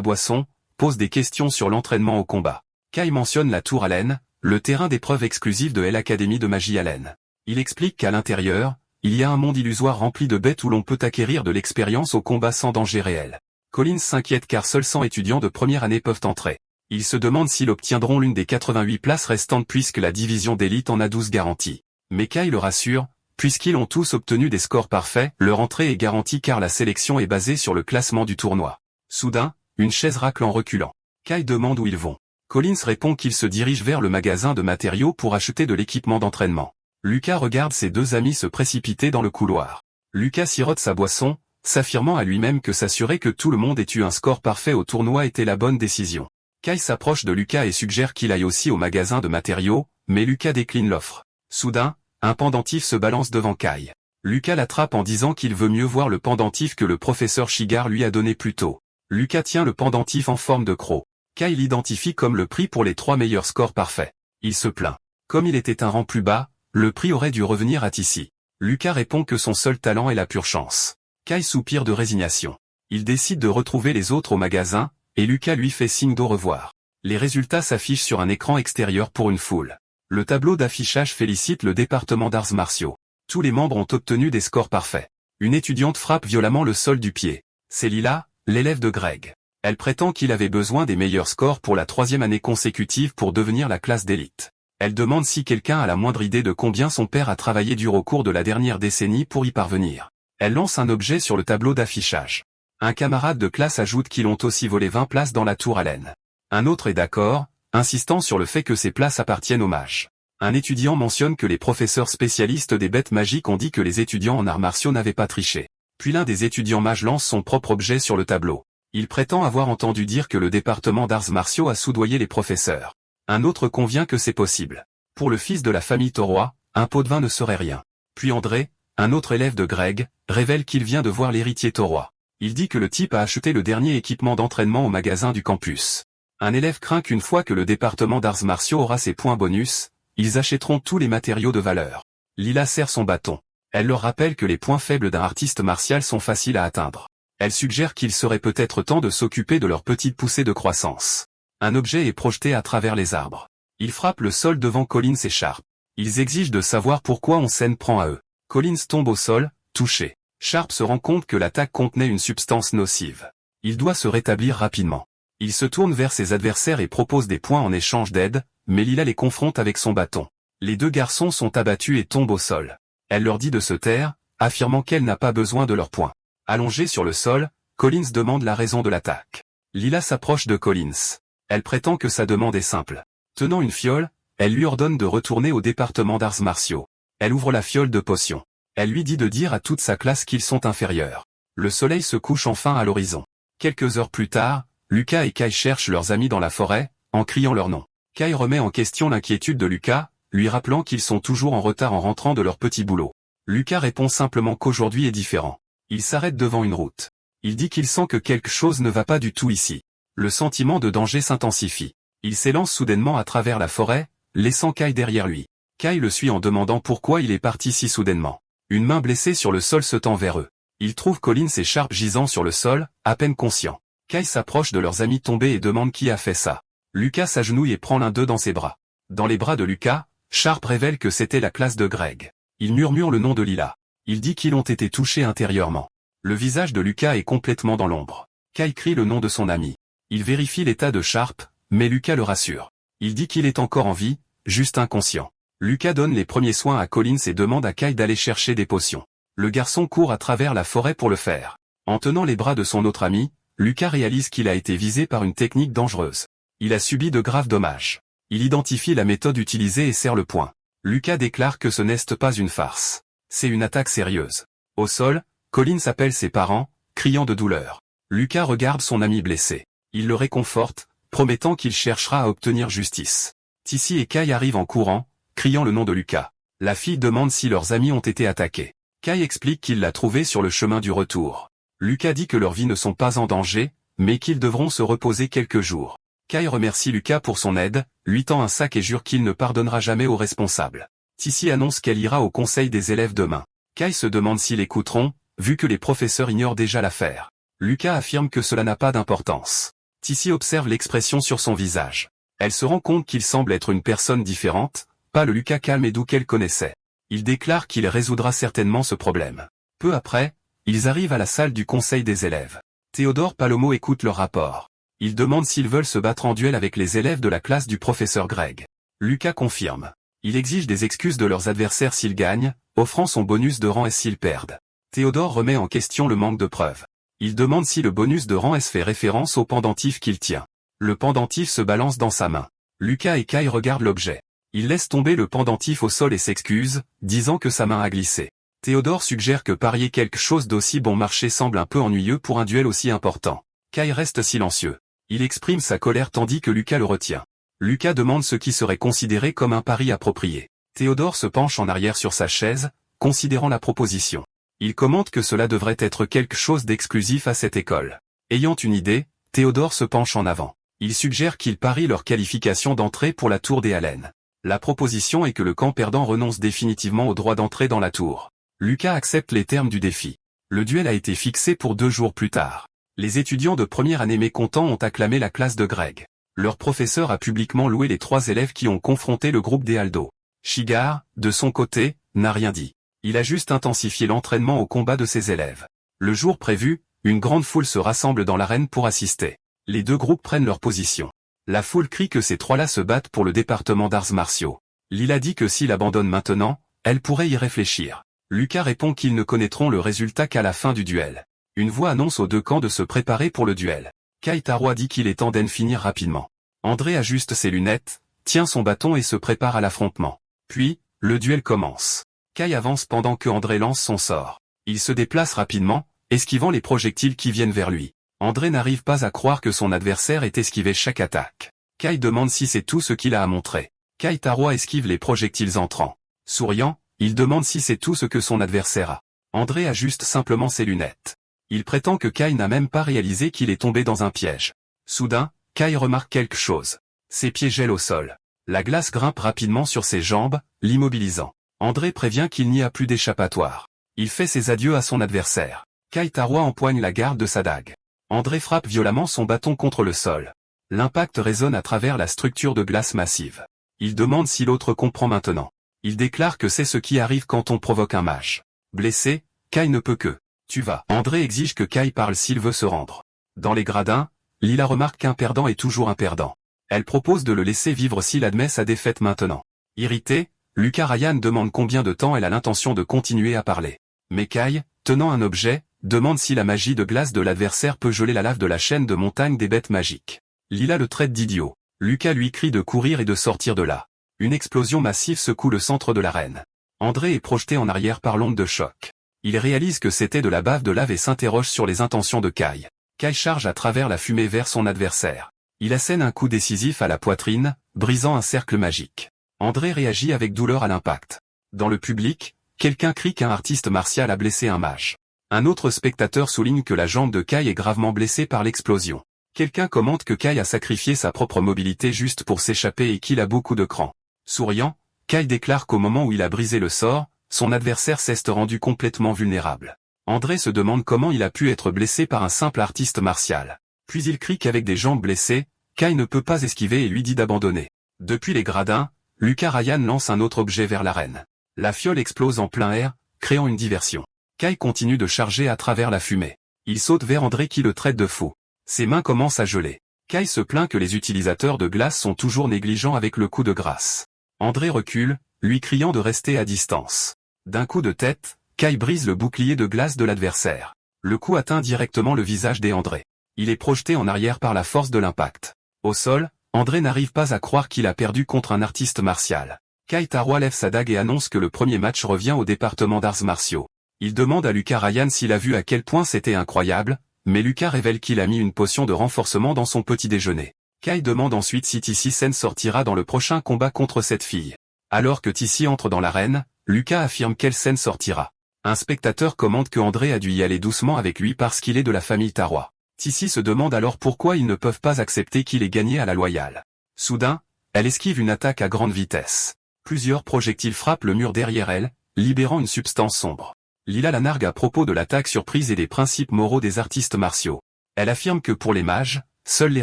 boisson, pose des questions sur l'entraînement au combat. Kai mentionne la Tour Allen, le terrain d'épreuve exclusif de l'Académie de magie Allen. Il explique qu'à l'intérieur, il y a un monde illusoire rempli de bêtes où l'on peut acquérir de l'expérience au combat sans danger réel. Collins s'inquiète car seuls 100 étudiants de première année peuvent entrer. Il se demande s'ils obtiendront l'une des 88 places restantes puisque la division d'élite en a 12 garanties. Mais Kai le rassure, puisqu'ils ont tous obtenu des scores parfaits, leur entrée est garantie car la sélection est basée sur le classement du tournoi. Soudain, une chaise racle en reculant. Kai demande où ils vont. Collins répond qu'ils se dirigent vers le magasin de matériaux pour acheter de l'équipement d'entraînement. Lucas regarde ses deux amis se précipiter dans le couloir. Lucas sirote sa boisson, s'affirmant à lui-même que s'assurer que tout le monde ait eu un score parfait au tournoi était la bonne décision. Kai s'approche de Lucas et suggère qu'il aille aussi au magasin de matériaux, mais Lucas décline l'offre. Soudain, un pendentif se balance devant Kai. Lucas l'attrape en disant qu'il veut mieux voir le pendentif que le professeur Shigar lui a donné plus tôt. Lucas tient le pendentif en forme de croc. Kai l'identifie comme le prix pour les 3 meilleurs scores parfaits. Il se plaint. Comme il était un rang plus bas, le prix aurait dû revenir à Tissi. Lucas répond que son seul talent est la pure chance. Kai soupire de résignation. Il décide de retrouver les autres au magasin, et Lucas lui fait signe d'au revoir. Les résultats s'affichent sur un écran extérieur pour une foule. Le tableau d'affichage félicite le département d'arts martiaux. Tous les membres ont obtenu des scores parfaits. Une étudiante frappe violemment le sol du pied. C'est Lila, l'élève de Greg. Elle prétend qu'il avait besoin des meilleurs scores pour la 3e année consécutive pour devenir la classe d'élite. Elle demande si quelqu'un a la moindre idée de combien son père a travaillé dur au cours de la dernière décennie pour y parvenir. Elle lance un objet sur le tableau d'affichage. Un camarade de classe ajoute qu'ils ont aussi volé 20 places dans la Tour Allen. Un autre est d'accord, insistant sur le fait que ces places appartiennent aux mages. Un étudiant mentionne que les professeurs spécialistes des bêtes magiques ont dit que les étudiants en arts martiaux n'avaient pas triché. Puis l'un des étudiants mages lance son propre objet sur le tableau. Il prétend avoir entendu dire que le département d'arts martiaux a soudoyé les professeurs. Un autre convient que c'est possible. Pour le fils de la famille taurois, un pot de vin ne serait rien. Puis André, un autre élève de Greg, révèle qu'il vient de voir l'héritier taurois. Il dit que le type a acheté le dernier équipement d'entraînement au magasin du campus. Un élève craint qu'une fois que le département d'arts martiaux aura ses points bonus, ils achèteront tous les matériaux de valeur. Lila serre son bâton. Elle leur rappelle que les points faibles d'un artiste martial sont faciles à atteindre. Elle suggère qu'il serait peut-être temps de s'occuper de leur petite poussée de croissance. Un objet est projeté à travers les arbres. Il frappe le sol devant Collins et Sharp. Ils exigent de savoir pourquoi on s'en prend à eux. Collins tombe au sol, touché. Sharp se rend compte que l'attaque contenait une substance nocive. Il doit se rétablir rapidement. Il se tourne vers ses adversaires et propose des points en échange d'aide, mais Lila les confronte avec son bâton. Les deux garçons sont abattus et tombent au sol. Elle leur dit de se taire, affirmant qu'elle n'a pas besoin de leurs points. Allongé sur le sol, Collins demande la raison de l'attaque. Lila s'approche de Collins. Elle prétend que sa demande est simple. Tenant une fiole, elle lui ordonne de retourner au département d'arts martiaux. Elle ouvre la fiole de potions. Elle lui dit de dire à toute sa classe qu'ils sont inférieurs. Le soleil se couche enfin à l'horizon. Quelques heures plus tard, Lucas et Kai cherchent leurs amis dans la forêt, en criant leur nom. Kai remet en question l'inquiétude de Lucas, lui rappelant qu'ils sont toujours en retard en rentrant de leur petit boulot. Lucas répond simplement qu'aujourd'hui est différent. Il s'arrête devant une route. Il dit qu'il sent que quelque chose ne va pas du tout ici. Le sentiment de danger s'intensifie. Il s'élance soudainement à travers la forêt, laissant Kai derrière lui. Kai le suit en demandant pourquoi il est parti si soudainement. Une main blessée sur le sol se tend vers eux. Ils trouvent Collins et Sharp gisant sur le sol, à peine conscients. Kai s'approche de leurs amis tombés et demande qui a fait ça. Lucas s'agenouille et prend l'un d'eux dans ses bras. Dans les bras de Lucas, Sharp révèle que c'était la classe de Greg. Il murmure le nom de Lila. Il dit qu'ils ont été touchés intérieurement. Le visage de Lucas est complètement dans l'ombre. Kai crie le nom de son ami. Il vérifie l'état de Sharp, mais Lucas le rassure. Il dit qu'il est encore en vie, juste inconscient. Lucas donne les premiers soins à Collins et demande à Kai d'aller chercher des potions. Le garçon court à travers la forêt pour le faire. En tenant les bras de son autre ami, Lucas réalise qu'il a été visé par une technique dangereuse. Il a subi de graves dommages. Il identifie la méthode utilisée et serre le poing. Lucas déclare que ce n'est pas une farce. C'est une attaque sérieuse. Au sol, Collins appelle ses parents, criant de douleur. Lucas regarde son ami blessé. Il le réconforte, promettant qu'il cherchera à obtenir justice. Tissi et Kai arrivent en courant, criant le nom de Lucas. La fille demande si leurs amis ont été attaqués. Kai explique qu'il l'a trouvé sur le chemin du retour. Lucas dit que leurs vies ne sont pas en danger, mais qu'ils devront se reposer quelques jours. Kai remercie Lucas pour son aide, lui tend un sac et jure qu'il ne pardonnera jamais aux responsables. Tissi annonce qu'elle ira au conseil des élèves demain. Kai se demande s'ils l'écouteront, vu que les professeurs ignorent déjà l'affaire. Lucas affirme que cela n'a pas d'importance. Tissi observe l'expression sur son visage. Elle se rend compte qu'il semble être une personne différente, pas le Lucas calme et doux qu'elle connaissait. Il déclare qu'il résoudra certainement ce problème. Peu après, ils arrivent à la salle du conseil des élèves. Théodore Palomo écoute leur rapport. Il demande s'ils veulent se battre en duel avec les élèves de la classe du professeur Greg. Lucas confirme. Il exige des excuses de leurs adversaires s'ils gagnent, offrant son bonus de rang S s'ils perdent. Théodore remet en question le manque de preuves. Il demande si le bonus de rang S fait référence au pendentif qu'il tient. Le pendentif se balance dans sa main. Lucas et Kai regardent l'objet. Il laisse tomber le pendentif au sol et s'excuse, disant que sa main a glissé. Théodore suggère que parier quelque chose d'aussi bon marché semble un peu ennuyeux pour un duel aussi important. Kai reste silencieux. Il exprime sa colère tandis que Lucas le retient. Lucas demande ce qui serait considéré comme un pari approprié. Théodore se penche en arrière sur sa chaise, considérant la proposition. Il commente que cela devrait être quelque chose d'exclusif à cette école. Ayant une idée, Théodore se penche en avant. Il suggère qu'ils parient leur qualification d'entrée pour la tour des Halènes. La proposition est que le camp perdant renonce définitivement au droit d'entrée dans la tour. Lucas accepte les termes du défi. Le duel a été fixé pour 2 jours plus tard. Les étudiants de première année mécontents ont acclamé la classe de Greg. Leur professeur a publiquement loué les 3 élèves qui ont confronté le groupe des Aldo. Shigar, de son côté, n'a rien dit. Il a juste intensifié l'entraînement au combat de ses élèves. Le jour prévu, une grande foule se rassemble dans l'arène pour assister. Les 2 groupes prennent leur position. La foule crie que ces 3-là se battent pour le département d'arts martiaux. Lila dit que s'il abandonne maintenant, elle pourrait y réfléchir. Lucas répond qu'ils ne connaîtront le résultat qu'à la fin du duel. Une voix annonce aux 2 camps de se préparer pour le duel. Kai Taro dit qu'il est temps d'en finir rapidement. André ajuste ses lunettes, tient son bâton et se prépare à l'affrontement. Puis, le duel commence. Kai avance pendant que André lance son sort. Il se déplace rapidement, esquivant les projectiles qui viennent vers lui. André n'arrive pas à croire que son adversaire ait esquivé chaque attaque. Kai demande si c'est tout ce qu'il a à montrer. Kai Taro esquive les projectiles entrants. Souriant, il demande si c'est tout ce que son adversaire a. André ajuste simplement ses lunettes. Il prétend que Kai n'a même pas réalisé qu'il est tombé dans un piège. Soudain, Kai remarque quelque chose. Ses pieds gèlent au sol. La glace grimpe rapidement sur ses jambes, l'immobilisant. André prévient qu'il n'y a plus d'échappatoire. Il fait ses adieux à son adversaire. Kai Taro empoigne la garde de sa dague. André frappe violemment son bâton contre le sol. L'impact résonne à travers la structure de glace massive. Il demande si l'autre comprend maintenant. Il déclare que c'est ce qui arrive quand on provoque un mage. Blessé, Kai ne peut que. Tu vas. André exige que Kai parle s'il veut se rendre. Dans les gradins, Lila remarque qu'un perdant est toujours un perdant. Elle propose de le laisser vivre s'il admet sa défaite maintenant. Irrité, Lucas Ryan demande combien de temps elle a l'intention de continuer à parler. Mais Kai, tenant un objet, demande si la magie de glace de l'adversaire peut geler la lave de la chaîne de montagne des bêtes magiques. Lila le traite d'idiot. Lucas lui crie de courir et de sortir de là. Une explosion massive secoue le centre de l'arène. André est projeté en arrière par l'onde de choc. Il réalise que c'était de la bave de lave et s'interroge sur les intentions de Kai. Kai charge à travers la fumée vers son adversaire. Il assène un coup décisif à la poitrine, brisant un cercle magique. André réagit avec douleur à l'impact. Dans le public, quelqu'un crie qu'un artiste martial a blessé un mage. Un autre spectateur souligne que la jambe de Kai est gravement blessée par l'explosion. Quelqu'un commente que Kai a sacrifié sa propre mobilité juste pour s'échapper et qu'il a beaucoup de cran. Souriant, Kai déclare qu'au moment où il a brisé le sort, son adversaire s'est rendu complètement vulnérable. André se demande comment il a pu être blessé par un simple artiste martial. Puis il crie qu'avec des jambes blessées, Kai ne peut pas esquiver et lui dit d'abandonner. Depuis les gradins, Lucas Ryan lance un autre objet vers l'arène. La fiole explose en plein air, créant une diversion. Kai continue de charger à travers la fumée. Il saute vers André qui le traite de fou. Ses mains commencent à geler. Kai se plaint que les utilisateurs de glace sont toujours négligents avec le coup de grâce. André recule, lui criant de rester à distance. D'un coup de tête, Kai brise le bouclier de glace de l'adversaire. Le coup atteint directement le visage d'André. Il est projeté en arrière par la force de l'impact. Au sol, André n'arrive pas à croire qu'il a perdu contre un artiste martial. Kai Taroa lève sa dague et annonce que le premier match revient au département d'arts martiaux. Il demande à Lucas Ryan s'il a vu à quel point c'était incroyable, mais Lucas révèle qu'il a mis une potion de renforcement dans son petit déjeuner. Kai demande ensuite si Tissi Sen sortira dans le prochain combat contre cette fille. Alors que Tissi entre dans l'arène, Lucas affirme qu'elle Sen sortira. Un spectateur commente que André a dû y aller doucement avec lui parce qu'il est de la famille Taroa. Tissi se demande alors pourquoi ils ne peuvent pas accepter qu'il ait gagné à la loyale. Soudain, elle esquive une attaque à grande vitesse. Plusieurs projectiles frappent le mur derrière elle, libérant une substance sombre. Lila la nargue à propos de l'attaque surprise et des principes moraux des artistes martiaux. Elle affirme que pour les mages, seuls les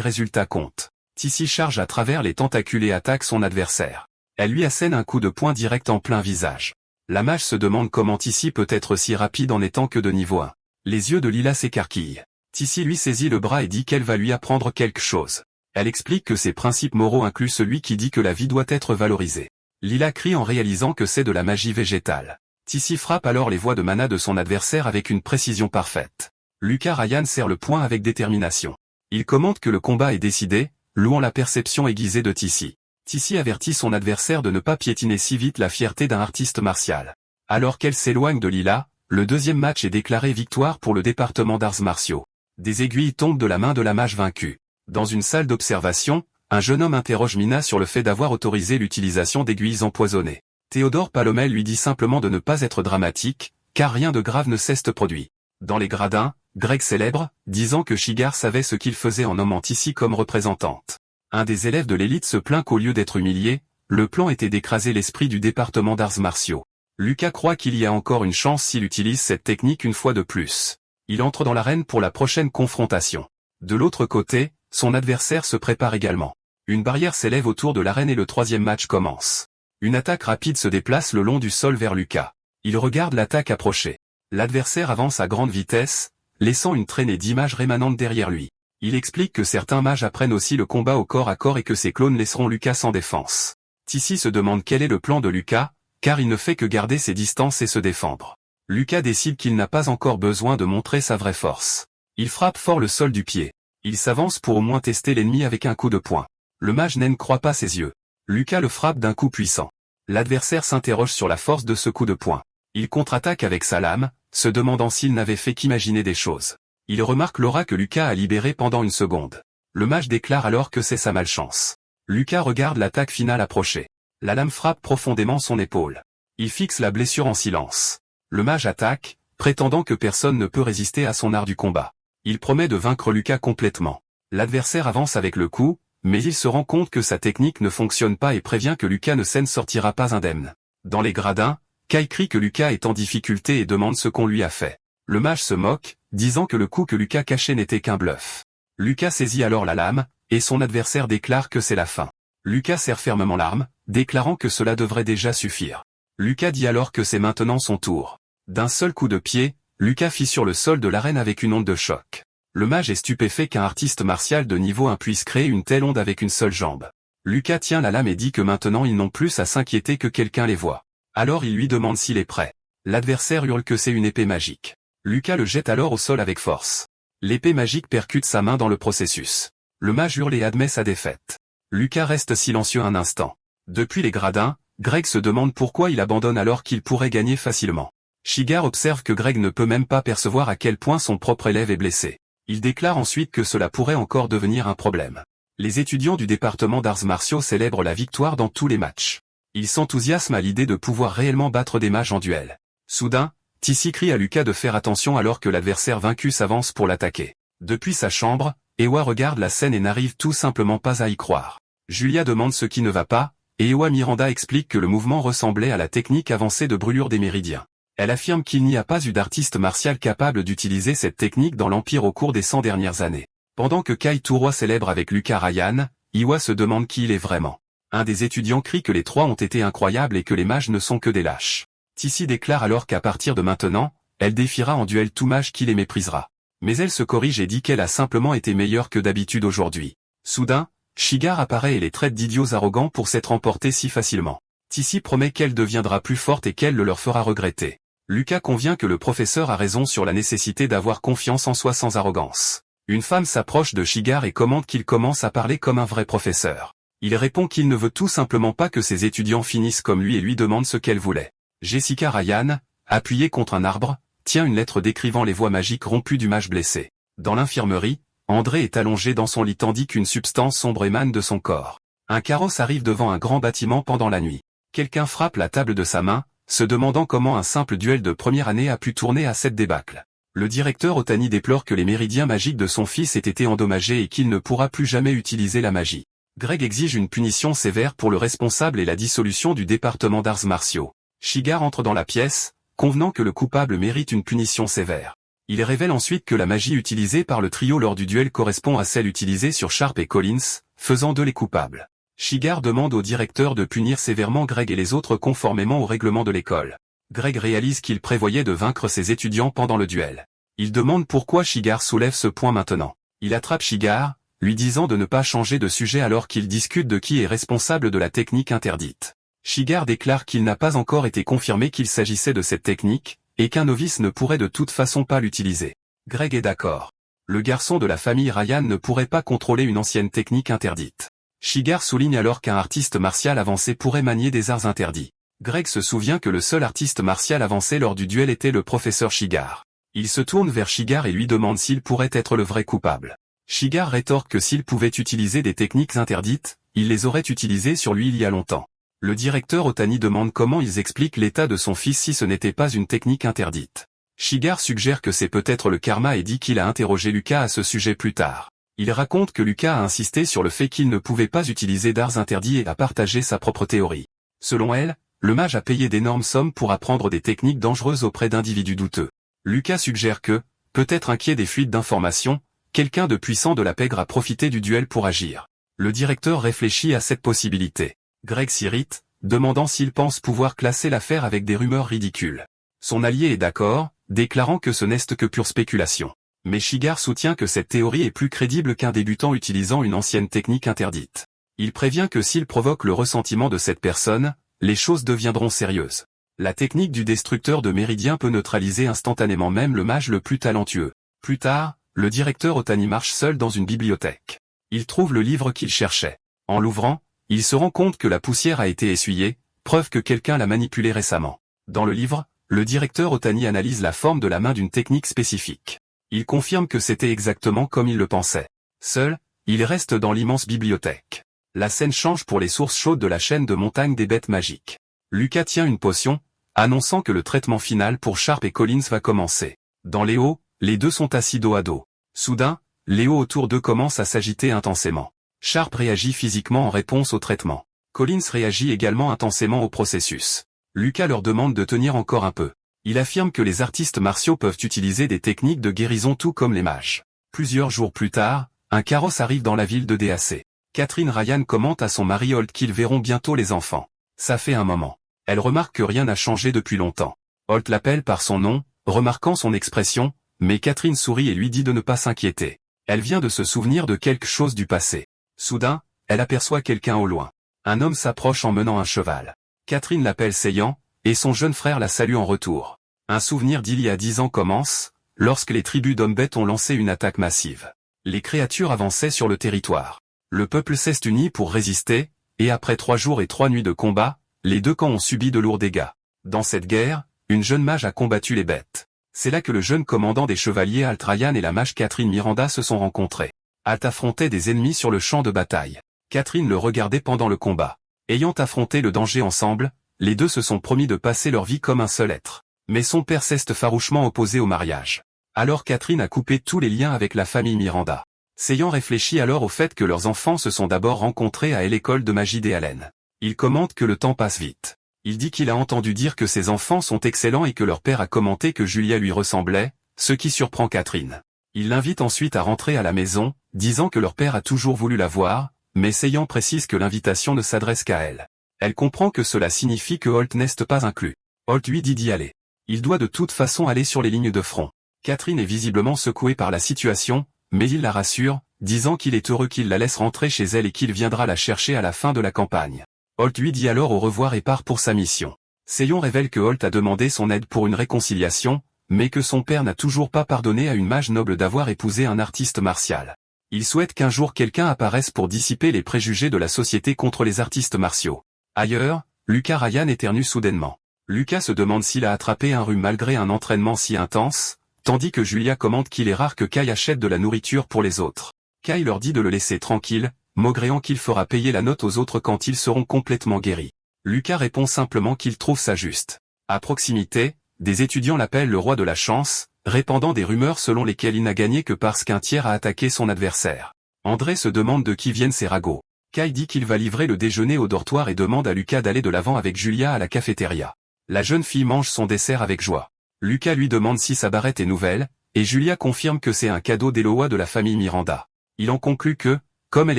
résultats comptent. Tissi charge à travers les tentacules et attaque son adversaire. Elle lui assène un coup de poing direct en plein visage. La mage se demande comment Tissi peut être si rapide en étant que de niveau 1. Les yeux de Lila s'écarquillent. Tissi lui saisit le bras et dit qu'elle va lui apprendre quelque chose. Elle explique que ses principes moraux incluent celui qui dit que la vie doit être valorisée. Lila crie en réalisant que c'est de la magie végétale. Tissi frappe alors les voies de mana de son adversaire avec une précision parfaite. Lucas Ryan serre le poing avec détermination. Il commente que le combat est décidé, louant la perception aiguisée de Tissi. Tissi avertit son adversaire de ne pas piétiner si vite la fierté d'un artiste martial. Alors qu'elle s'éloigne de Lila, le deuxième match est déclaré victoire pour le département d'arts martiaux. Des aiguilles tombent de la main de la mage vaincue. Dans une salle d'observation, un jeune homme interroge Mina sur le fait d'avoir autorisé l'utilisation d'aiguilles empoisonnées. Théodore Palomel lui dit simplement de ne pas être dramatique, car rien de grave ne s'est produit. Dans les gradins, Greg célèbre, disant que Shigar savait ce qu'il faisait en nommant Tissi comme représentante. Un des élèves de l'élite se plaint qu'au lieu d'être humilié, le plan était d'écraser l'esprit du département d'arts martiaux. Lucas croit qu'il y a encore une chance s'il utilise cette technique une fois de plus. Il entre dans l'arène pour la prochaine confrontation. De l'autre côté, son adversaire se prépare également. Une barrière s'élève autour de l'arène et le troisième match commence. Une attaque rapide se déplace le long du sol vers Lucas. Il regarde l'attaque approcher. L'adversaire avance à grande vitesse, laissant une traînée d'images rémanentes derrière lui. Il explique que certains mages apprennent aussi le combat au corps à corps et que ses clones laisseront Lucas sans défense. Tissi se demande quel est le plan de Lucas, car il ne fait que garder ses distances et se défendre. Lucas décide qu'il n'a pas encore besoin de montrer sa vraie force. Il frappe fort le sol du pied. Il s'avance pour au moins tester l'ennemi avec un coup de poing. Le mage ne croit pas ses yeux. Lucas le frappe d'un coup puissant. L'adversaire s'interroge sur la force de ce coup de poing. Il contre-attaque avec sa lame, se demandant s'il n'avait fait qu'imaginer des choses. Il remarque l'aura que Lucas a libérée pendant une seconde. Le mage déclare alors que c'est sa malchance. Lucas regarde l'attaque finale approcher. La lame frappe profondément son épaule. Il fixe la blessure en silence. Le mage attaque, prétendant que personne ne peut résister à son art du combat. Il promet de vaincre Lucas complètement. L'adversaire avance avec le coup, mais il se rend compte que sa technique ne fonctionne pas et prévient que Lucas ne s'en sortira pas indemne. Dans les gradins, Kai crie que Lucas est en difficulté et demande ce qu'on lui a fait. Le mage se moque, disant que le coup que Lucas cachait n'était qu'un bluff. Lucas saisit alors la lame, et son adversaire déclare que c'est la fin. Lucas serre fermement l'arme, déclarant que cela devrait déjà suffire. Lucas dit alors que c'est maintenant son tour. D'un seul coup de pied, Lucas fissure le sol de l'arène avec une onde de choc. Le mage est stupéfait qu'un artiste martial de niveau 1 puisse créer une telle onde avec une seule jambe. Lucas tient la lame et dit que maintenant ils n'ont plus à s'inquiéter que quelqu'un les voie. Alors il lui demande s'il est prêt. L'adversaire hurle que c'est une épée magique. Lucas le jette alors au sol avec force. L'épée magique percute sa main dans le processus. Le mage hurle et admet sa défaite. Lucas reste silencieux un instant. Depuis les gradins, Greg se demande pourquoi il abandonne alors qu'il pourrait gagner facilement. Shigar observe que Greg ne peut même pas percevoir à quel point son propre élève est blessé. Il déclare ensuite que cela pourrait encore devenir un problème. Les étudiants du département d'arts martiaux célèbrent la victoire dans tous les matchs. Ils s'enthousiasment à l'idée de pouvoir réellement battre des mages en duel. Soudain, Tissi crie à Lucas de faire attention alors que l'adversaire vaincu s'avance pour l'attaquer. Depuis sa chambre, Ewa regarde la scène et n'arrive tout simplement pas à y croire. Julia demande ce qui ne va pas, et Ewa Miranda explique que le mouvement ressemblait à la technique avancée de brûlure des méridiens. Elle affirme qu'il n'y a pas eu d'artiste martial capable d'utiliser cette technique dans l'Empire au cours des 100 dernières années. Pendant que Kai Touroy célèbre avec Lucas Ryan, Ewa se demande qui il est vraiment. Un des étudiants crie que les trois ont été incroyables et que les mages ne sont que des lâches. Tissi déclare alors qu'à partir de maintenant, elle défiera en duel tout mage qui les méprisera. Mais elle se corrige et dit qu'elle a simplement été meilleure que d'habitude aujourd'hui. Soudain, Shigar apparaît et les traite d'idiots arrogants pour s'être emportés si facilement. Tissi promet qu'elle deviendra plus forte et qu'elle le leur fera regretter. Lucas convient que le professeur a raison sur la nécessité d'avoir confiance en soi sans arrogance. Une femme s'approche de Shigar et commande qu'il commence à parler comme un vrai professeur. Il répond qu'il ne veut tout simplement pas que ses étudiants finissent comme lui et lui demande ce qu'elle voulait. Jessica Ryan, appuyée contre un arbre, tient une lettre décrivant les voies magiques rompues du mage blessé. Dans l'infirmerie, André est allongé dans son lit tandis qu'une substance sombre émane de son corps. Un carrosse arrive devant un grand bâtiment pendant la nuit. Quelqu'un frappe la table de sa main, se demandant comment un simple duel de première année a pu tourner à cette débâcle. Le directeur Otani déplore que les méridiens magiques de son fils aient été endommagés et qu'il ne pourra plus jamais utiliser la magie. Greg exige une punition sévère pour le responsable et la dissolution du département d'arts martiaux. Shigar entre dans la pièce, convenant que le coupable mérite une punition sévère. Il révèle ensuite que la magie utilisée par le trio lors du duel correspond à celle utilisée sur Sharp et Collins, faisant d'eux les coupables. Shigar demande au directeur de punir sévèrement Greg et les autres conformément au règlement de l'école. Greg réalise qu'il prévoyait de vaincre ses étudiants pendant le duel. Il demande pourquoi Shigar soulève ce point maintenant. Il attrape Shigar, lui disant de ne pas changer de sujet alors qu'il discute de qui est responsable de la technique interdite. Shigar déclare qu'il n'a pas encore été confirmé qu'il s'agissait de cette technique, et qu'un novice ne pourrait de toute façon pas l'utiliser. Greg est d'accord. Le garçon de la famille Ryan ne pourrait pas contrôler une ancienne technique interdite. Shigar souligne alors qu'un artiste martial avancé pourrait manier des arts interdits. Greg se souvient que le seul artiste martial avancé lors du duel était le professeur Shigar. Il se tourne vers Shigar et lui demande s'il pourrait être le vrai coupable. Shigar rétorque que s'il pouvait utiliser des techniques interdites, il les aurait utilisées sur lui il y a longtemps. Le directeur Otani demande comment ils expliquent l'état de son fils si ce n'était pas une technique interdite. Shigar suggère que c'est peut-être le karma et dit qu'il a interrogé Lucas à ce sujet plus tard. Il raconte que Lucas a insisté sur le fait qu'il ne pouvait pas utiliser d'arts interdits et a partagé sa propre théorie. Selon elle, le mage a payé d'énormes sommes pour apprendre des techniques dangereuses auprès d'individus douteux. Lucas suggère que, peut-être inquiet des fuites d'informations, quelqu'un de puissant de la pègre a profité du duel pour agir. Le directeur réfléchit à cette possibilité. Greg s'irrite, demandant s'il pense pouvoir classer l'affaire avec des rumeurs ridicules. Son allié est d'accord, déclarant que ce n'est que pure spéculation. Mais Shigar soutient que cette théorie est plus crédible qu'un débutant utilisant une ancienne technique interdite. Il prévient que s'il provoque le ressentiment de cette personne, les choses deviendront sérieuses. La technique du destructeur de méridien peut neutraliser instantanément même le mage le plus talentueux. Plus tard, le directeur Otani marche seul dans une bibliothèque. Il trouve le livre qu'il cherchait. En l'ouvrant, il se rend compte que la poussière a été essuyée, preuve que quelqu'un l'a manipulée récemment. Dans le livre, le directeur Otani analyse la forme de la main d'une technique spécifique. Il confirme que c'était exactement comme il le pensait. Seul, il reste dans l'immense bibliothèque. La scène change pour les sources chaudes de la chaîne de montagne des bêtes magiques. Lucas tient une potion, annonçant que le traitement final pour Sharp et Collins va commencer. Dans les hauts, les deux sont assis dos à dos. Soudain, les hauts autour d'eux commencent à s'agiter intensément. Sharp réagit physiquement en réponse au traitement. Collins réagit également intensément au processus. Lucas leur demande de tenir encore un peu. Il affirme que les artistes martiaux peuvent utiliser des techniques de guérison tout comme les mages. Plusieurs jours plus tard, un carrosse arrive dans la ville de DAC. Catherine Ryan commente à son mari Holt qu'ils verront bientôt les enfants. Ça fait un moment. Elle remarque que rien n'a changé depuis longtemps. Holt l'appelle par son nom, remarquant son expression, mais Catherine sourit et lui dit de ne pas s'inquiéter. Elle vient de se souvenir de quelque chose du passé. Soudain, elle aperçoit quelqu'un au loin. Un homme s'approche en menant un cheval. Catherine l'appelle Seiyan, et son jeune frère la salue en retour. Un souvenir d'il y a 10 ans commence, lorsque les tribus d'hommes-bêtes ont lancé une attaque massive. Les créatures avançaient sur le territoire. Le peuple s'est uni pour résister, et après 3 jours et 3 nuits de combat, les deux camps ont subi de lourds dégâts. Dans cette guerre, une jeune mage a combattu les bêtes. C'est là que le jeune commandant des chevaliers Alt Ryan et la mage Catherine Miranda se sont rencontrés. Alt affrontait des ennemis sur le champ de bataille. Catherine le regardait pendant le combat. Ayant affronté le danger ensemble, les deux se sont promis de passer leur vie comme un seul être. Mais son père s'est farouchement opposé au mariage. Alors Catherine a coupé tous les liens avec la famille Miranda. Seiyan réfléchit alors au fait que leurs enfants se sont d'abord rencontrés à l'école de magie des Hallen. Il commente que le temps passe vite. Il dit qu'il a entendu dire que ses enfants sont excellents et que leur père a commenté que Julia lui ressemblait, ce qui surprend Catherine. Il l'invite ensuite à rentrer à la maison, disant que leur père a toujours voulu la voir, mais Seiyan précise que l'invitation ne s'adresse qu'à elle. Elle comprend que cela signifie que Holt n'est pas inclus. Holt lui dit d'y aller. Il doit de toute façon aller sur les lignes de front. Catherine est visiblement secouée par la situation, mais il la rassure, disant qu'il est heureux qu'il la laisse rentrer chez elle et qu'il viendra la chercher à la fin de la campagne. Holt lui dit alors au revoir et part pour sa mission. Seyon révèle que Holt a demandé son aide pour une réconciliation, mais que son père n'a toujours pas pardonné à une mage noble d'avoir épousé un artiste martial. Il souhaite qu'un jour quelqu'un apparaisse pour dissiper les préjugés de la société contre les artistes martiaux. Ailleurs, Lucas Ryan éternue soudainement. Lucas se demande s'il a attrapé un rhume malgré un entraînement si intense, tandis que Julia commente qu'il est rare que Kai achète de la nourriture pour les autres. Kai leur dit de le laisser tranquille, maugréant qu'il fera payer la note aux autres quand ils seront complètement guéris. Lucas répond simplement qu'il trouve ça juste. À proximité, des étudiants l'appellent le roi de la chance, répandant des rumeurs selon lesquelles il n'a gagné que parce qu'un tiers a attaqué son adversaire. André se demande de qui viennent ces ragots. Kai dit qu'il va livrer le déjeuner au dortoir et demande à Lucas d'aller de l'avant avec Julia à la cafétéria. La jeune fille mange son dessert avec joie. Lucas lui demande si sa barrette est nouvelle, et Julia confirme que c'est un cadeau d'Eloa de la famille Miranda. Il en conclut que, comme elle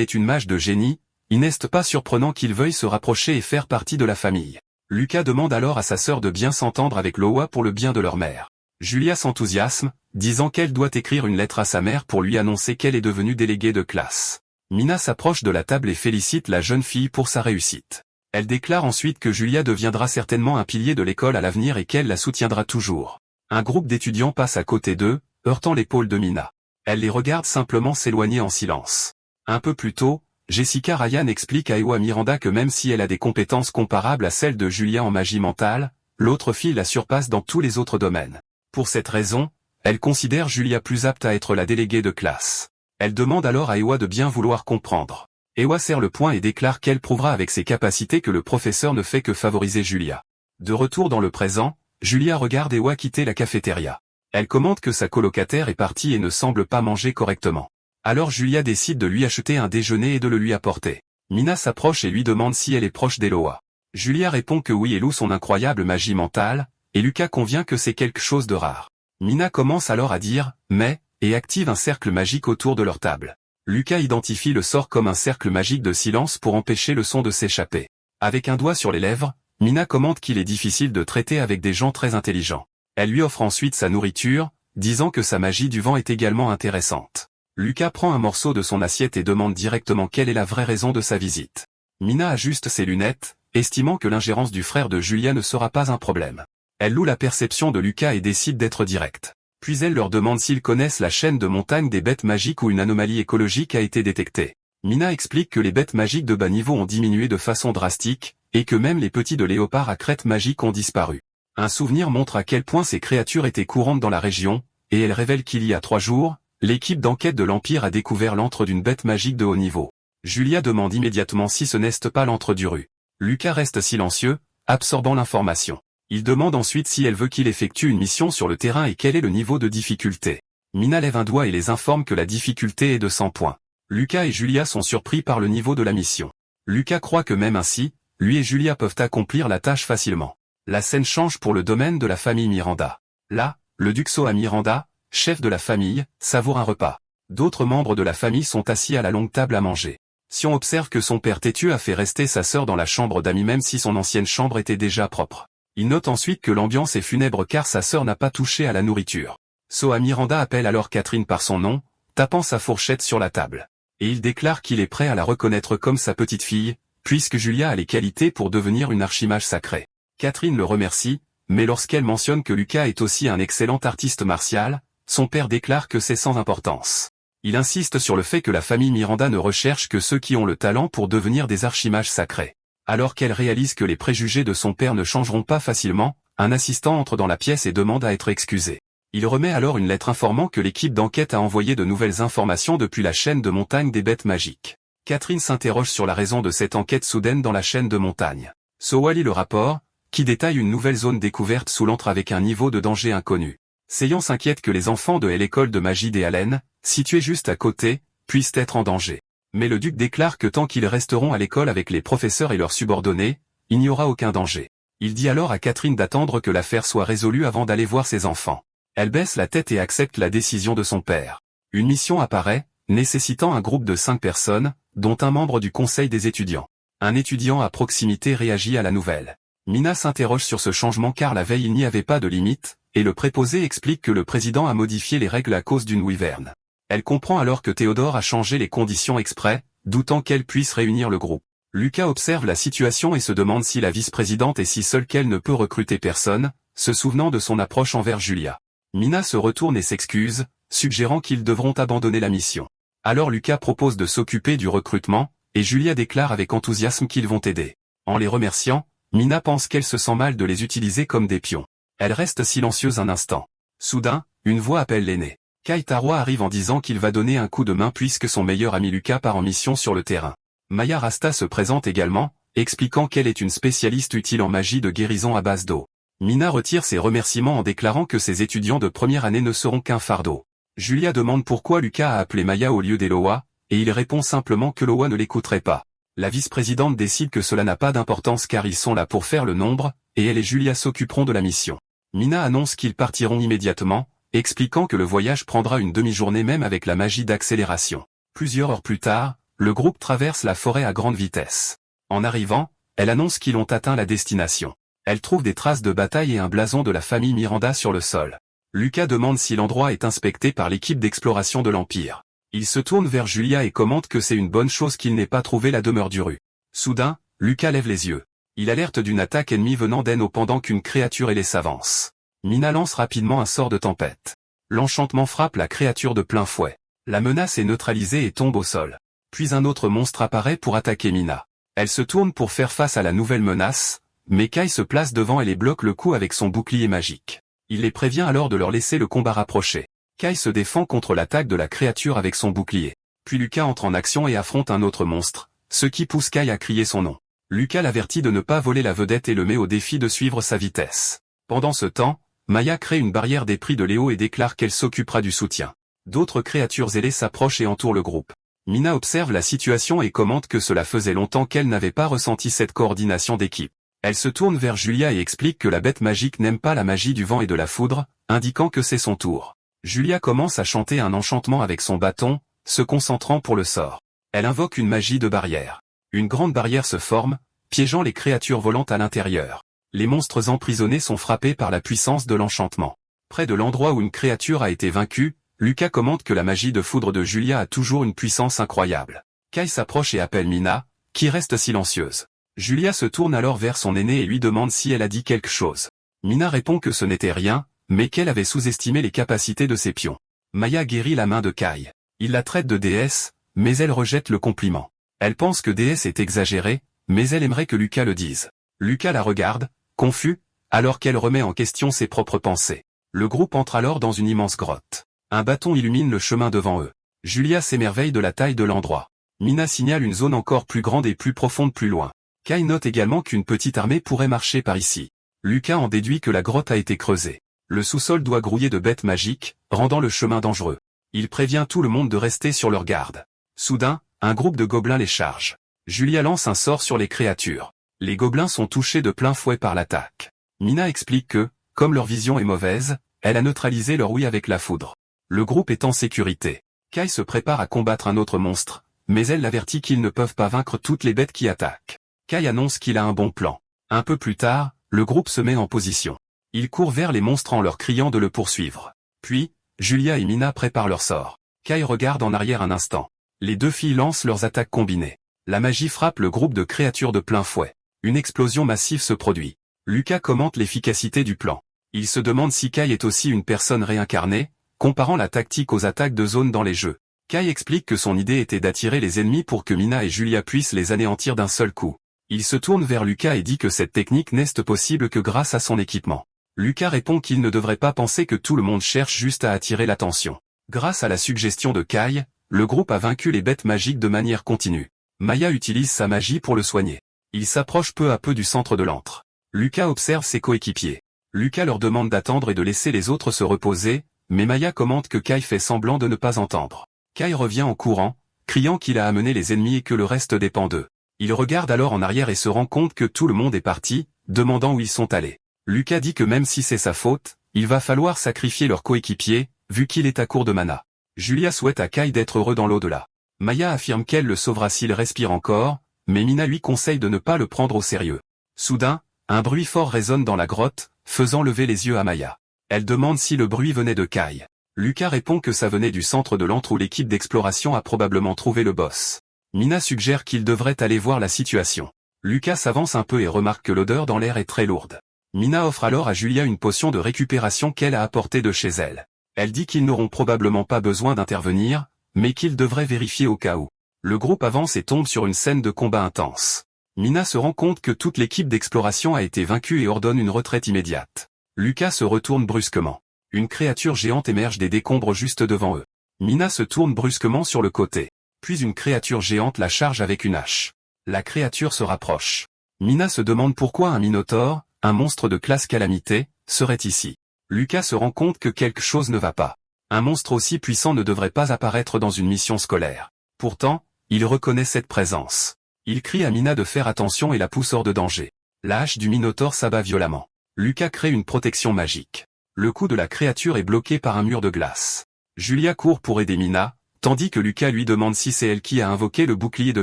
est une mage de génie, il n'est pas surprenant qu'il veuille se rapprocher et faire partie de la famille. Lucas demande alors à sa sœur de bien s'entendre avec Loa pour le bien de leur mère. Julia s'enthousiasme, disant qu'elle doit écrire une lettre à sa mère pour lui annoncer qu'elle est devenue déléguée de classe. Mina s'approche de la table et félicite la jeune fille pour sa réussite. Elle déclare ensuite que Julia deviendra certainement un pilier de l'école à l'avenir et qu'elle la soutiendra toujours. Un groupe d'étudiants passe à côté d'eux, heurtant l'épaule de Mina. Elle les regarde simplement s'éloigner en silence. Un peu plus tôt, Jessica Ryan explique à Ewa Miranda que même si elle a des compétences comparables à celles de Julia en magie mentale, l'autre fille la surpasse dans tous les autres domaines. Pour cette raison, elle considère Julia plus apte à être la déléguée de classe. Elle demande alors à Ewa de bien vouloir comprendre. Ewa serre le poing et déclare qu'elle prouvera avec ses capacités que le professeur ne fait que favoriser Julia. De retour dans le présent, Julia regarde Ewa quitter la cafétéria. Elle commente que sa colocataire est partie et ne semble pas manger correctement. Alors Julia décide de lui acheter un déjeuner et de le lui apporter. Mina s'approche et lui demande si elle est proche d'Eloa. Julia répond que oui et loue son incroyable magie mentale, et Lucas convient que c'est quelque chose de rare. Mina commence alors à dire « mais » et active un cercle magique autour de leur table. Lucas identifie le sort comme un cercle magique de silence pour empêcher le son de s'échapper. Avec un doigt sur les lèvres, Mina commente qu'il est difficile de traiter avec des gens très intelligents. Elle lui offre ensuite sa nourriture, disant que sa magie du vent est également intéressante. Lucas prend un morceau de son assiette et demande directement quelle est la vraie raison de sa visite. Mina ajuste ses lunettes, estimant que l'ingérence du frère de Julia ne sera pas un problème. Elle loue la perception de Lucas et décide d'être directe. Puis elle leur demande s'ils connaissent la chaîne de montagne des bêtes magiques où une anomalie écologique a été détectée. Mina explique que les bêtes magiques de bas niveau ont diminué de façon drastique, et que même les petits de léopard à crête magique ont disparu. Un souvenir montre à quel point ces créatures étaient courantes dans la région, et elle révèle qu'il y a 3 jours, l'équipe d'enquête de l'Empire a découvert l'antre d'une bête magique de haut niveau. Julia demande immédiatement si ce n'est pas l'antre du Ru. Lucas reste silencieux, absorbant l'information. Il demande ensuite si elle veut qu'il effectue une mission sur le terrain et quel est le niveau de difficulté. Mina lève un doigt et les informe que la difficulté est de 100 points. Lucas et Julia sont surpris par le niveau de la mission. Lucas croit que même ainsi, lui et Julia peuvent accomplir la tâche facilement. La scène change pour le domaine de la famille Miranda. Là, le duc Soa Miranda, chef de la famille, savoure un repas. D'autres membres de la famille sont assis à la longue table à manger. Sion observe que son père têtu a fait rester sa sœur dans la chambre d'amis même si son ancienne chambre était déjà propre. Il note ensuite que l'ambiance est funèbre car sa sœur n'a pas touché à la nourriture. Soa Miranda appelle alors Catherine par son nom, tapant sa fourchette sur la table. Et il déclare qu'il est prêt à la reconnaître comme sa petite fille, puisque Julia a les qualités pour devenir une archimage sacrée. Catherine le remercie, mais lorsqu'elle mentionne que Lucas est aussi un excellent artiste martial, son père déclare que c'est sans importance. Il insiste sur le fait que la famille Miranda ne recherche que ceux qui ont le talent pour devenir des archimages sacrés. Alors qu'elle réalise que les préjugés de son père ne changeront pas facilement, un assistant entre dans la pièce et demande à être excusé. Il remet alors une lettre informant que l'équipe d'enquête a envoyé de nouvelles informations depuis la chaîne de montagne des bêtes magiques. Catherine s'interroge sur la raison de cette enquête soudaine dans la chaîne de montagne. Soa lit le rapport, qui détaille une nouvelle zone découverte sous l'antre avec un niveau de danger inconnu. Seyon s'inquiète que les enfants de l'école de magie des Halènes, située juste à côté, puissent être en danger. Mais le duc déclare que tant qu'ils resteront à l'école avec les professeurs et leurs subordonnés, il n'y aura aucun danger. Il dit alors à Catherine d'attendre que l'affaire soit résolue avant d'aller voir ses enfants. Elle baisse la tête et accepte la décision de son père. Une mission apparaît, nécessitant un groupe de 5 personnes, dont un membre du conseil des étudiants. Un étudiant à proximité réagit à la nouvelle. Mina s'interroge sur ce changement car la veille il n'y avait pas de limite, et le préposé explique que le président a modifié les règles à cause d'une wyvern. Elle comprend alors que Théodore a changé les conditions exprès, doutant qu'elle puisse réunir le groupe. Lucas observe la situation et se demande si la vice-présidente est si seule qu'elle ne peut recruter personne, se souvenant de son approche envers Julia. Mina se retourne et s'excuse, suggérant qu'ils devront abandonner la mission. Alors Lucas propose de s'occuper du recrutement, et Julia déclare avec enthousiasme qu'ils vont aider. En les remerciant, Mina pense qu'elle se sent mal de les utiliser comme des pions. Elle reste silencieuse un instant. Soudain, une voix appelle l'aîné. Kai Taro arrive en disant qu'il va donner un coup de main puisque son meilleur ami Lucas part en mission sur le terrain. Maya Rasta se présente également, expliquant qu'elle est une spécialiste utile en magie de guérison à base d'eau. Mina retire ses remerciements en déclarant que ses étudiants de première année ne seront qu'un fardeau. Julia demande pourquoi Lucas a appelé Maya au lieu d'Eloa, et il répond simplement que Loa ne l'écouterait pas. La vice-présidente décide que cela n'a pas d'importance car ils sont là pour faire le nombre, et elle et Julia s'occuperont de la mission. Mina annonce qu'ils partiront immédiatement, expliquant que le voyage prendra une demi-journée même avec la magie d'accélération. Plusieurs heures plus tard, le groupe traverse la forêt à grande vitesse. En arrivant, elle annonce qu'ils ont atteint la destination. Elle trouve des traces de bataille et un blason de la famille Miranda sur le sol. Lucas demande si l'endroit est inspecté par l'équipe d'exploration de l'Empire. Il se tourne vers Julia et commente que c'est une bonne chose qu'il n'ait pas trouvé la demeure du Ru. Soudain, Lucas lève les yeux. Il alerte d'une attaque ennemie venant d'Eno pendant qu'une créature ailée s'avance. Mina lance rapidement un sort de tempête. L'enchantement frappe la créature de plein fouet. La menace est neutralisée et tombe au sol. Puis un autre monstre apparaît pour attaquer Mina. Elle se tourne pour faire face à la nouvelle menace, mais Kai se place devant elle et bloque le coup avec son bouclier magique. Il les prévient alors de leur laisser le combat rapprocher. Kai se défend contre l'attaque de la créature avec son bouclier. Puis Lucas entre en action et affronte un autre monstre, ce qui pousse Kai à crier son nom. Lucas l'avertit de ne pas voler la vedette et le met au défi de suivre sa vitesse. Pendant ce temps, Maya crée une barrière d'épris de Léo et déclare qu'elle s'occupera du soutien. D'autres créatures ailées s'approchent et entourent le groupe. Mina observe la situation et commente que cela faisait longtemps qu'elle n'avait pas ressenti cette coordination d'équipe. Elle se tourne vers Julia et explique que la bête magique n'aime pas la magie du vent et de la foudre, indiquant que c'est son tour. Julia commence à chanter un enchantement avec son bâton, se concentrant pour le sort. Elle invoque une magie de barrière. Une grande barrière se forme, piégeant les créatures volantes à l'intérieur. Les monstres emprisonnés sont frappés par la puissance de l'enchantement. Près de l'endroit où une créature a été vaincue, Lucas commente que la magie de foudre de Julia a toujours une puissance incroyable. Kai s'approche et appelle Mina, qui reste silencieuse. Julia se tourne alors vers son aîné et lui demande si elle a dit quelque chose. Mina répond que ce n'était rien, mais qu'elle avait sous-estimé les capacités de ses pions. Maya guérit la main de Kai. Il la traite de déesse, mais elle rejette le compliment. Elle pense que déesse est exagérée, mais elle aimerait que Lucas le dise. Lucas la regarde, confus, alors qu'elle remet en question ses propres pensées. Le groupe entre alors dans une immense grotte. Un bâton illumine le chemin devant eux. Julia s'émerveille de la taille de l'endroit. Mina signale une zone encore plus grande et plus profonde plus loin. Kai note également qu'une petite armée pourrait marcher par ici. Lucas en déduit que la grotte a été creusée. Le sous-sol doit grouiller de bêtes magiques, rendant le chemin dangereux. Il prévient tout le monde de rester sur leur garde. Soudain, un groupe de gobelins les charge. Julia lance un sort sur les créatures. Les gobelins sont touchés de plein fouet par l'attaque. Mina explique que, comme leur vision est mauvaise, elle a neutralisé leur ouïe avec la foudre. Le groupe est en sécurité. Kai se prépare à combattre un autre monstre, mais elle l'avertit qu'ils ne peuvent pas vaincre toutes les bêtes qui attaquent. Kai annonce qu'il a un bon plan. Un peu plus tard, le groupe se met en position. Il court vers les monstres en leur criant de le poursuivre. Puis, Julia et Mina préparent leur sort. Kai regarde en arrière un instant. Les deux filles lancent leurs attaques combinées. La magie frappe le groupe de créatures de plein fouet. Une explosion massive se produit. Lucas commente l'efficacité du plan. Il se demande si Kai est aussi une personne réincarnée, comparant la tactique aux attaques de zone dans les jeux. Kai explique que son idée était d'attirer les ennemis pour que Mina et Julia puissent les anéantir d'un seul coup. Il se tourne vers Lucas et dit que cette technique n'est possible que grâce à son équipement. Lucas répond qu'il ne devrait pas penser que tout le monde cherche juste à attirer l'attention. Grâce à la suggestion de Kai, le groupe a vaincu les bêtes magiques de manière continue. Maya utilise sa magie pour le soigner. Il s'approche peu à peu du centre de l'antre. Lucas observe ses coéquipiers. Lucas leur demande d'attendre et de laisser les autres se reposer, mais Maya commente que Kai fait semblant de ne pas entendre. Kai revient en courant, criant qu'il a amené les ennemis et que le reste dépend d'eux. Il regarde alors en arrière et se rend compte que tout le monde est parti, demandant où ils sont allés. Lucas dit que même si c'est sa faute, il va falloir sacrifier leur coéquipier, vu qu'il est à court de mana. Julia souhaite à Kai d'être heureux dans l'au-delà. Maya affirme qu'elle le sauvera s'il respire encore, mais Mina lui conseille de ne pas le prendre au sérieux. Soudain, Un bruit fort résonne dans la grotte, faisant lever les yeux à Maya. Elle demande si le bruit venait de Kai. Lucas répond que ça venait du centre de l'antre où l'équipe d'exploration a probablement trouvé le boss. Mina suggère qu'il devrait aller voir la situation. Lucas s'avance un peu et remarque que l'odeur dans l'air est très lourde. Mina offre alors à Julia une potion de récupération qu'elle a apportée de chez elle. Elle dit qu'ils n'auront probablement pas besoin d'intervenir, mais qu'ils devraient vérifier au cas où. Le groupe avance et tombe sur une scène de combat intense. Mina se rend compte que toute l'équipe d'exploration a été vaincue et ordonne une retraite immédiate. Lucas se retourne brusquement. Une créature géante émerge des décombres juste devant eux. Mina se tourne brusquement sur le côté. Puis une créature géante la charge avec une hache. La créature se rapproche. Mina se demande pourquoi un minotaure, un monstre de classe calamité, serait ici. Lucas se rend compte que quelque chose ne va pas. Un monstre aussi puissant ne devrait pas apparaître dans une mission scolaire. Pourtant, il reconnaît cette présence. Il crie à Mina de faire attention et la pousse hors de danger. La hache du minotaure s'abat violemment. Lucas crée une protection magique. Le cou de la créature est bloqué par un mur de glace. Julia court pour aider Mina, tandis que Lucas lui demande si c'est elle qui a invoqué le bouclier de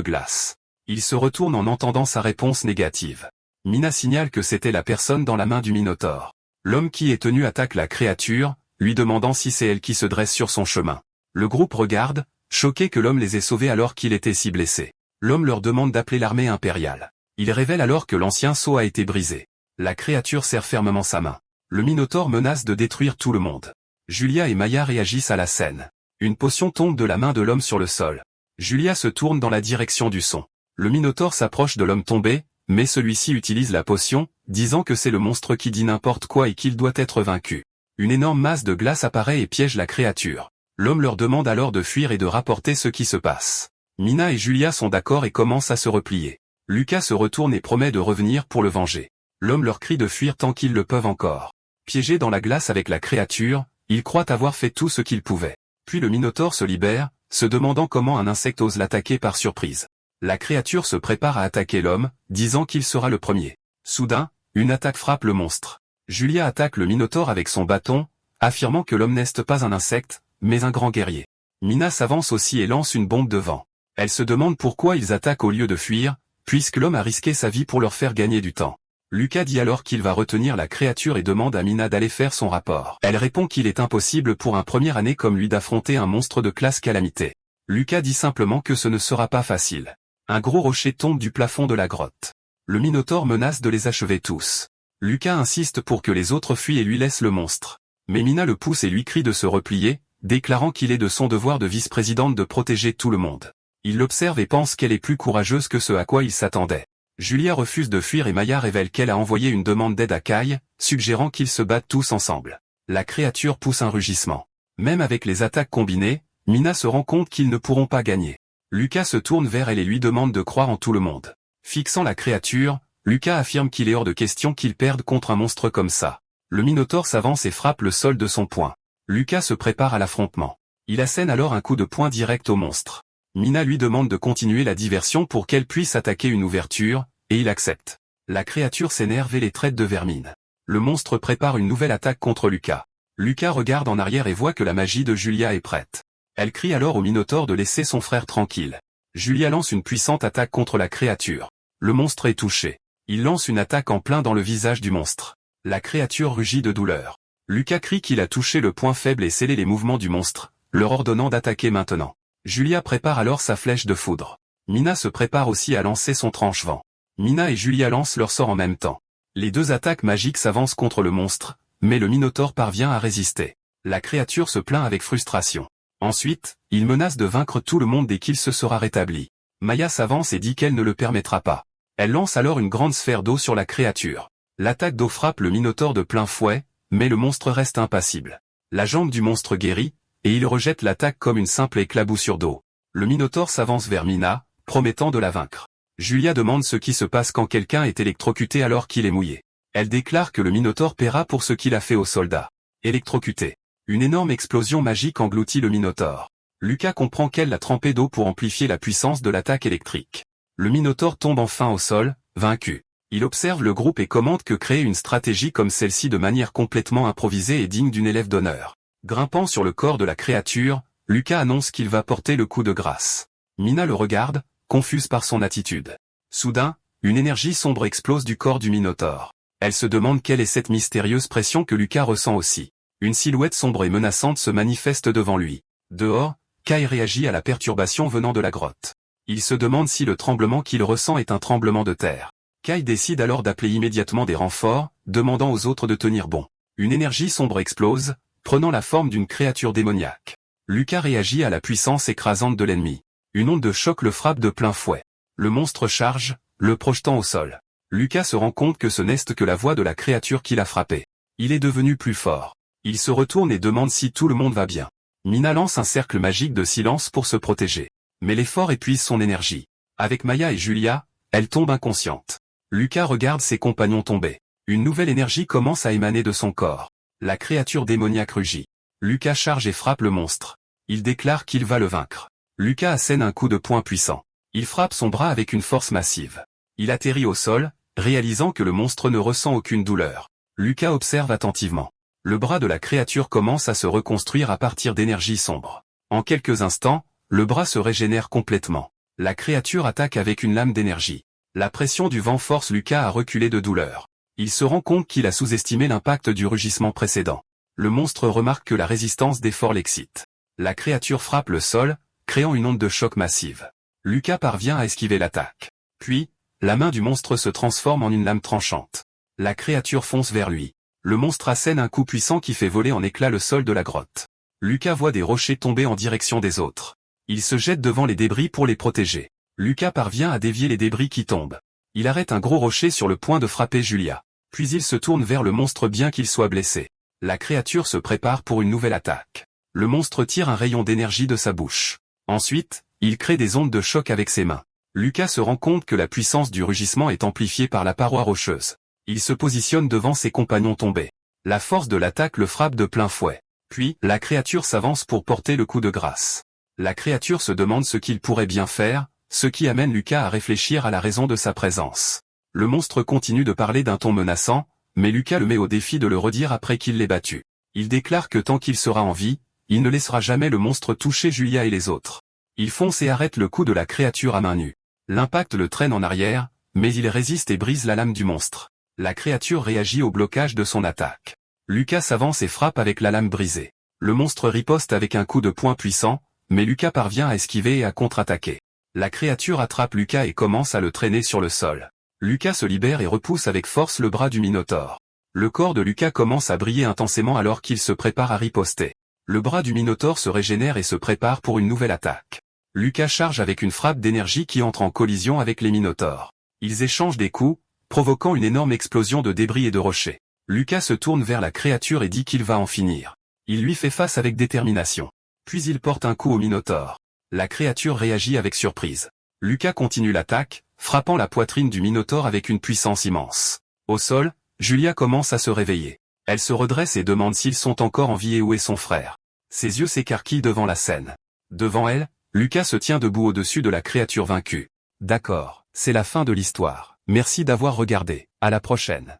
glace. Il se retourne en entendant sa réponse négative. Mina signale que c'était la personne dans la main du minotaure. L'homme qui est tenu attaque la créature, lui demandant si c'est elle qui se dresse sur son chemin. Le groupe regarde, choqué que l'homme les ait sauvés alors qu'il était si blessé. L'homme leur demande d'appeler l'armée impériale. Il révèle alors que l'ancien sceau a été brisé. La créature serre fermement sa main. Le minotaure menace de détruire tout le monde. Julia et Maya réagissent à la scène. Une potion tombe de la main de l'homme sur le sol. Julia se tourne dans la direction du son. Le minotaure s'approche de l'homme tombé, mais celui-ci utilise la potion, disant que c'est le monstre qui dit n'importe quoi et qu'il doit être vaincu. Une énorme masse de glace apparaît et piège la créature. L'homme leur demande alors de fuir et de rapporter ce qui se passe. Mina et Julia sont d'accord et commencent à se replier. Lucas se retourne et promet de revenir pour le venger. L'homme leur crie de fuir tant qu'ils le peuvent encore. Piégés dans la glace avec la créature, ils croient avoir fait tout ce qu'ils pouvaient. Puis le minotaure se libère, se demandant comment un insecte ose l'attaquer par surprise. La créature se prépare à attaquer l'homme, disant qu'il sera le premier. Soudain, une attaque frappe le monstre. Julia attaque le minotaure avec son bâton, affirmant que l'homme n'est pas un insecte, mais un grand guerrier. Mina s'avance aussi et lance une bombe de vent. Elle se demande pourquoi ils attaquent au lieu de fuir, puisque l'homme a risqué sa vie pour leur faire gagner du temps. Lucas dit alors qu'il va retenir la créature et demande à Mina d'aller faire son rapport. Elle répond qu'il est impossible pour un premier année comme lui d'affronter un monstre de classe calamité. Lucas dit simplement que ce ne sera pas facile. Un gros rocher tombe du plafond de la grotte. Le minotaure menace de les achever tous. Lucas insiste pour que les autres fuient et lui laissent le monstre. Mais Mina le pousse et lui crie de se replier, déclarant qu'il est de son devoir de vice-présidente de protéger tout le monde. Il l'observe et pense qu'elle est plus courageuse que ce à quoi il s'attendait. Julia refuse de fuir et Maya révèle qu'elle a envoyé une demande d'aide à Kai, suggérant qu'ils se battent tous ensemble. La créature pousse un rugissement. Même avec les attaques combinées, Mina se rend compte qu'ils ne pourront pas gagner. Lucas se tourne vers elle et lui demande de croire en tout le monde. Fixant la créature, Lucas affirme qu'il est hors de question qu'ils perdent contre un monstre comme ça. Le minotaure s'avance et frappe le sol de son poing. Lucas se prépare à l'affrontement. Il assène alors un coup de poing direct au monstre. Mina lui demande de continuer la diversion pour qu'elle puisse attaquer une ouverture, et il accepte. La créature s'énerve et les traite de vermine. Le monstre prépare une nouvelle attaque contre Lucas. Lucas regarde en arrière et voit que la magie de Julia est prête. Elle crie alors au minotaure de laisser son frère tranquille. Julia lance une puissante attaque contre la créature. Le monstre est touché. Il lance une attaque en plein dans le visage du monstre. La créature rugit de douleur. Lucas crie qu'il a touché le point faible et scellé les mouvements du monstre, leur ordonnant d'attaquer maintenant. Julia prépare alors sa flèche de foudre. Mina se prépare aussi à lancer son tranche-vent. Mina et Julia lancent leur sort en même temps. Les deux attaques magiques s'avancent contre le monstre, mais le minotaure parvient à résister. La créature se plaint avec frustration. Ensuite, il menace de vaincre tout le monde dès qu'il se sera rétabli. Maya s'avance et dit qu'elle ne le permettra pas. Elle lance alors une grande sphère d'eau sur la créature. L'attaque d'eau frappe le minotaure de plein fouet, mais le monstre reste impassible. La jambe du monstre guérit, et il rejette l'attaque comme une simple éclaboussure d'eau. Le minotaure s'avance vers Mina, promettant de la vaincre. Julia demande ce qui se passe quand quelqu'un est électrocuté alors qu'il est mouillé. Elle déclare que le minotaure paiera pour ce qu'il a fait aux soldats. Électrocuté. Une énorme explosion magique engloutit le minotaure. Lucas comprend qu'elle l'a trempé d'eau pour amplifier la puissance de l'attaque électrique. Le minotaure tombe enfin au sol, vaincu. Il observe le groupe et commente que créer une stratégie comme celle-ci de manière complètement improvisée est digne d'une élève d'honneur. Grimpant sur le corps de la créature, Lucas annonce qu'il va porter le coup de grâce. Mina le regarde, confuse par son attitude. Soudain, une énergie sombre explose du corps du Minotaure. Elle se demande quelle est cette mystérieuse pression que Lucas ressent aussi. Une silhouette sombre et menaçante se manifeste devant lui. Dehors, Kai réagit à la perturbation venant de la grotte. Il se demande si le tremblement qu'il ressent est un tremblement de terre. Kai décide alors d'appeler immédiatement des renforts, demandant aux autres de tenir bon. Une énergie sombre explose, prenant la forme d'une créature démoniaque. Lucas réagit à la puissance écrasante de l'ennemi. Une onde de choc le frappe de plein fouet. Le monstre charge, le projetant au sol. Lucas se rend compte que ce n'est que la voix de la créature qui l'a frappé. Il est devenu plus fort. Il se retourne et demande si tout le monde va bien. Mina lance un cercle magique de silence pour se protéger. Mais l'effort épuise son énergie. Avec Maya et Julia, elle tombe inconsciente. Lucas regarde ses compagnons tomber. Une nouvelle énergie commence à émaner de son corps. La créature démoniaque rugit. Lucas charge et frappe le monstre. Il déclare qu'il va le vaincre. Lucas assène un coup de poing puissant. Il frappe son bras avec une force massive. Il atterrit au sol, réalisant que le monstre ne ressent aucune douleur. Lucas observe attentivement. Le bras de la créature commence à se reconstruire à partir d'énergie sombre. En quelques instants, le bras se régénère complètement. La créature attaque avec une lame d'énergie. La pression du vent force Lucas à reculer de douleur. Il se rend compte qu'il a sous-estimé l'impact du rugissement précédent. Le monstre remarque que la résistance d'effort l'excite. La créature frappe le sol, créant une onde de choc massive. Lucas parvient à esquiver l'attaque. Puis, la main du monstre se transforme en une lame tranchante. La créature fonce vers lui. Le monstre assène un coup puissant qui fait voler en éclats le sol de la grotte. Lucas voit des rochers tomber en direction des autres. Il se jette devant les débris pour les protéger. Lucas parvient à dévier les débris qui tombent. Il arrête un gros rocher sur le point de frapper Julia. Puis il se tourne vers le monstre bien qu'il soit blessé. La créature se prépare pour une nouvelle attaque. Le monstre tire un rayon d'énergie de sa bouche. Ensuite, il crée des ondes de choc avec ses mains. Lucas se rend compte que la puissance du rugissement est amplifiée par la paroi rocheuse. Il se positionne devant ses compagnons tombés. La force de l'attaque le frappe de plein fouet. Puis, la créature s'avance pour porter le coup de grâce. La créature se demande ce qu'il pourrait bien faire, ce qui amène Lucas à réfléchir à la raison de sa présence. Le monstre continue de parler d'un ton menaçant, mais Lucas le met au défi de le redire après qu'il l'ait battu. Il déclare que tant qu'il sera en vie, il ne laissera jamais le monstre toucher Julia et les autres. Il fonce et arrête le coup de la créature à main nue. L'impact le traîne en arrière, mais il résiste et brise la lame du monstre. La créature réagit au blocage de son attaque. Lucas s'avance et frappe avec la lame brisée. Le monstre riposte avec un coup de poing puissant, mais Lucas parvient à esquiver et à contre-attaquer. La créature attrape Lucas et commence à le traîner sur le sol. Lucas se libère et repousse avec force le bras du Minotaure. Le corps de Lucas commence à briller intensément alors qu'il se prépare à riposter. Le bras du Minotaure se régénère et se prépare pour une nouvelle attaque. Lucas charge avec une frappe d'énergie qui entre en collision avec les Minotaures. Ils échangent des coups, provoquant une énorme explosion de débris et de rochers. Lucas se tourne vers la créature et dit qu'il va en finir. Il lui fait face avec détermination. Puis il porte un coup au Minotaure. La créature réagit avec surprise. Lucas continue l'attaque, frappant la poitrine du Minotaure avec une puissance immense. Au sol, Julia commence à se réveiller. Elle se redresse et demande s'ils sont encore en vie et où est son frère. Ses yeux s'écarquillent devant la scène. Devant elle, Lucas se tient debout au-dessus de la créature vaincue. D'accord, c'est la fin de l'histoire. Merci d'avoir regardé. À la prochaine.